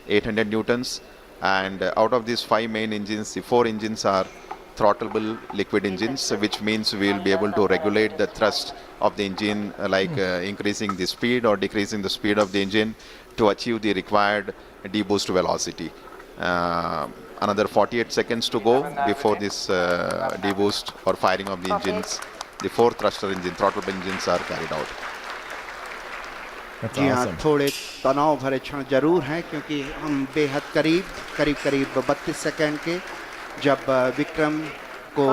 800 newtons. And out of these 5 main engines, the 4 engines are throttleable liquid engines, which means we will be able to regulate the thrust of the engine, like increasing the speed or decreasing the speed of the engine to achieve the required deboost velocity. Another 48 seconds to go before this deboost or firing of the engines. The 4 thruster engine, throttleable engines are carried out. That's जी हाँ, awesome. थोड़े तनाव भरे क्षण जरूर हैं, क्योंकि हम बेहद करीब 32 सेकंड के जब विक्रम को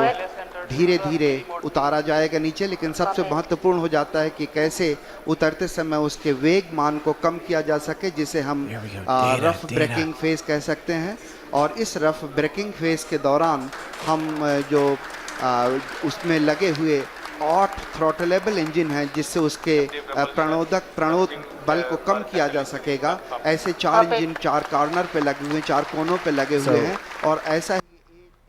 धीरे धीरे उतारा जाएगा नीचे, लेकिन सबसे महत्वपूर्ण हो जाता है कि कैसे उतरते समय उसके वेग मान को कम किया जा सके, जिसे हम रफ ब्रेकिंग फेज कह सकते हैं. और इस रफ ब्रेकिंग फेज के दौरान हम जो उसमें लगे हुए 8 थ्रॉटलेबल इंजन हैं, जिससे उसके प्रणोद बल को कम किया जा सकेगा. ऐसे 4 इंजन 4 कॉर्नर पे लगे हुए हैं, 4 कोनों पे लगे हुए हैं. और ऐसा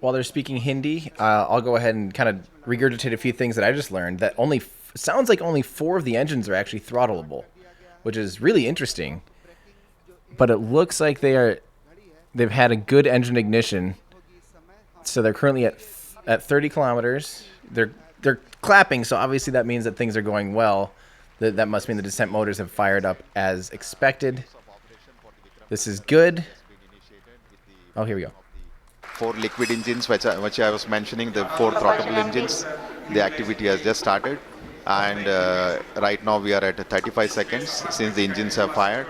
While they're speaking Hindi, I'll go ahead and kind of regurgitate a few things that I just learned. That sounds like only 4 of the engines are actually throttleable, which is really interesting. But it looks like they've had a good engine ignition, so they're currently at 30 kilometers. They're clapping, so obviously that means that things are going well. That must mean the descent motors have fired up as expected. This is good. Oh, here we go. 4 liquid engines, which I was mentioning, the 4 throttleable engines. The activity has just started, and right now we are at 35 seconds since the engines have fired.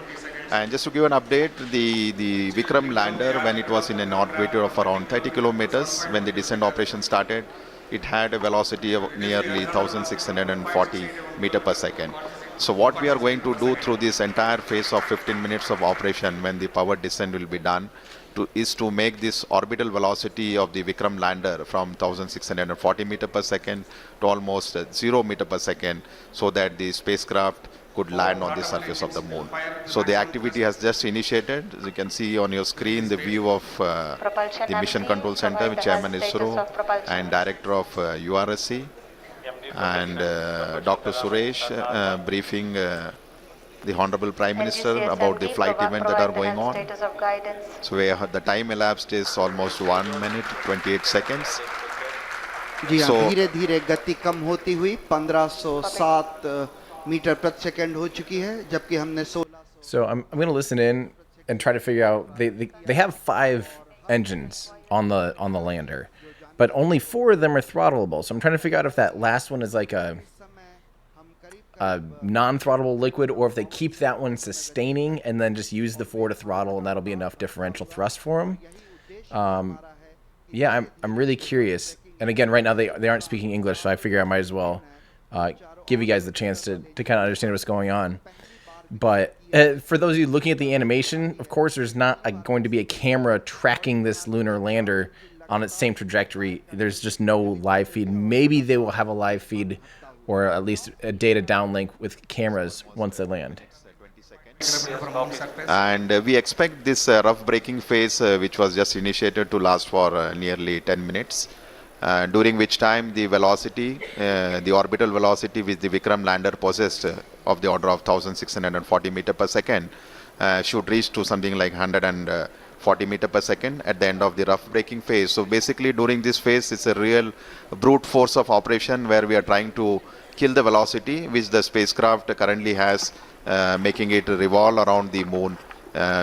And just to give an update, the Vikram lander, when it was in an orbit of around 30 kilometers, when the descent operation started, it had a velocity of nearly 1640 meter per second. So what we are going to do through this entire phase of 15 minutes of operation, when the power descent will be done, is to make this orbital velocity of the Vikram lander from 1640 meter per second to almost 0 meter per second, so that the spacecraft could land on the surface of the moon. So the activity has just initiated. As you can see on your screen, the view of the Mission Control Center, with Chairman ISRO and Director of URSC, and Dr. Suresh briefing the Honorable Prime Minister about the flight event that are going on. So the time elapsed is almost 1 minute 28 seconds. जी हाँ, धीरे धीरे गति कम होती हुई 1507 metre प्रति second हो चुकी है, जबकि हमने 16. So I'm going to listen in and try to figure out. They have 5 engines on the lander, but only 4 of them are throttleable. So I'm trying to figure out if that last one is like a non-throttleable liquid, or if they keep that one sustaining and then just use the 4 to throttle, and that'll be enough differential thrust for them. Yeah, I'm really curious. And again, right now they aren't speaking English, so I figure I might as well give you guys the chance to kind of understand what's going on. But for those of you looking at the animation, of course, there's not going to be a camera tracking this lunar lander on its same trajectory. There's just no live feed. Maybe they will have a live feed or at least a data downlink with cameras once they land. And we expect this rough braking phase, which was just initiated, to last for nearly 10 minutes, during which time the velocity, the orbital velocity which the Vikram lander possessed of the order of 1640 meter per second should reach to something like 140 meter per second at the end of the rough braking phase. So basically during this phase, it's a real brute force of operation where we are trying to kill the velocity which the spacecraft currently has, making it revolve around the moon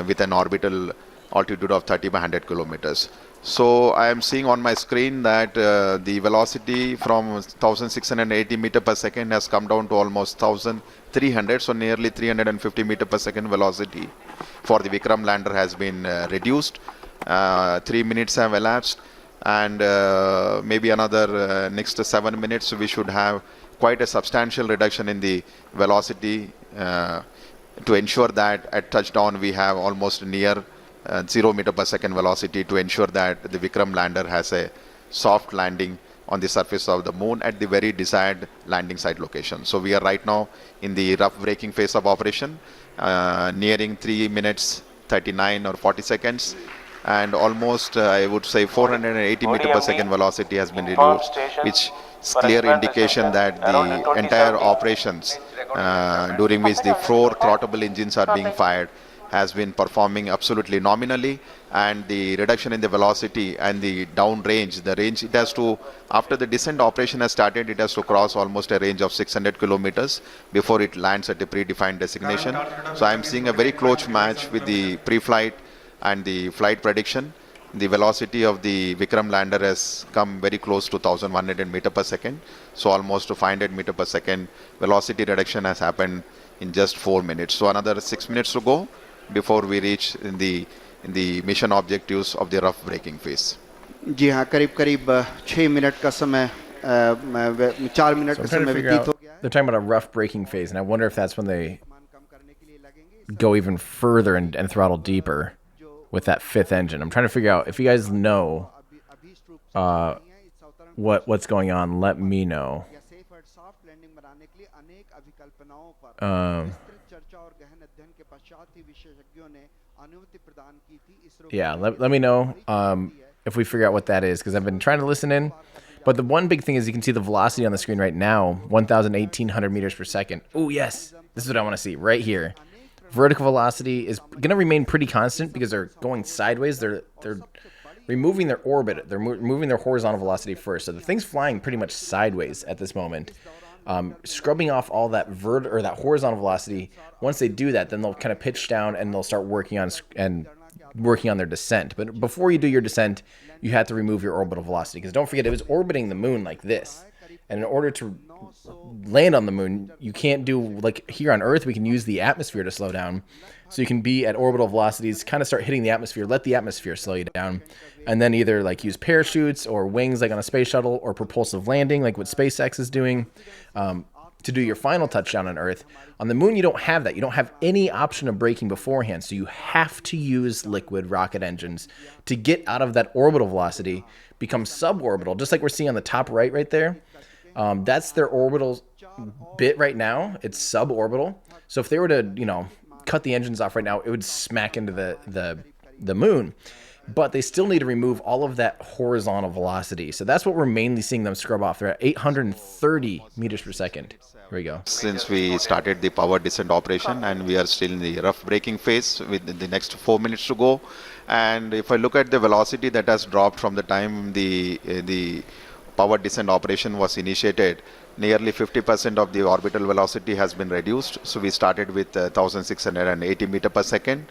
with an orbital altitude of 30 by 100 kilometers. So I am seeing on my screen that the velocity from 1680 meter per second has come down to almost 1300, so nearly 350 meter per second velocity for the Vikram lander has been reduced. 3 minutes have elapsed, and maybe another next 7 minutes we should have quite a substantial reduction in the velocity to ensure that at touchdown we have almost near 0 meter per second velocity, to ensure that the Vikram lander has a soft landing on the surface of the moon at the very desired landing site location. So we are right now in the rough braking phase of operation, nearing 3 minutes 39 or 40 seconds, and almost I would say 480 meter per second velocity has been reduced, which is clear indication that the entire operations during which the 4 throttleable engines are being fired has been performing absolutely nominally, and the reduction in the velocity and the down range, the range it has to, after the descent operation has started, it has to cross almost a range of 600 kilometers before it lands at a predefined destination. So I am seeing a very close match with the pre-flight and the flight prediction. The velocity of the Vikram lander has come very close to 1100 meter per second, so almost to 500 meter per second velocity reduction has happened in just 4 minutes. So another 6 minutes to go before we reach in the mission objectives of the rough braking phase. जी हाँ, करीब 6 minute का समय 4 minute So का I'm trying to समय figure व्यतीत out, हो गया है. they're talking about a rough braking phase, and I wonder if that's when they go even further and throttle deeper with that 5th engine. I'm trying to figure out if you guys know what's going on. Let me know. Yeah, let me know if we figure out what that is, because I've been trying to listen in. But the one big thing is you can see the velocity on the screen right now, 1,800 meters per second. Oh, yes. This is what I want to see right here. Vertical velocity is going to remain pretty constant because they're going sideways. They're removing their orbit. They're moving their horizontal velocity first. So the thing's flying pretty much sideways at this moment. Scrubbing off all that that horizontal velocity. Once they do that, then they'll kind of pitch down and they'll start working on their descent. But before you do your descent, you have to remove your orbital velocity, because don't forget, it was orbiting the moon like this. And in order to land on the moon, you can't do like here on Earth. We can use the atmosphere to slow down. So you can be at orbital velocities, kind of start hitting the atmosphere, let the atmosphere slow you down, and then either like use parachutes or wings like on a space shuttle, or propulsive landing like what SpaceX is doing, to do your final touchdown on Earth. On the moon, you don't have that. You don't have any option of braking beforehand, so you have to use liquid rocket engines to get out of that orbital velocity, become suborbital, just like we're seeing on the top right there. That's their orbital bit right now. It's suborbital. So if they were to, cut the engines off right now, it would smack into the moon. But they still need to remove all of that horizontal velocity. So that's what we're mainly seeing them scrub off. They're at 830 meters per second. Here we go. Since we started the power descent operation, and we are still in the rough braking phase with the next 4 minutes to go. And if I look at the velocity that has dropped from the time the power descent operation was initiated, nearly 50% of the orbital velocity has been reduced. So we started with 1680 meter per second.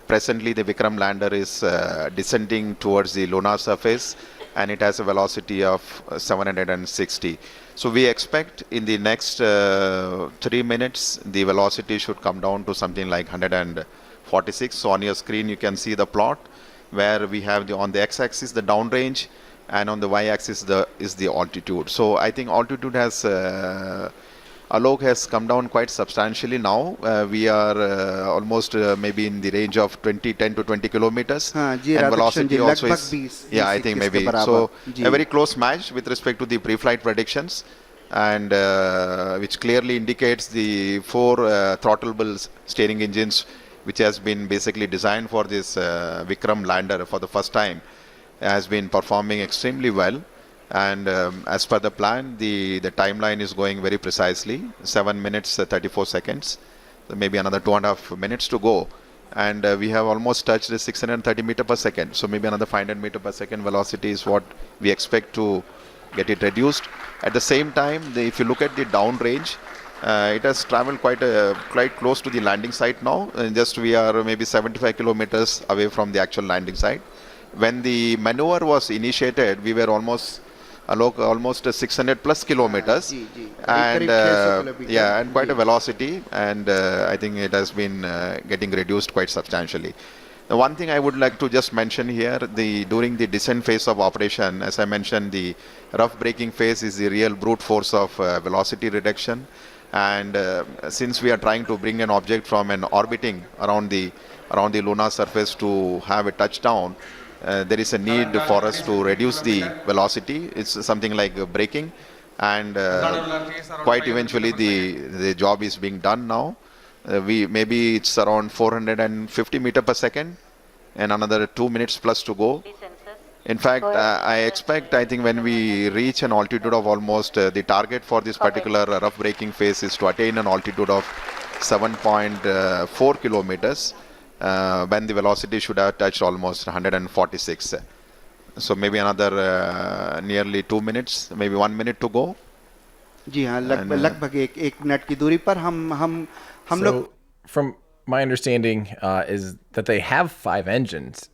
Presently, the Vikram lander is descending towards the lunar surface, and it has a velocity of 760. So we expect in the next 3 minutes, the velocity should come down to something like 146. So on your screen, you can see the plot where we have on the x-axis the downrange, and on the y-axis is the altitude. So I think altitude has Alok has come down quite substantially now. We are almost maybe in the range of 10 to 20 kilometers. हाँ जी, And Radhakrishna ji, velocity also लगभग is, 20 yeah, I think 21 के maybe. बराबर। So ji. a very close match with respect to the pre-flight predictions, and which clearly indicates the four throttleable steering engines, which has been basically designed for this Vikram lander for the first time, has been performing extremely well. And as per the plan, the timeline is going very precisely, 7 minutes 34 seconds. So maybe another 2.5 minutes to go. And we have almost touched the 630 meter per second. So maybe another 500 meter per second velocity is what we expect to get it reduced. At the same time, if you look at the downrange, it has traveled quite close to the landing site now. And just we are maybe 75 kilometers away from the actual landing site. When the maneuver was initiated, we were almost 600 plus kilometers, ji, ji, and करीब 600 kilometre. yeah, and quite a जी। velocity, and I think it has been getting reduced quite substantially. The one thing I would like to just mention here, during the descent phase of operation, as I mentioned, the rough braking phase is the real brute force of velocity reduction. And since we are trying to bring an object from an orbiting around the lunar surface to have a touchdown, there is a need for us to reduce the velocity. It's something like braking, and quite eventually the job is being done now. Maybe it's around 450 meter per second, and another 2 minutes plus to go. In fact, I think when we reach an altitude of almost, the target for this particular rough braking phase is to attain an altitude of 7.4 kilometers, when the velocity should have touched almost 146. So maybe another nearly 2 minutes, maybe 1 minute to go. जी हाँ, लगभग एक minute की दूरी पर हम लोग। So, from my understanding, is that they have 5 engines.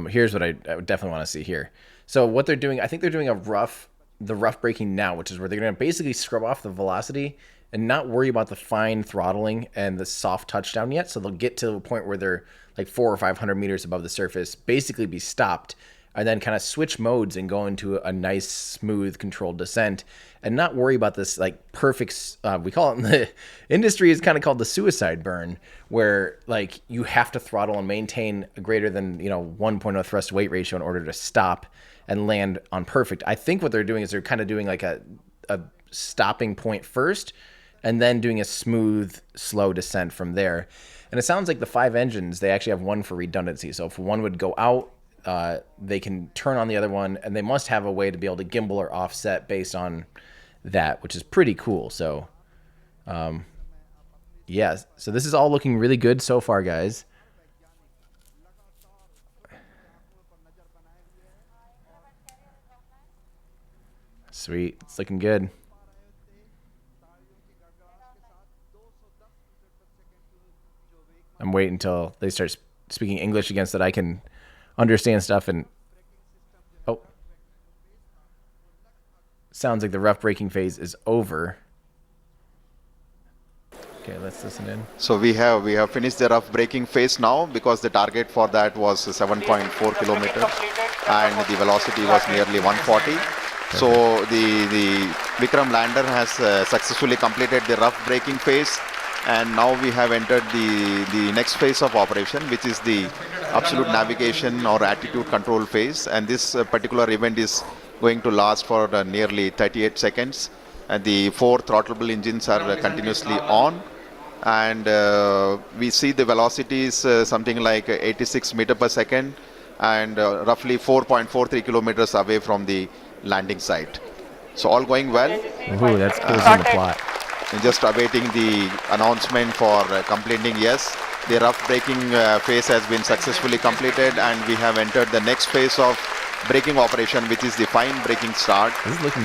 Here's what I would definitely want to see here. So what they're doing, I think they're doing the rough braking now, which is where they're going to basically scrub off the velocity and not worry about the fine throttling and the soft touchdown yet. So they'll get to a point where they're like 400 or 500 meters above the surface, basically be stopped, and then kind of switch modes and go into a nice, smooth, controlled descent, and not worry about this like perfect. We call it in the industry is kind of called the suicide burn, where like you have to throttle and maintain a greater than 1.0 thrust weight ratio in order to stop and land on perfect. I think what they're doing is they're kind of doing like a stopping point first, and then doing a smooth, slow descent from there. And it sounds like the 5 engines, they actually have one for redundancy. So if one would go out, they can turn on the other one, and they must have a way to be able to gimbal or offset based on that, which is pretty cool. So, yeah. So this is all looking really good so far, guys. Sweet. It's looking good. I'm waiting until they start speaking English again so that I can understand stuff. And oh, sounds like the rough braking phase is over. Okay, let's listen in. So we have finished the rough braking phase now, because the target for that was 7.4 kilometers, and the velocity was nearly 140. So the Vikram lander has successfully completed the rough braking phase, and now we have entered the next phase of operation, which is the absolute navigation or attitude control phase. And this particular event is going to last for nearly 38 seconds. And the 4 throttleable engines are continuously on, and we see the velocity is something like 86 meter per second, and roughly 4.43 kilometers away from the landing site. So all going well. Ooh, that's closing the plot. And just awaiting the announcement for completing. Yes, the rough braking phase has been successfully completed, and we have entered the next phase of braking operation, which is the fine braking start,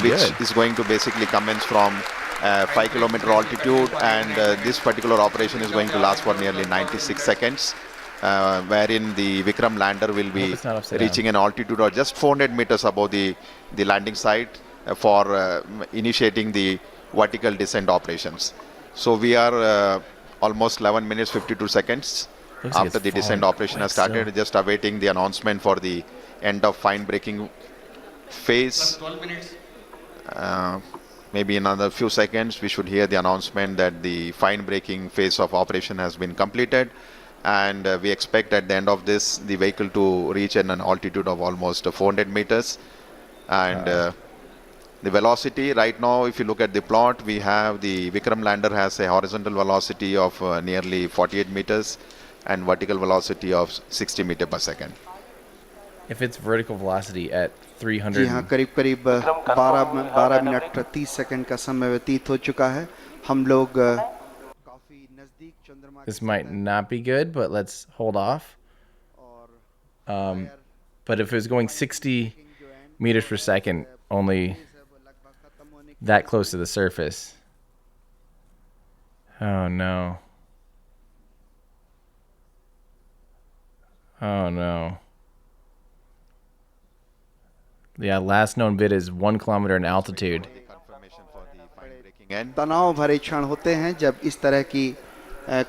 which is going to basically commence from 5 kilometer altitude, and this particular operation is going to last for nearly 96 seconds, wherein the Vikram lander will be reaching an altitude of just 400 meters above the landing site for initiating the vertical descent operations. So we are almost 11 minutes 52 seconds after the descent operation has started, just awaiting the announcement for the end of fine braking phase. maybe in another few seconds, we should hear the announcement that the fine braking phase of operation has been completed. And we expect at the end of this, the vehicle to reach at an altitude of almost 400 meters. And the velocity right now, if you look at the plot, we have the Vikram lander has a horizontal velocity of nearly 48 meters and vertical velocity of 60 meters per second. If it's vertical velocity at जी 300, हाँ, करीब करीब 12 minute 30 second का समय व्यतीत हो चुका है. हम लोग काफी नजदीक चंद्रमा this के might not be good, but let's hold off. और But if it was going 60 meters per second, only that close to the surface. Oh no. Oh no. Yeah, last known bid is 1 kilometer in altitude. Confirmation for the fine braking end. तनाव भरे क्षण होते हैं जब इस तरह की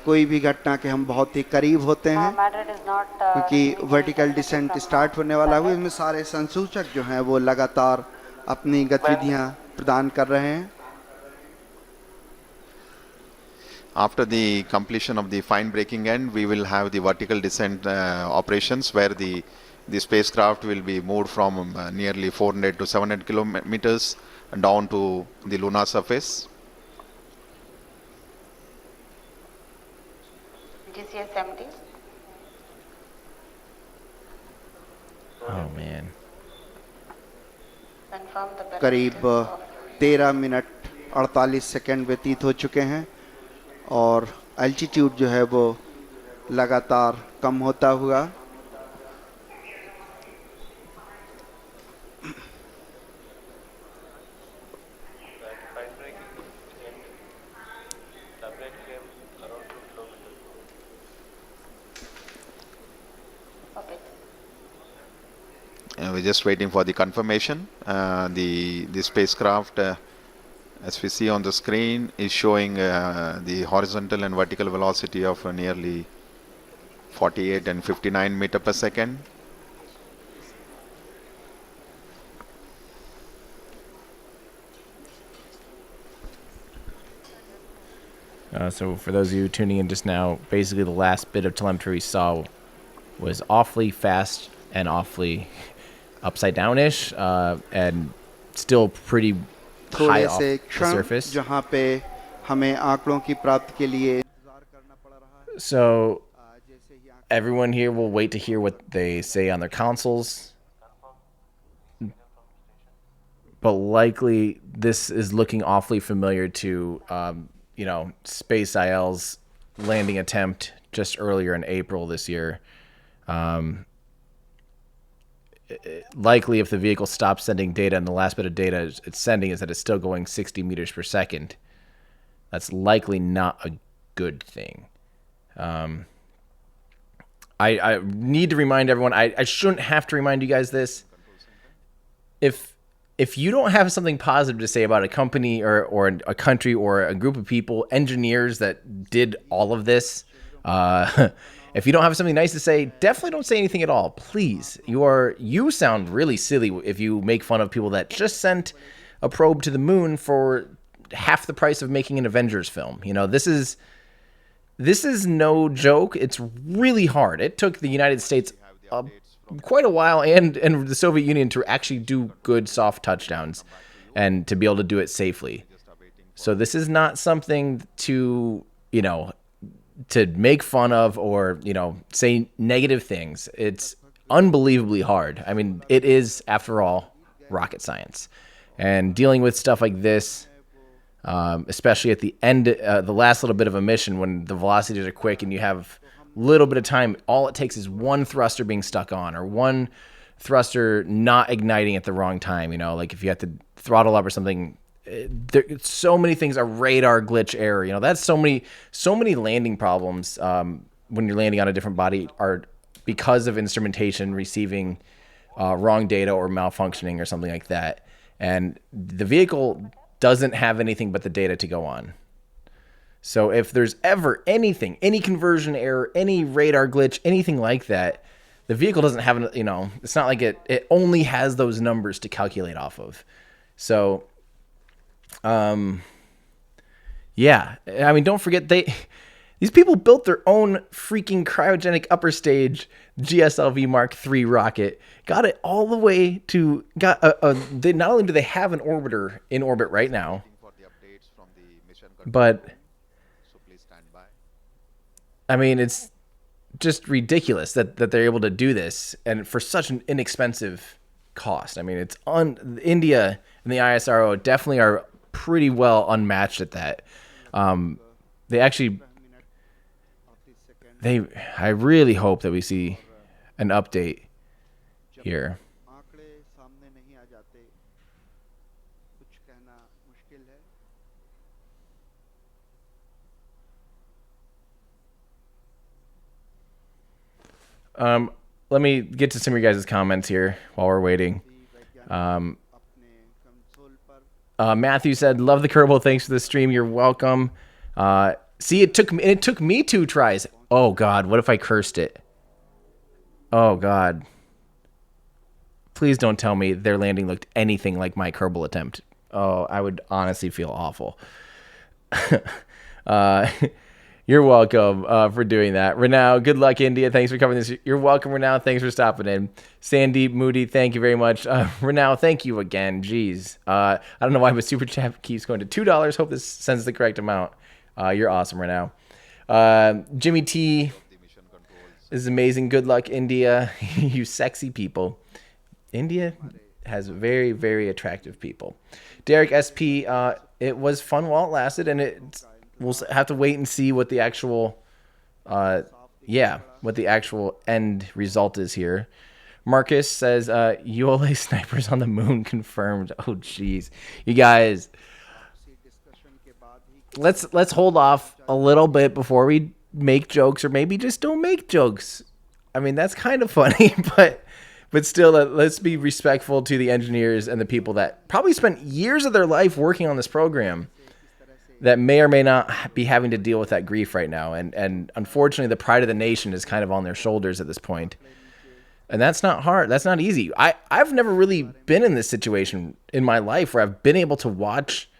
कोई भी घटना के हम बहुत ही करीब होते हैं, क्योंकि वर्टिकल डिसेंट स्टार्ट होने वाला है. इसमें सारे संसूचक जो हैं वो लगातार अपनी गतिविधियां प्रदान कर रहे हैं. After the completion of the fine braking end, we will have the vertical descent operations where the spacecraft will be moved from nearly 400 to 700 kilometers down to the lunar surface. GCS 70. Oh man. Confirm the करीब 13 minute 48 second व्यतीत हो चुके हैं और altitude जो है वो लगातार कम होता हुआ. We're just waiting for the confirmation. The spacecraft, as we see on the screen, is showing the horizontal and vertical velocity of nearly 48 and 59 meter per second. So for those of you tuning in just now, basically the last bit of telemetry we saw was awfully fast and awfully upside down-ish, and still pretty high थोड़े off से the क्षण surface. जहां पे हमें आंकड़ों की प्राप्ति के लिए इंतजार करना पड़ रहा है. So जैसे ही everyone here will wait to hear what they say on their consoles. But likely this is looking awfully familiar to, Space IL's landing attempt just earlier in April this year. Likely if the vehicle stops sending data and the last bit of data it's sending is that it's still going 60 meters per second, that's likely not a good thing. I need to remind everyone, I shouldn't have to remind you guys this. If you don't have something positive to say about a company or a country or a group of people, engineers that did all of this, if you don't have something nice to say, definitely don't say anything at all. Please. You sound really silly if you make fun of people that just sent a probe to the moon for half the price of making an Avengers film. This is no joke. It's really hard. It took the United States quite a while and the Soviet Union to actually do good soft touchdowns and to be able to do it safely. So this is not something to make fun of or, say negative things. It's unbelievably hard. I mean, it is, after all, rocket science. And dealing with stuff like this, especially at the end, the last little bit of a mission when the velocities are quick and you have little bit of time, all it takes is one thruster being stuck on or one thruster not igniting at the wrong time. Like if you have to throttle up or something, so many things are radar glitch error. That's so many landing problems when you're landing on a different body are because of instrumentation receiving wrong data or malfunctioning or something like that. And the vehicle doesn't have anything but the data to go on. So if there's ever anything, any conversion error, any radar glitch, anything like that, the vehicle doesn't have, it's not like it only has those numbers to calculate off of. So Yeah, I mean, don't forget these people built their own freaking cryogenic upper stage GSLV Mark III rocket, got it all the way to they not only do they have an orbiter in orbit right now, Waiting for the updates from the mission control but room, so please stand by. I mean, it's just ridiculous that they're able to do this and for such an inexpensive cost. I mean, it's India and the ISRO definitely are pretty well unmatched at that. They actually, I really hope that we see an update here. आंकड़े सामने नहीं आ जाते, कुछ कहना मुश्किल है। Let me get to some of your guys' comments here while we're waiting. अपने console पर Matthew said, "Love the Kerbal. Thanks for the stream. You're welcome." See, it took me 2 tries. Oh God, what if I cursed it? Oh God. Please don't tell me their landing looked anything like my Kerbal attempt. Oh, I would honestly feel awful. You're welcome for doing that. Renau, good luck, India. Thanks for covering this. You're welcome, Renau. Thanks for stopping in. Sandeep Moody, thank you very much. Renau, thank you again. Jeez. I don't know why, but Super Chat keeps going to $2. Hope this sends the correct amount. You're awesome, Renau. Jimmy T, The mission controls. this is amazing. Good luck, India. You sexy people. India has very, very attractive people. Derek SP, it was fun while it lasted, and we'll have to wait and see what the actual, what the actual end result is here. Marcus says, ULA snipers on the moon confirmed. Oh, jeez. You guys, discussion के बाद ही let's hold off a little bit before we make jokes, or maybe just don't make jokes. I mean, that's kind of funny, but still, let's be respectful to the engineers and the people that probably spent years of their life working on this program that may or may not be having to deal with that grief right now. And unfortunately, the pride of the nation is kind of on their shoulders at this point. And that's not hard. That's not easy. I've never really been in this situation in my life where I've been able to watch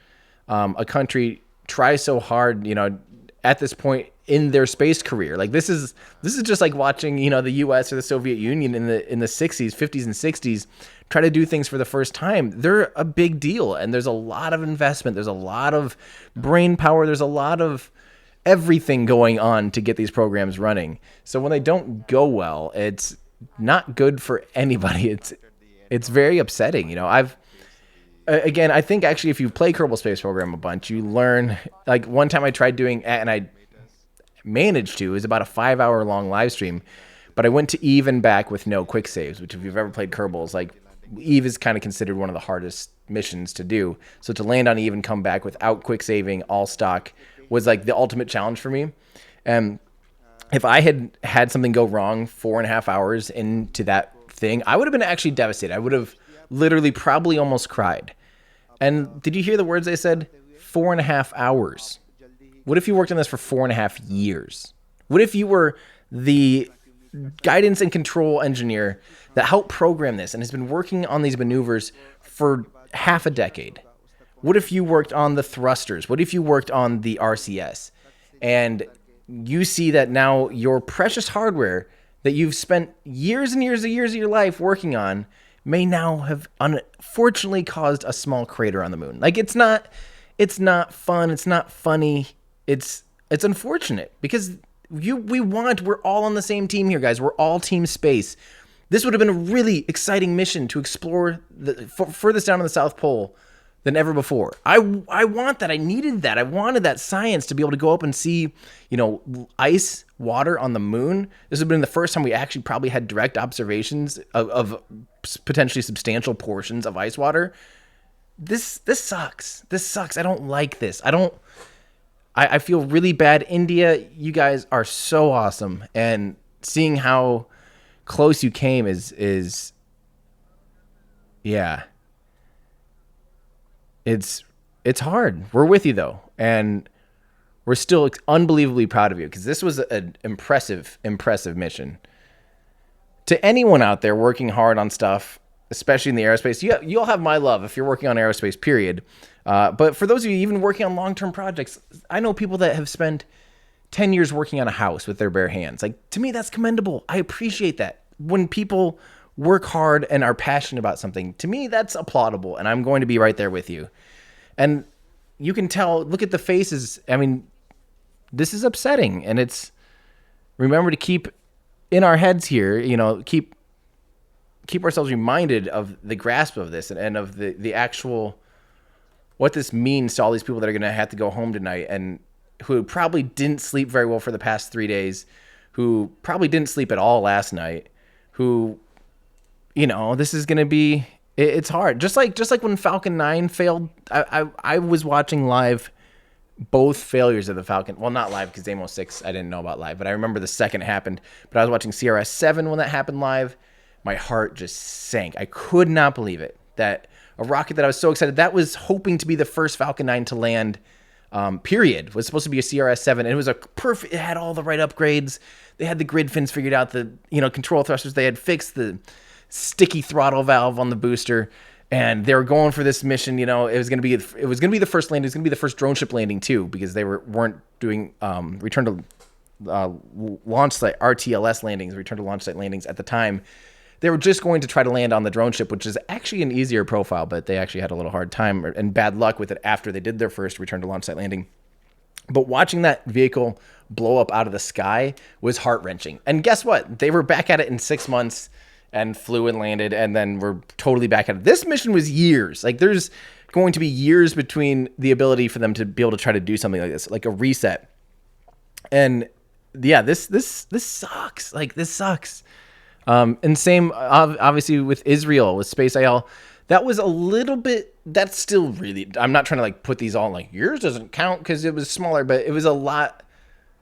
a country try so hard, at this point in their space career. Like this is just like watching, the US or the Soviet Union in the 60s, 50s and 60s try to do things for the first time. They're a big deal, and there's a lot of investment, there's a lot of brain power, there's a lot of everything going on to get these programs running. So when they don't go well, it's not good for anybody. It's very upsetting. Again, I think actually if you play Kerbal Space Program a bunch, you learn, like one time I tried doing, and I managed to, it was about a 5-hour long live stream, but I went to Eve and back with no quick saves, which if you've ever played Kerbal, is like, Eve is kind of considered one of the hardest missions to do. So to land on Eve and come back without quick saving, all stock, was like the ultimate challenge for me. And if I had something go wrong 4.5 hours into that thing, I would have been actually devastated. I would have literally probably almost cried. And did you hear the words I said? 4.5 hours. What if you worked on this for 4.5 years? What if you were the guidance and control engineer that helped program this and has been working on these maneuvers for half a decade? What if you worked on the thrusters? What if you worked on the RCS? And you see that now your precious hardware that you've spent years and years and years of your life working on may now have unfortunately caused a small crater on the moon. Like it's not fun, it's not funny. It's unfortunate because we're all on the same team here, guys. We're all team space. This would have been a really exciting mission to explore furthest down on the South Pole than ever before. I want that. I needed that. I wanted that science to be able to go up and see, ice, water on the moon. This would have been the first time we actually probably had direct observations of potentially substantial portions of ice water. This sucks. This sucks. I don't like this. I feel really bad. India, you guys are so awesome. And seeing how close you came is yeah. It's hard. We're with you though. And we're still unbelievably proud of you because this was an impressive mission. To anyone out there working hard on stuff, especially in the aerospace, you all have my love if you're working on aerospace, period. But for those of you even working on long-term projects, I know people that have spent 10 years working on a house with their bare hands. Like, to me, that's commendable. I appreciate that. When people work hard and are passionate about something, to me, that's applaudable, and I'm going to be right there with you. And you can tell, look at the faces. I mean, this is upsetting, and it's, remember to keep in our heads here, keep ourselves reminded of the grasp of this and of the actual, what this means to all these people that are going to have to go home tonight and who probably didn't sleep very well for the past 3 days, who probably didn't sleep at all last night, who, this is going to be, it's hard. Just like when Falcon 9 failed, I was watching live both failures of the Falcon. Well, not live because Demo 6 I didn't know about live, but I remember the second it happened. But I was watching CRS 7 when that happened live. My heart just sank. I could not believe it. That a rocket that I was so excited, that was hoping to be the first Falcon 9 to land, period, was supposed to be a CRS 7. And it was a perfect, it had all the right upgrades. They had the grid fins figured out, the control thrusters. They had fixed the sticky throttle valve on the booster. And they were going for this mission. It was going to be the first landing. It was going to be the first drone ship landing too, because they weren't doing return to launch site RTLS landings, return to launch site landings at the time. They were just going to try to land on the drone ship, which is actually an easier profile, but they actually had a little hard time and bad luck with it after they did their first return to launch site landing. But watching that vehicle blow up out of the sky was heart-wrenching. And guess what? They were back at it in 6 months and flew and landed, and then we're totally back at it. This mission was years. Like, there's going to be years between the ability for them to be able to try to do something like this, like a reset. And yeah, this sucks. Like, this sucks. And same, obviously, with Israel, with SpaceIL. That was a little bit, that's still really, I'm not trying to put these all yours doesn't count because it was smaller, but it was a lot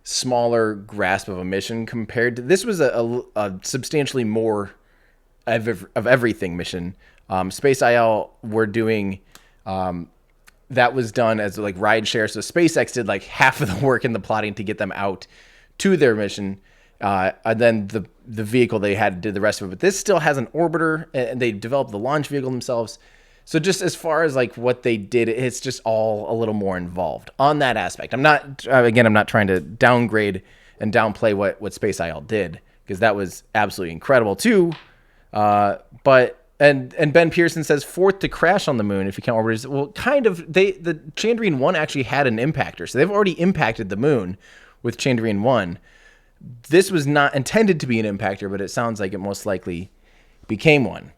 smaller grasp of a mission compared to, this was a substantially more of everything mission. SpaceIL were doing, that was done as ride share. So SpaceX did half of the work in the plotting to get them out to their mission. And then the vehicle they had did the rest of it. But this still has an orbiter, and they developed the launch vehicle themselves. So just as far as what they did, it's just all a little more involved on that aspect. I'm not trying to downgrade and downplay what SpaceIL did, because that was absolutely incredible too. But Ben Pearson says fourth to crash on the moon if you count orbiters. Well, kind of. The Chandrayaan 1 actually had an impactor, so they've already impacted the moon with Chandrayaan 1. This was not intended to be an impactor, but it sounds like it most likely became one.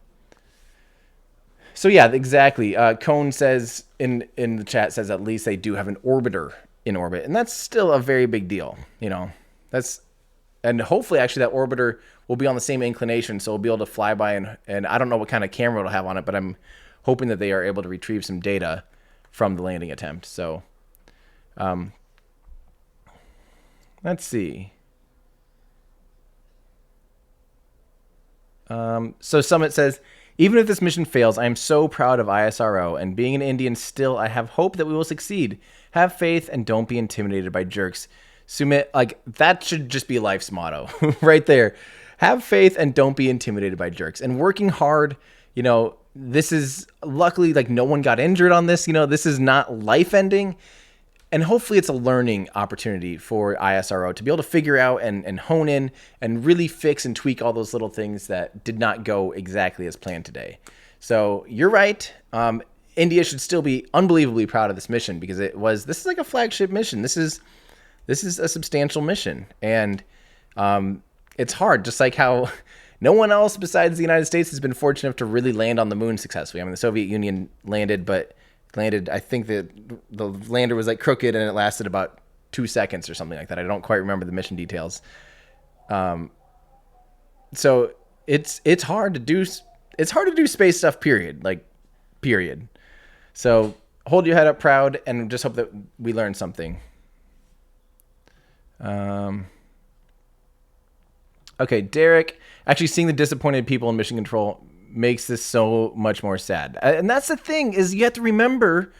So yeah, exactly. Cone says in the chat, says at least they do have an orbiter in orbit, and that's still a very big deal. And hopefully actually that orbiter will be on the same inclination, so we'll be able to fly by, and I don't know what kind of camera it'll have on it, but I'm hoping that they are able to retrieve some data from the landing attempt. So let's see. So Summit says, even if this mission fails, I am so proud of ISRO, and being an Indian still, I have hope that we will succeed. Have faith and don't be intimidated by jerks. Sumit, that should just be life's motto right there. Have faith and don't be intimidated by jerks. And working hard, this is luckily no one got injured on this. This is not life ending. And hopefully it's a learning opportunity for ISRO to be able to figure out and hone in and really fix and tweak all those little things that did not go exactly as planned today. So you're right. India should still be unbelievably proud of this mission, because this is like a flagship mission. This is a substantial mission. And it's hard, just like how no one else besides the United States has been fortunate enough to really land on the moon successfully. I mean, the Soviet Union landed, I think that the lander was crooked and it lasted about 2 seconds or something like that. I don't quite remember the mission details. So it's hard to do space stuff, period. Period. So hold your head up proud and just hope that we learn something. Okay, Derek, actually seeing the disappointed people in mission control makes this so much more sad. And that's the thing, is you have to remember,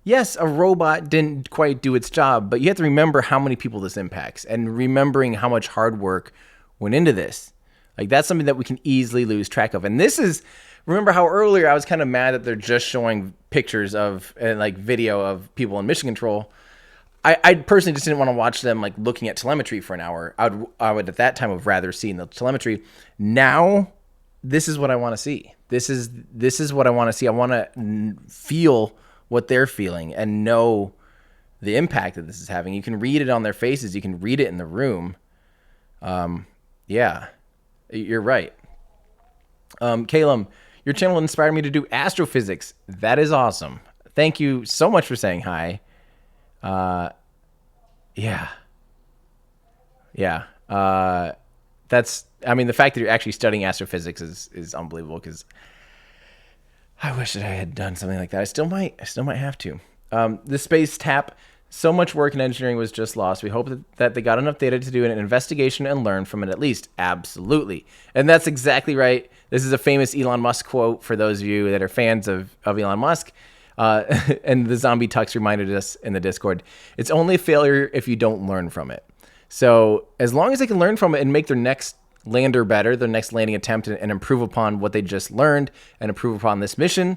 yes, a robot didn't quite do its job, but you have to remember how many people this impacts, and remembering how much hard work went into this. That's something that we can easily lose track of. And this is remember how earlier I was kind of mad that they're just showing pictures of and like video of people in mission control. I personally just didn't want to watch them like looking at telemetry for an hour. I would at that time have rather seen the telemetry. Now, this is what I want to see. This is what I want to see. I want to feel what they're feeling and know the impact that this is having. You can read it on their faces. You can read it in the room. Yeah, you're right. Caleb, your channel inspired me to do astrophysics. That is awesome. Thank you so much for saying hi. Yeah. That's, I mean, the fact that you're actually studying astrophysics is unbelievable, because I wish that I had done something like that. I still might have to. The space tap, so much work in engineering was just lost. We hope that they got enough data to do an investigation and learn from it at least. Absolutely. And that's exactly right. This is a famous Elon Musk quote for those of you that are fans of Elon Musk. And the zombie tux reminded us in the Discord, it's only a failure if you don't learn from it. So as long as they can learn from it and make their next lander better, their next landing attempt, and improve upon what they just learned and improve upon this mission,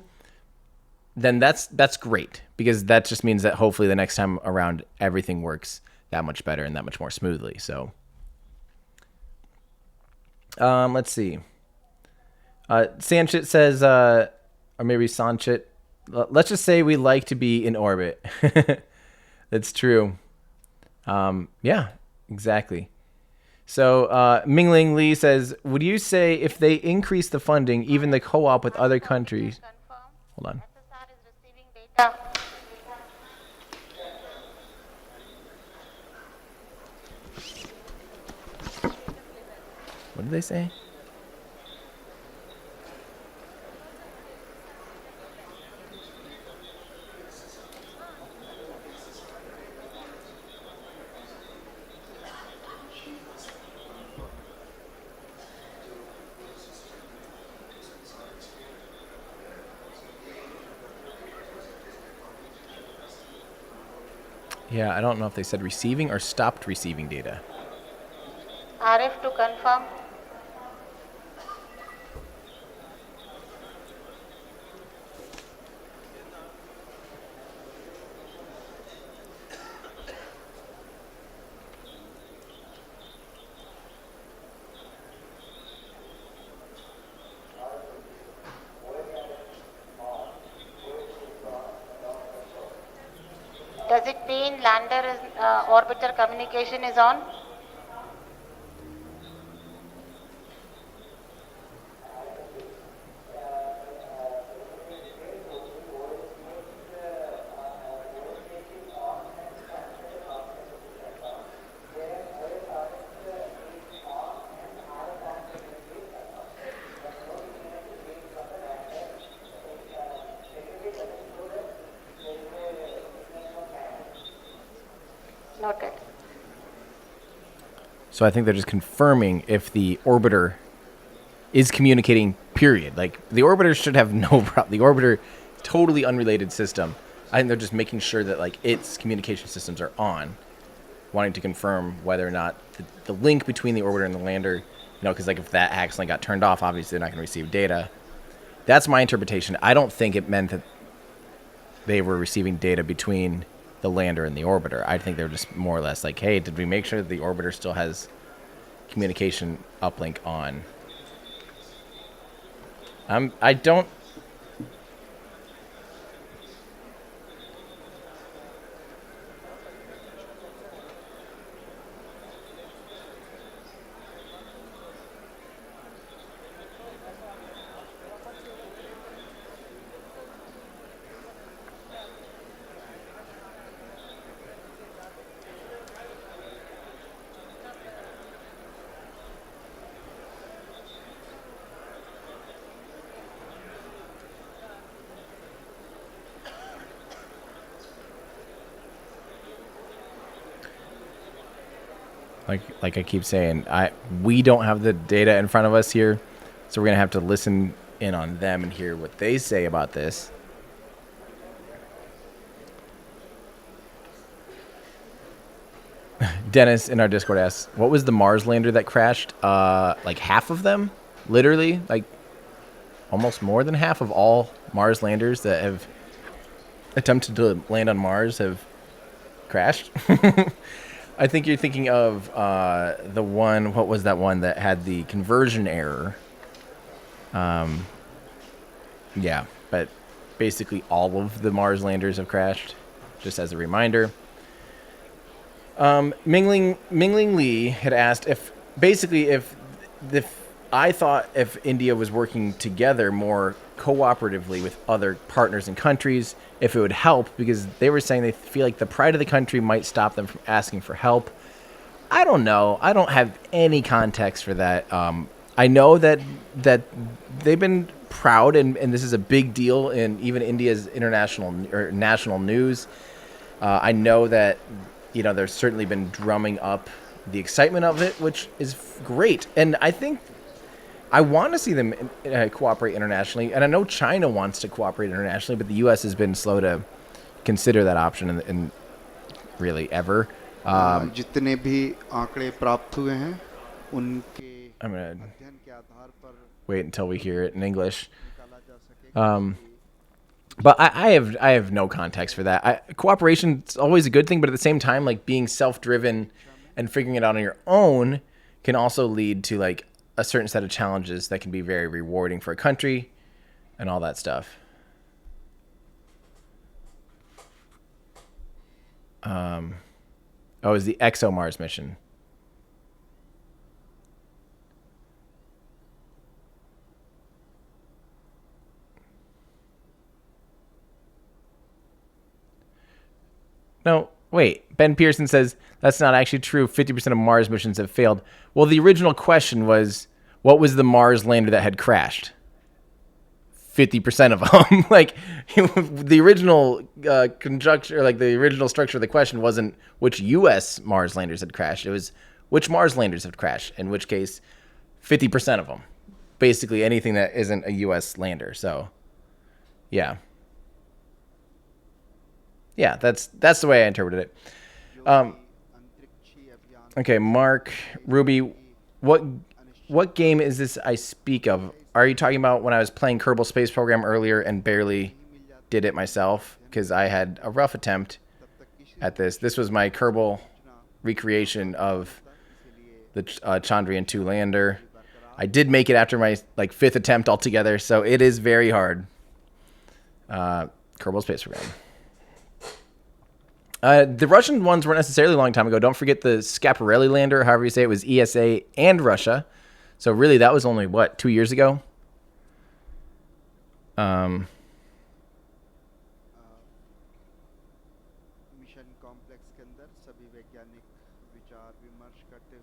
then that's great, because that just means that hopefully the next time around everything works that much better and that much more smoothly. So let's see. Sanchit says, or maybe Sanchit, let's just say we like to be in orbit. That's true. Yeah, exactly. So Mingling Lee says, would you say if they increase the funding, even the co-op with other countries? Hold on. What did they say? Yeah, I don't know if they said receiving or stopped receiving data. RF to confirm. Does it mean lander is orbiter communication is on? Noted. So I think they're just confirming if the orbiter is communicating, period. Like, the orbiter should have no problem. The orbiter, totally unrelated system. I think they're just making sure that, like, its communication systems are on, wanting to confirm whether or not the link between the orbiter and the lander, you know, because, like, if that accidentally got turned off, obviously they're not going to receive data. That's my interpretation. I don't think it meant that they were receiving data between the lander and the orbiter. I think they're just more or less like, hey, did we make sure that the orbiter still has communication uplink on? I don't. Like I keep saying, we don't have the data in front of us here, so we're gonna have to listen in on them and hear what they say about this. Dennis in our Discord asks, what was the Mars lander that crashed? Like half of them? Literally? Like almost more than half of all Mars landers that have attempted to land on Mars have crashed. I think you're thinking of the one. What was that one that had the conversion error? Yeah, but basically all of the Mars landers have crashed. Just as a reminder. Mingling Lee had asked if I thought if India was working together more cooperatively with other partners and countries, if it would help, because they were saying they feel like the pride of the country might stop them from asking for help. I don't know. I don't have any context for that. I know that they've been proud, and this is a big deal in even India's international or national news. I know that there's certainly been drumming up the excitement of it, which is great, and I think I want to see them cooperate internationally, and I know China wants to cooperate internationally, but the U.S. has been slow to consider that option in really ever. जितने भी आंकड़े प्राप्त हुए हैं उनके I'm gonna अध्ययन के आधार पर wait until we hear it in English. निकाला जा सकेगा But I have no context for that. Cooperation is always a good thing, but at the same time, like being self-driven and figuring it out on your own can also lead to like a certain set of challenges that can be very rewarding for a country and all that stuff. It was the ExoMars mission. No, wait. Ben Pearson says that's not actually true. 50% of Mars missions have failed. Well, the original question was, what was the Mars lander that had crashed? 50% of them. Like, the original conjecture, like the original structure of the question wasn't which U.S. Mars landers had crashed. It was which Mars landers had crashed. In which case, 50% of them. Basically anything that isn't a U.S. lander. So, yeah. Yeah, that's the way I interpreted it. Okay, Mark, Ruby, what game is this I speak of? Are you talking about when I was playing Kerbal Space Program earlier and barely did it myself? Because I had a rough attempt at this. This was my Kerbal recreation of the Chandrayaan 2 lander. I did make it after my fifth attempt altogether, so it is very hard. Kerbal Space Program. The Russian ones weren't necessarily a long time ago. Don't forget the Schiaparelli lander, however you say it, was ESA and Russia. So really, that was only, 2 years ago? Mission complex के अंदर सभी वैज्ञानिक विचार विमर्श करते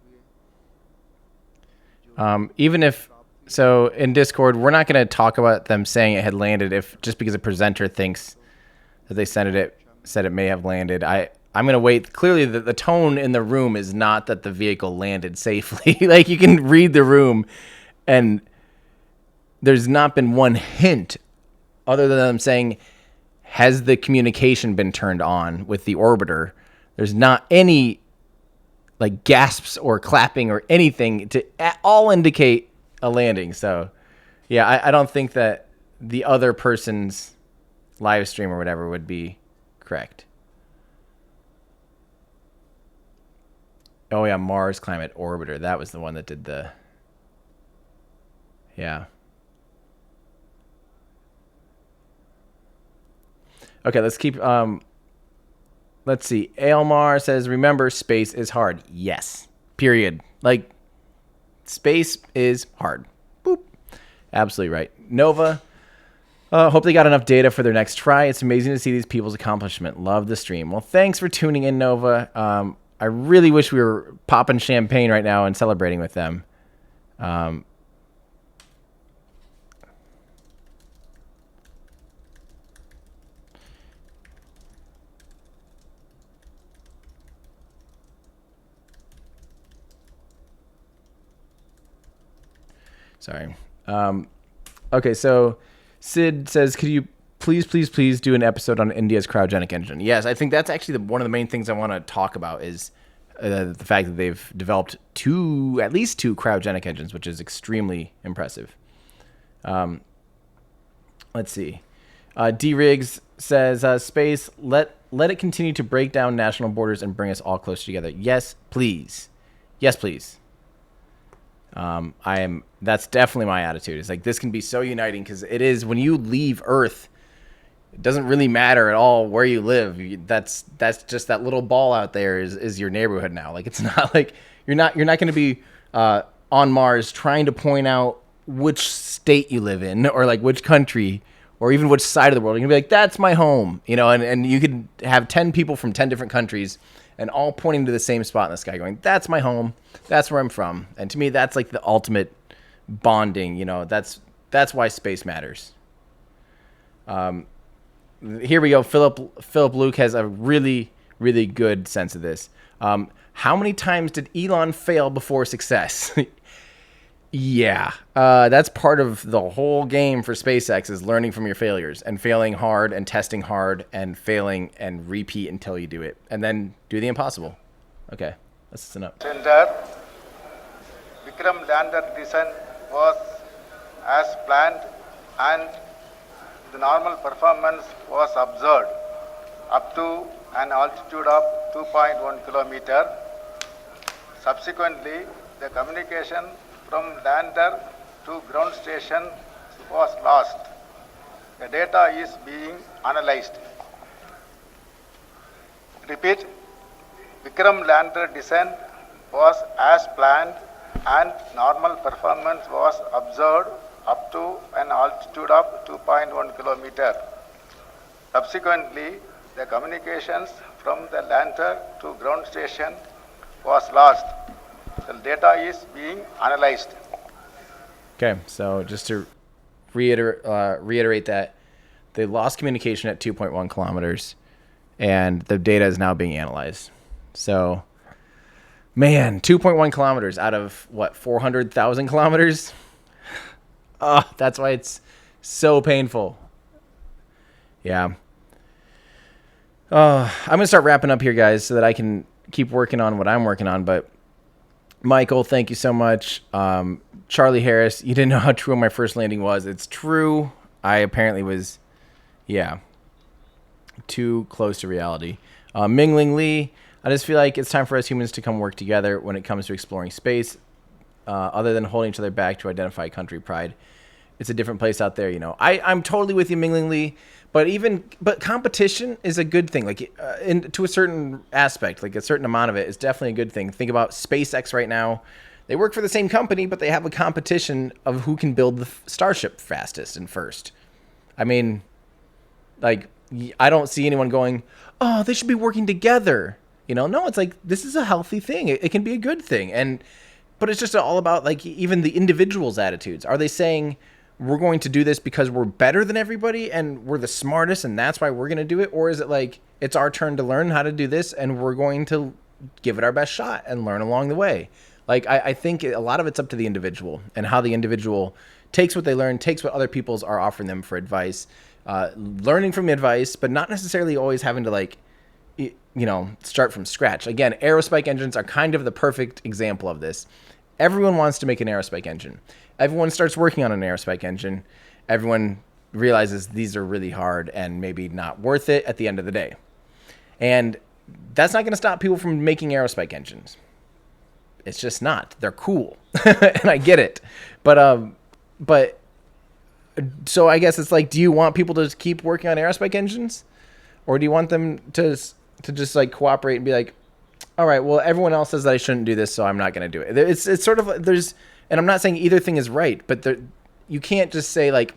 हुए Even if, so in Discord, we're not going to talk about them saying it had landed if just because a presenter thinks that they said it may have landed. I'm going to wait. Clearly, the tone in the room is not that the vehicle landed safely. Like, you can read the room, and there's not been one hint other than them saying, has the communication been turned on with the orbiter? There's not any, gasps or clapping or anything to at all indicate a landing. So, yeah, I don't think that the other person's live stream or whatever would be correct. Oh, yeah, Mars Climate Orbiter. That was the one that did the... Yeah. Okay, let's keep... Let's see. Aelmar says, remember, space is hard. Yes. Period. Space is hard. Boop. Absolutely right. Nova... hope they got enough data for their next try. It's amazing to see these people's accomplishment. Love the stream. Well, thanks for tuning in, Nova. I really wish we were popping champagne right now and celebrating with them. Sorry. Okay, so Sid says, could you please do an episode on India's cryogenic engine? Yes, I think that's actually one of the main things I want to talk about is the fact that they've developed at least two cryogenic engines, which is extremely impressive. Let's see. D-Riggs says, space, let it continue to break down national borders and bring us all closer together. Yes, please. Yes, please. That's definitely my attitude. It's like, this can be so uniting, because it is, when you leave Earth, it doesn't really matter at all where you live. That's just that little ball out there is your neighborhood now. Like, it's not like you're not going to be on Mars trying to point out which state you live in, or like which country, or even which side of the world. You're gonna be like, that's my home, you know. And you could have 10 people from 10 different countries and all pointing to the same spot in the sky, going, that's my home, that's where I'm from. And to me, that's like the ultimate bonding. You know, that's why space matters. Here we go. Philip Luke has a really, really good sense of this. How many times did Elon fail before success? Yeah, that's part of the whole game for SpaceX, is learning from your failures and failing hard and testing hard and failing and repeat until you do it, and then do the impossible. Okay, let's listen up. Center, Vikram lander descent was as planned, and the normal performance was observed up to an altitude of 2.1 kilometer. Subsequently, the communication from lander to ground station was lost. The data is being analyzed. Repeat, Vikram lander descent was as planned and normal performance was observed up to an altitude of 2.1 kilometer. Subsequently, the communications from the lander to ground station was lost. The data is being analyzed. Okay, so just to reiterate that, they lost communication at 2.1 kilometers, and the data is now being analyzed. So, man, 2.1 kilometers out of, what, 400,000 kilometers? Oh, that's why it's so painful. Yeah. I'm going to start wrapping up here, guys, so that I can keep working on what I'm working on, but Michael, thank you so much. Charlie Harris, you didn't know how true my first landing was. It's true. I apparently was, too close to reality. Mingling Lee, I just feel like it's time for us humans to come work together when it comes to exploring space, other than holding each other back to identify country pride. It's a different place out there, you know. I'm totally with you, Mingling Lee. But competition is a good thing, like to a certain aspect, like a certain amount of it is definitely a good thing. Think about SpaceX right now. They work for the same company, but they have a competition of who can build the Starship fastest and first. I mean, like, I don't see anyone going, oh, they should be working together. You know, no, it's like, this is a healthy thing. It can be a good thing. But it's just all about, like, even the individual's attitudes. Are they saying, we're going to do this because we're better than everybody and we're the smartest and that's why we're going to do it? Or is it like, it's our turn to learn how to do this and we're going to give it our best shot and learn along the way? Like, I think a lot of it's up to the individual and how the individual takes what they learn, takes what other people's are offering them for advice, learning from advice, but not necessarily always having to, like, you know, start from scratch. Again, aerospike engines are kind of the perfect example of this. Everyone wants to make an aerospike engine. Everyone starts working on an aerospike engine. Everyone realizes these are really hard and maybe not worth it at the end of the day. And that's not going to stop people from making aerospike engines. It's just not. They're cool. And I get it. But so I guess it's like, do you want people to keep working on aerospike engines? Or do you want them to just like cooperate and be like, all right, well, everyone else says that I shouldn't do this, so I'm not going to do it. It's sort of, there's, and I'm not saying either thing is right, but you can't just say like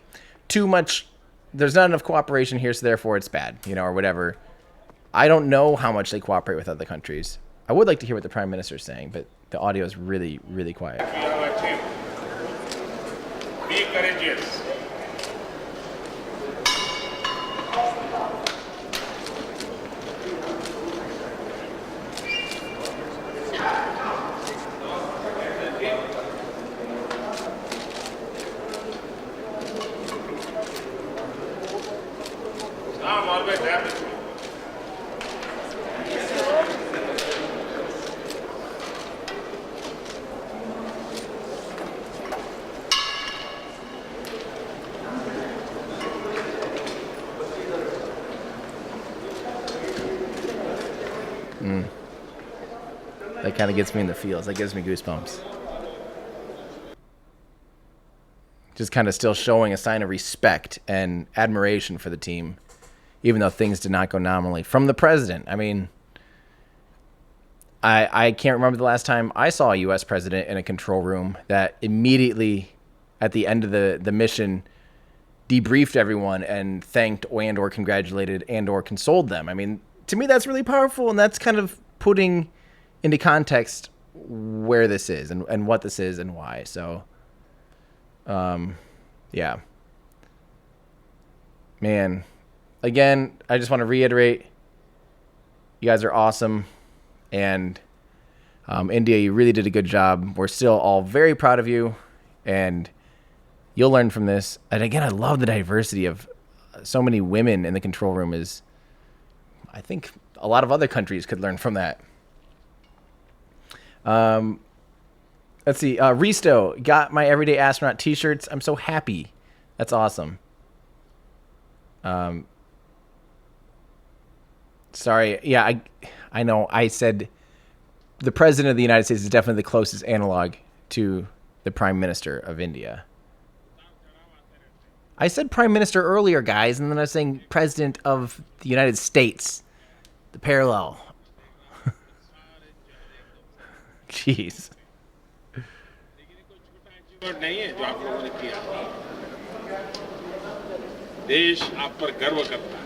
too much, there's not enough cooperation here, so therefore it's bad, you know, or whatever. I don't know how much they cooperate with other countries. I would like to hear what the Prime Minister is saying, but the audio is really, really quiet. We have achieved. Be courageous. I'm always there with you. kind of gets me in the feels. That gives me goosebumps. Just kind of still showing a sign of respect and admiration for the team, even though things did not go nominally. From the president, I mean, I can't remember the last time I saw a U.S. president in a control room that immediately at the end of the mission debriefed everyone and thanked and or congratulated and or consoled them. I mean, to me, that's really powerful, and that's kind of putting into context where this is and what this is and why. So, yeah. Man, again, I just want to reiterate, you guys are awesome. And India, you really did a good job. We're still all very proud of you, and you'll learn from this. And again, I love the diversity of so many women in the control room. Is I think a lot of other countries could learn from that. Let's see. Risto got my Everyday Astronaut t-shirts. I'm so happy. That's awesome. Sorry. Yeah, I know I said the president of the United States is definitely the closest analog to the prime minister of India. I said prime minister earlier, guys, and then I was saying president of the United States. The parallel. Jeez. नहीं है जो आप लोगों ने किया देश आप पर गर्व करता है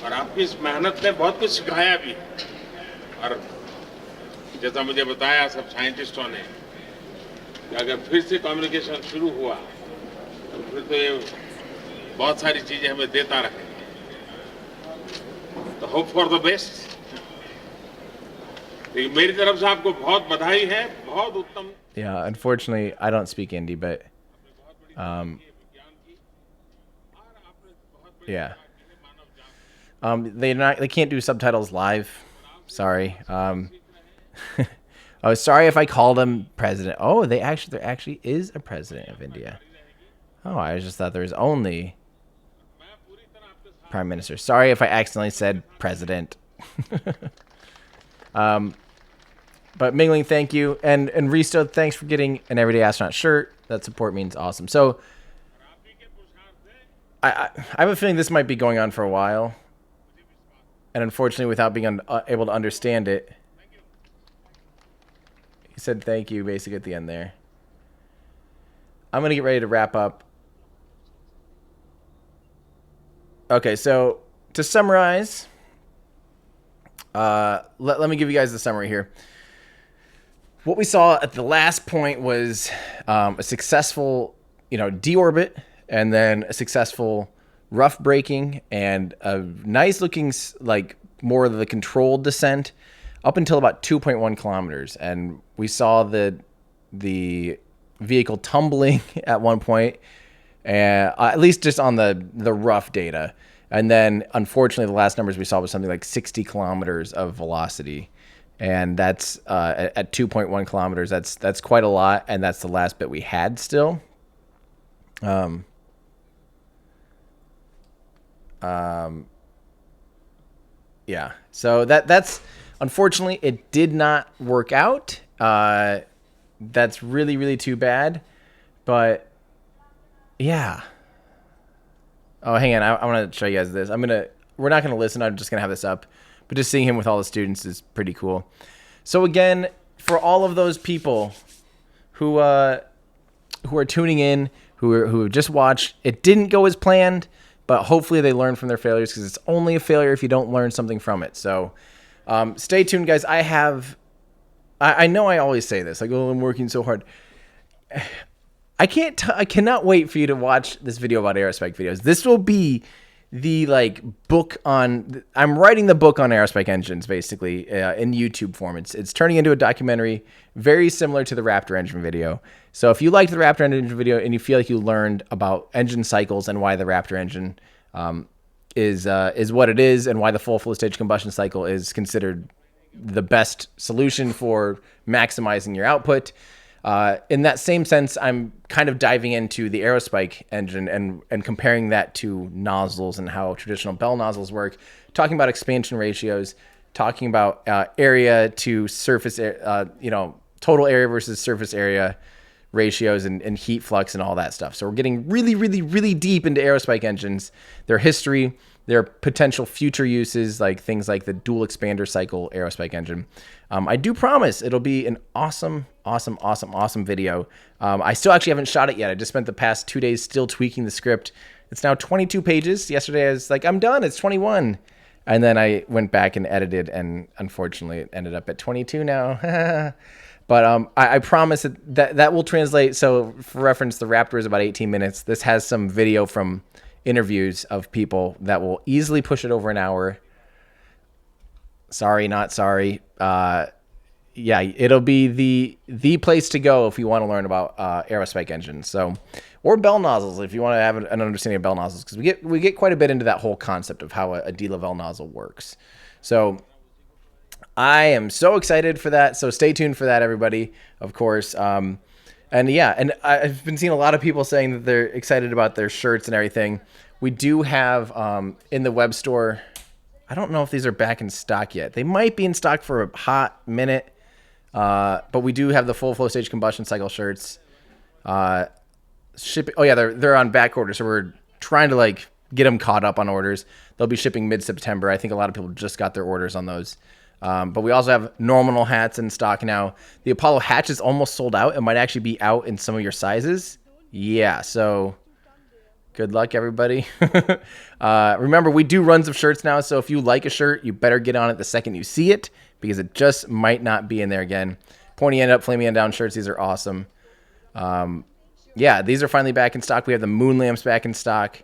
और आपकी इस मेहनत ने बहुत कुछ सिखाया भी और जैसा मुझे बताया सब साइंटिस्टों ने कि अगर फिर से कम्युनिकेशन शुरू हुआ तो फिर तो ये बहुत सारी चीजें हमें देता रहे तो होप फॉर द बेस्ट लेकिन मेरी तरफ से आपको बहुत बधाई है बहुत उत्तम. Yeah, unfortunately, I don't speak Hindi, but yeah. They can't do subtitles live. Sorry. Oh, sorry if I called him president. Oh, there actually is a president of India. Oh, I just thought there was only prime minister. Sorry if I accidentally said president. But Mingling, thank you. And Risto, thanks for getting an Everyday Astronaut shirt. That support means awesome. So I have a feeling this might be going on for a while. And unfortunately, without being able to understand it, he said thank you basically at the end there. I'm going to get ready to wrap up. Okay, so to summarize, let me give you guys the summary here. What we saw at the last point was a successful, deorbit, and then a successful rough braking, and a nice looking, like more of the controlled descent up until about 2.1 kilometers. And we saw the vehicle tumbling at one point, at least just on the rough data. And then, unfortunately, the last numbers we saw was something like 60 kilometers of velocity. And that's at 2.1 kilometers. That's quite a lot, and that's the last bit we had still. Yeah. So that's unfortunately it did not work out. That's really, really too bad. But yeah. Oh, hang on. I want to show you guys this. We're not gonna listen. I'm just gonna have this up. But just seeing him with all the students is pretty cool. So again, for all of those people who are tuning in, who have just watched, it didn't go as planned, but hopefully they learn from their failures, because it's only a failure if you don't learn something from it. So stay tuned, guys. I know I always say this, like, oh, I'm working so hard. I cannot wait for you to watch this video about aerospike videos. This will be the book on. I'm writing the book on aerospike engines basically in YouTube form. It's turning into a documentary very similar to the Raptor engine video. So if you liked the Raptor engine video and you feel like you learned about engine cycles and why the Raptor engine is what it is, and why the full stage combustion cycle is considered the best solution for maximizing your output. In that same sense, I'm kind of diving into the aerospike engine and comparing that to nozzles and how traditional Bell nozzles work, talking about expansion ratios, talking about area to surface, total area versus surface area ratios and heat flux and all that stuff. So we're getting really, really, really deep into aerospike engines, their history, their potential future uses, like things like the dual expander cycle aerospike engine. I do promise it'll be an awesome video. I still actually haven't shot it yet. I just spent the past 2 days still tweaking the script. It's now 22 pages. Yesterday I was like, I'm done. It's 21. And then I went back and edited, and unfortunately it ended up at 22 now. But I promise that will translate. So for reference, the Raptor is about 18 minutes. This has some video from interviews of people that will easily push it over an hour. Sorry, not sorry. Yeah, it'll be the place to go if you want to learn about aerospike engines. So, or bell nozzles if you want to have an understanding of bell nozzles, because we get quite a bit into that whole concept of how a D-Lavelle nozzle works. So I am so excited for that. So stay tuned for that, everybody. Of course. And I've been seeing a lot of people saying that they're excited about their shirts and everything. We do have in the web store. I don't know if these are back in stock yet. They might be in stock for a hot minute. But we do have the full flow stage combustion cycle shirts. Shipping. Oh yeah, they're on back order. So we're trying to get them caught up on orders. They'll be shipping mid-September. I think a lot of people just got their orders on those. But we also have nominal hats in stock now. The Apollo hatch is almost sold out. It might actually be out in some of your sizes. Yeah, so good luck, everybody. Remember, we do runs of shirts now, so if you like a shirt, you better get on it the second you see it, because it just might not be in there again. Pointy end up, flaming end down shirts. These are awesome. Yeah, these are finally back in stock. We have the moon lamps back in stock.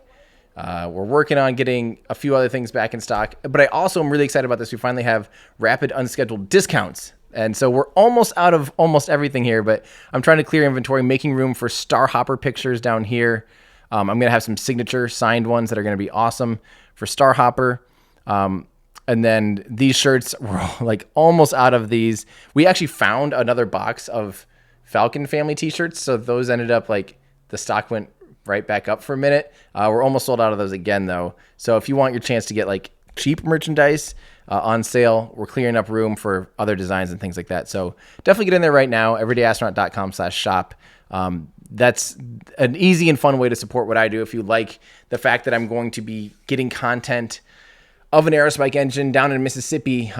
We're working on getting a few other things back in stock. But I also am really excited about this. We finally have rapid unscheduled discounts. And so we're almost out of almost everything here, but I'm trying to clear inventory, making room for Star Hopper pictures down here. I'm going to have some signature signed ones that are going to be awesome for Star Hopper. And then these shirts, we're almost out of these. We actually found another box of Falcon family t-shirts. So those ended up the stock went right back up for a minute. We're almost sold out of those again, though. So if you want your chance to get cheap merchandise on sale, we're clearing up room for other designs and things like that. So definitely get in there right now, everydayastronaut.com/shop. That's an easy and fun way to support what I do. If you like the fact that I'm going to be getting content of an aerospike engine down in Mississippi,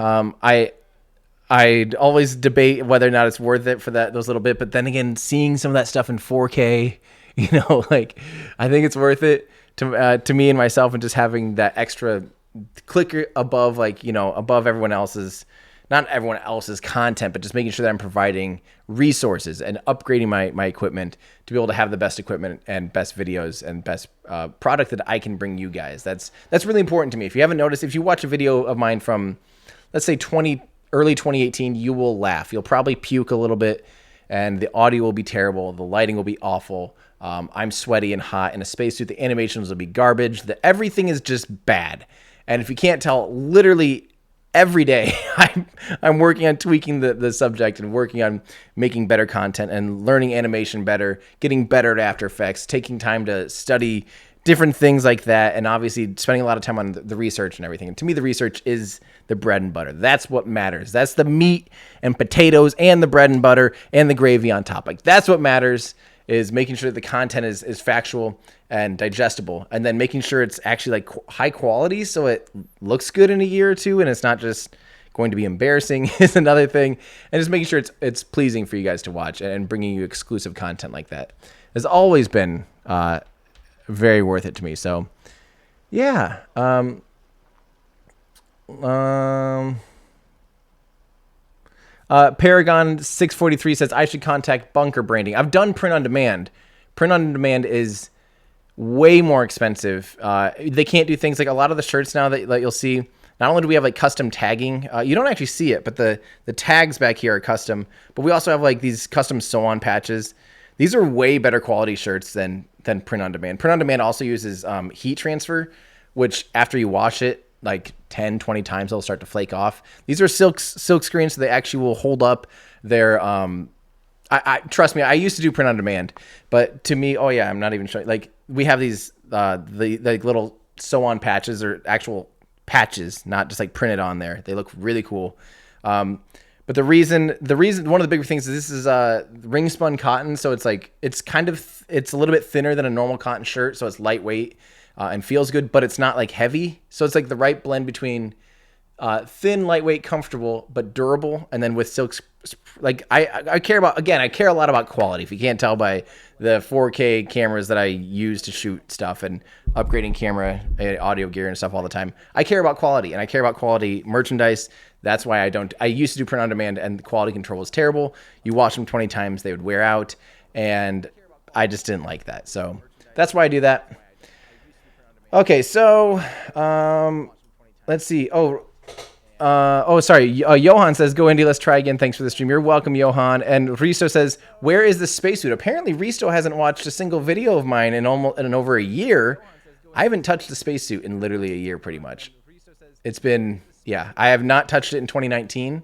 I'd always debate whether or not it's worth it for those little bit. But then again, seeing some of that stuff in 4K, I think it's worth it to me and myself, and just having that extra clicker above, above everyone else's, not everyone else's content, but just making sure that I'm providing resources and upgrading my equipment to be able to have the best equipment and best videos and best product that I can bring you guys. That's really important to me. If you haven't noticed, if you watch a video of mine from, let's say, early 2018, you will laugh. You'll probably puke a little bit, and the audio will be terrible. The lighting will be awful. I'm sweaty and hot in a spacesuit. The animations will be garbage. Everything is just bad. And if you can't tell, literally every day I'm working on tweaking the subject and working on making better content and learning animation better, getting better at After Effects, taking time to study different things like that, and obviously spending a lot of time on the research and everything. And to me, the research is the bread and butter. That's what matters. That's the meat and potatoes and the bread and butter and the gravy on top. That's what matters, is making sure that the content is factual and digestible, and then making sure it's actually high quality so it looks good in a year or two, and it's not just going to be embarrassing is another thing. And just making sure it's pleasing for you guys to watch, and bringing you exclusive content like that has always been very worth it to me. So yeah. Paragon 643 says I should contact Bunker Branding. I've done print on demand. Print on demand is way more expensive. They can't do things like a lot of the shirts now that you'll see. Not only do we have custom tagging, you don't actually see it, but the tags back here are custom. But we also have these custom sew-on patches. These are way better quality shirts than print on demand. Print on demand also uses heat transfer, which after you wash it 10, 20 times, they'll start to flake off. These are silk screens, so they actually will hold up their I trust me, I used to do print on demand, but to me, oh yeah, I'm not even showing. We have these the little sew-on patches or actual patches, not just like printed on there. They look really cool. But the reason, one of the big things is this is ring spun cotton, so it's like it's a little bit thinner than a normal cotton shirt, so it's lightweight and feels good, but it's not like heavy. So it's like the right blend between thin, lightweight, comfortable, but durable, and then with silk. Like I care a lot about quality. If you can't tell by the 4K cameras that I use to shoot stuff and upgrading camera audio gear and stuff all the time, I care about quality, and I care about quality merchandise. That's why I used to do print on demand, and the quality control was terrible. You watch them 20 times, they would wear out, and I just didn't like that. So that's why I do that. Okay, so let's see. Sorry. Johan says, "Go Indy, let's try again. Thanks for the stream." You're welcome, Johan. And Risto says, "Where is the spacesuit?" Apparently, Risto hasn't watched a single video of mine in over a year. I haven't touched the spacesuit in literally a year, pretty much. It's been, yeah, I have not touched it in 2019,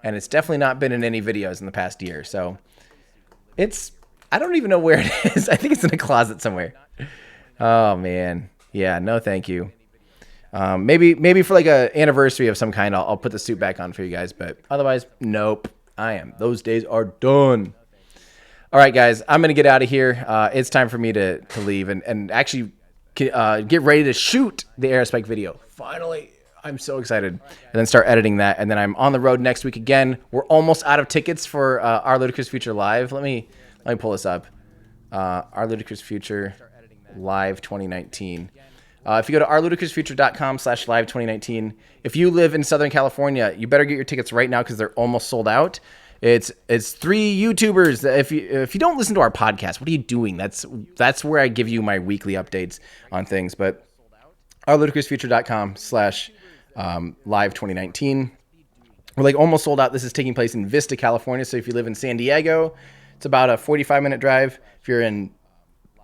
and it's definitely not been in any videos in the past year. So I don't even know where it is. I think it's in a closet somewhere. Oh man, yeah, no, thank you. Maybe for like a anniversary of some kind, I'll put the suit back on for you guys. But otherwise, nope. Those days are done. All right, guys, I'm gonna get out of here. It's time for me to leave and actually get ready to shoot the Aerospike video. Finally, I'm so excited. And then start editing that. And then I'm on the road next week again. We're almost out of tickets for Our Ludicrous Future Live. Let me pull this up. Our Ludicrous Future Live 2019. If you go to ourludicrousfuture.com/live2019, if you live in Southern California, you better get your tickets right now because they're almost sold out. It's 3 YouTubers. If you don't listen to our podcast, what are you doing? That's where I give you my weekly updates on things. But ourludicrousfuture.com/live2019. We're like almost sold out. This is taking place in Vista, California. So if you live in San Diego, it's about a 45-minute drive. If you're in,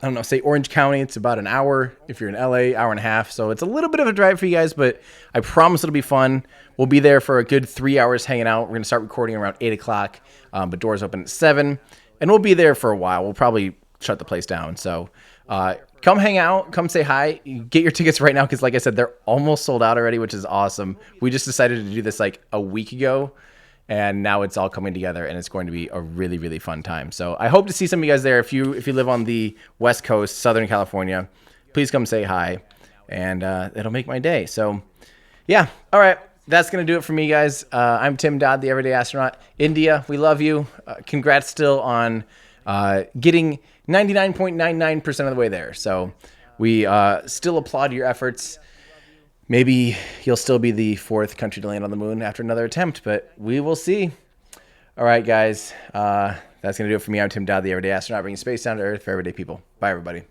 I don't know, say Orange County, it's about an hour. If you're in LA, hour and a half. So it's a little bit of a drive for you guys, but I promise it'll be fun. We'll be there for a good 3 hours hanging out. We're going to start recording around 8 o'clock, but doors open at 7. And we'll be there for a while. We'll probably shut the place down. So come hang out. Come say hi. Get your tickets right now because, like I said, they're almost sold out already, which is awesome. We just decided to do this like a week ago. And now it's all coming together, and it's going to be a really, really fun time. So I hope to see some of you guys there. If you live on the West Coast, Southern California, please come say hi, and it'll make my day. So, yeah. All right. That's going to do it for me, guys. I'm Tim Dodd, the Everyday Astronaut. India, we love you. Congrats still on getting 99.99% of the way there. So we still applaud your efforts. Maybe you'll still be the 4th country to land on the moon after another attempt, but we will see. All right, guys. That's going to do it for me. I'm Tim Dodd, the Everyday Astronaut, bringing space down to Earth for everyday people. Bye, everybody.